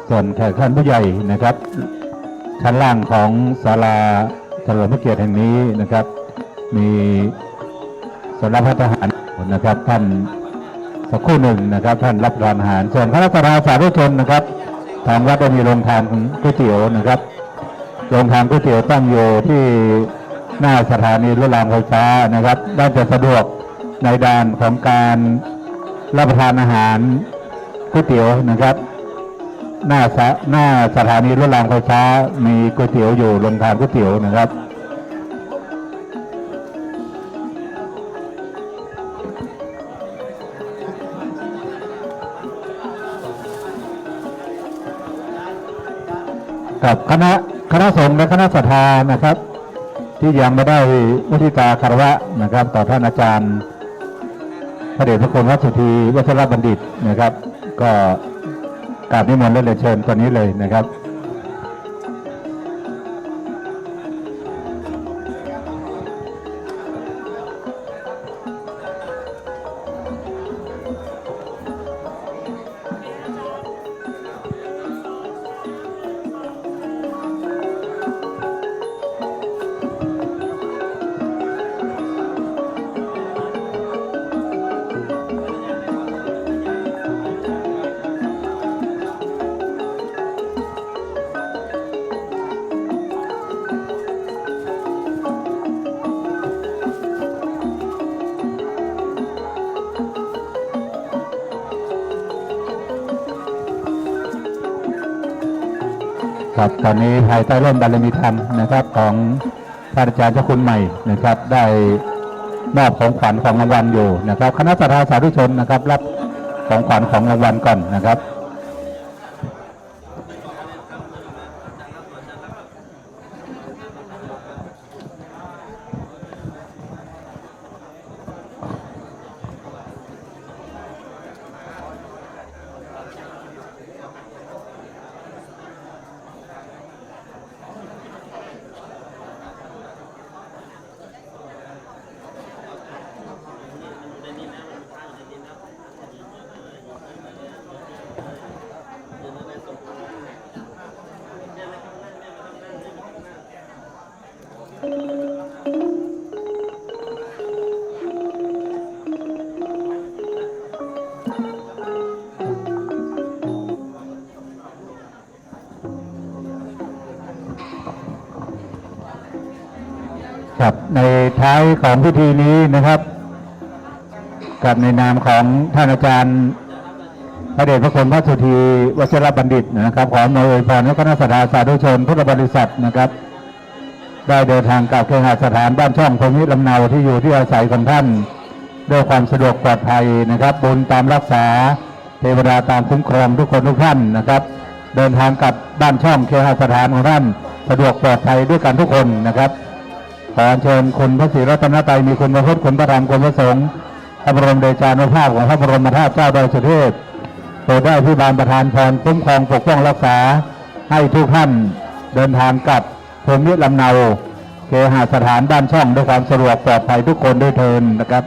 ส่วนแขกท่านผู้ใหญ่นะครับชั้นล่างของศาลาเฉลิมพระเกียรติแห่งนี้นะครับมีสำนักพระทหารนะครับท่านสักครู่หนึ่งนะครับท่านรับประทานอาหารส่วนคณะสาธุชนนะครับทางวัดได้มีโรงทานก๋วยเตี๋ยวนะครับ โรงทานก๋วยเตี๋ยวตั้งอยู่ที่หน้าสถานีรถรางไฟฟ้านะครับด้านจะสะดวกในด้านของการรับประทานอาหารก๋วยเตี๋ยวนะครับหน้าสถานีรถรางไฟฟ้ามีก๋วยเตี๋ยวอยู่โรงทานก๋วยเตี๋ยวนะครับกับคณะสงฆ์และคณะศรัทธานะครับที่ยังไม่ได้มุทิตาคารวะนะครับต่อท่านอาจารย์พระเดชพระคุณวัดสุธีวัชรบัณฑิตนะครับก็กราบนิมนต์และเรียนเชิญตอนนี้เลยนะครับครับตอนนี้ภายใต้ร่มบารมีธรรมนะครับของท่านอาจารย์เจ้าคุณใหม่นะครับได้มอบของขวัญของรางวัลอยู่นะครับคณะศรัทธาสาธุชนนะครับรับของขวัญของรางวัลก่อนนะครับครับในท้ายของพิธีนี้นะครับกับในนามของท่านอาจารย์พระเดชพระคุณพระสุธีวชิรบัณฑิตนะครับขออวยพรให้คณะศรัทธาสาธุชนพุทธบริษัทนะครับได้เดินทางกลับเคหสถานบ้านช่องพรหมิลำเนาที่อยู่ที่อาศัยของท่านด้วยความสะดวกปลอดภัยนะครับบุญตามรักษาเทวดาตามคุ้มครองทุกคนทุกท่านนะครับเดินทางกลับบ้านช่องเคหสถานของท่านสะดวกปลอดภัยด้วยกันทุกคนนะครับขอเชิญคุณพระศรีรัตนตรัยมีคุณพระพุทธคุณพระธรรมคุณพระสงฆ์พระบรมเดชานุภาพของพระบรมธาตุเจ้าดอยสุเทพโปรดได้พิบาลประทานพรคุ้มครองปกป้องรักษาให้ทุกท่านเดินทางกลับพรหมิลำเนาเคหสถานบ้านช่องด้วยความสะดวกปลอดภัยทุกคนด้วยเทินนะครับ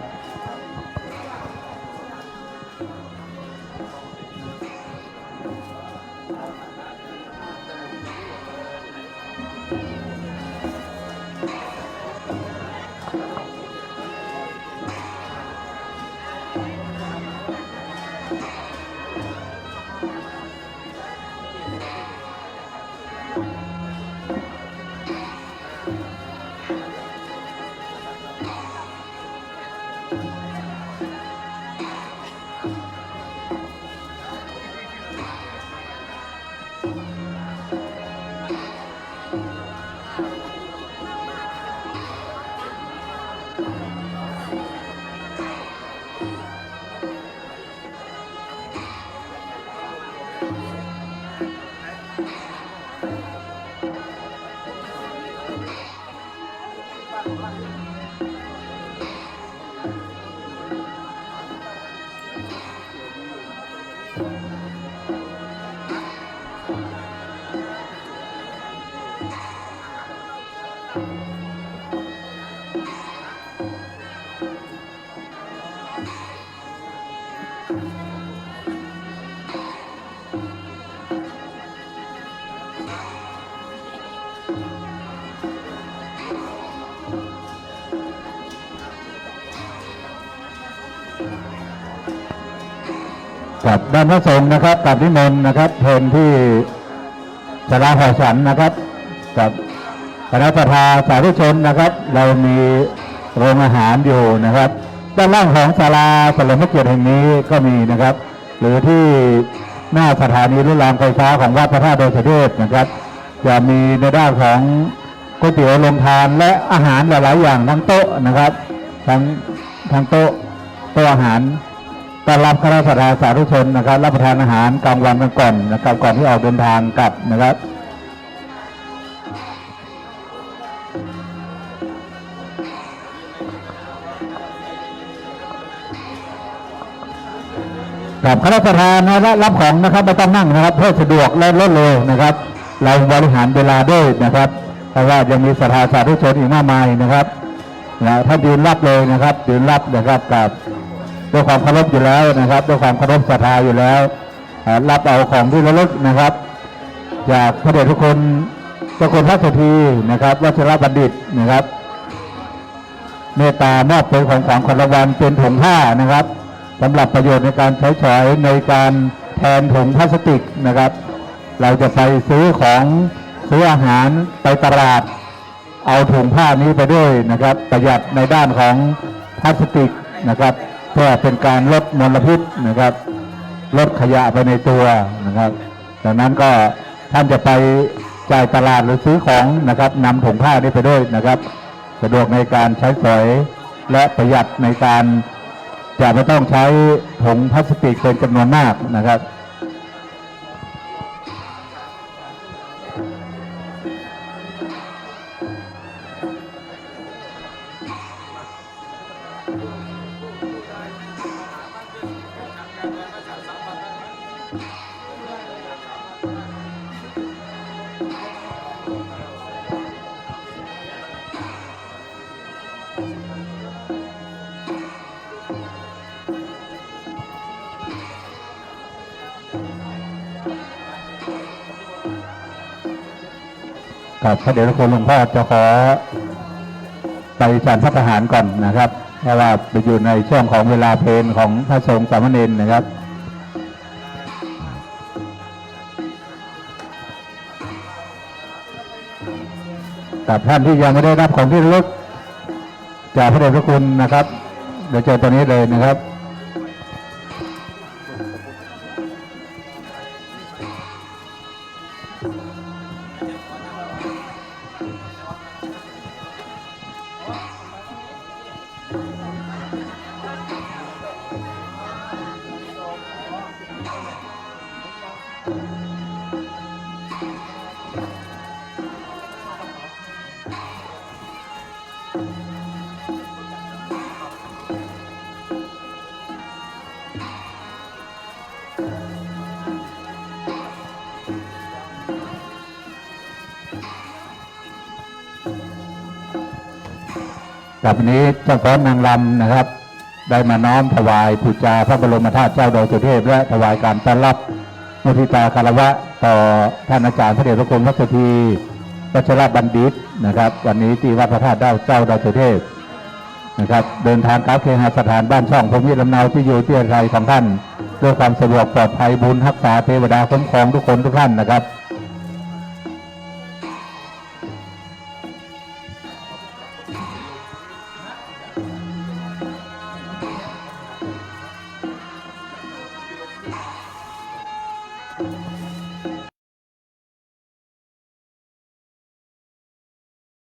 กับด้านพระสงฆ์นะครับกับนิมนต์นะครับเพลที่ศาลาหอฉันนะครับกับ คณะประธานสาธุชนนะครับ เรามีโรงอาหารอยู่นะครับด้านล่างของศาลาเฉลิมพระเกียรติแห่งนี้ก็มีนะครับ หรือที่หน้าสถานีรถรางไฟฟ้าของวัดพระธาตุดอยสุเทพนะครับจะมีในด้านของก๋วยเตี๋ยวโรงทานและอาหารหลายๆอย่างทั้งโต๊ะนะครับทั้งโต๊ะอาหารต้อนรับคณะประธานสาธุชนนะครับรับประทานอาหารกลางวันกันก่อนนะครับก่อนที่ออกเดินทางกลับนะครับกับคณะประธานนะรับของนะครับไม่ต้องนั่งนะครับเพื่อสะดวกและรวดเร็วนะครับเราบริหารเวลาด้วยนะครับเพราะว่ายังมีสถานสาธุชนอีกมากมายนะครับถ้ายืนรับเลยนะครับยืนรับนะครับกับด้วยความเคารพอยู่แล้วนะครับด้วยความเคารพศรัทธาอยู่แล้วรับเอาของที่ระลึกนะครับจากพระเดชพระคุณเจ้าคุณพระสุธีนะครับวัชรบัณฑิตนะครับเมตตามอบเป็นของขวัญรางวัลเป็นถุงผ้านะครับสำหรับประโยชน์ในการใช้สอยในการแทนถุงพลาสติกนะครับเราจะไปซื้ออาหารไปตลาดเอาถุงผ้านี้ไปด้วยนะครับประหยัดในด้านของพลาสติกนะครับเพื่อเป็นการลดมลพิษนะครับลดขยะไปในตัวนะครับดังนั้นก็ท่านจะไปจ่ายตลาดหรือซื้อของนะครับนำถุงผ้านี้ไปด้วยนะครับสะดวกในการใช้สอยและประหยัดในการจะไม่ต้องใช้ถุงพลาสติกเป็นจำนวนมากนะครับกับพระเดชพระคุณหลวงพ่อจะขอไปฉันพระทหารก่อนนะครับเพราะว่าไปอยู่ในช่วงของเวลาเพลของพระสงฆ์สามเณรนะครับกับท่านที่ยังไม่ได้รับของที่ระลึกจากพระเดชพระคุณนะครับเดี๋ยวเจอตัวนี้เลยนะครับกับวันนี้เจ้าฟ้อนนางรำนะครับได้มาน้อมถวายบูชาพระบรมธาตุเจ้าดอยสุเทพและถวายการต้อนรับมุทิตาคารวะต่อท่านอาจารย์พระเดชพระคุณพระสุธีวัชรบัณฑิตนะครับวันนี้ที่วัดพระธาตุเจ้าดอยสุเทพนะครับเดินทางกลับเคหสถานบ้านช่องพรหมิลำเนาที่อยู่ที่ไทยของท่านด้วยความสะดวกปลอดภัยบุญรักษาเทวดาคุ้มครองทุกคนทุกท่านนะครับ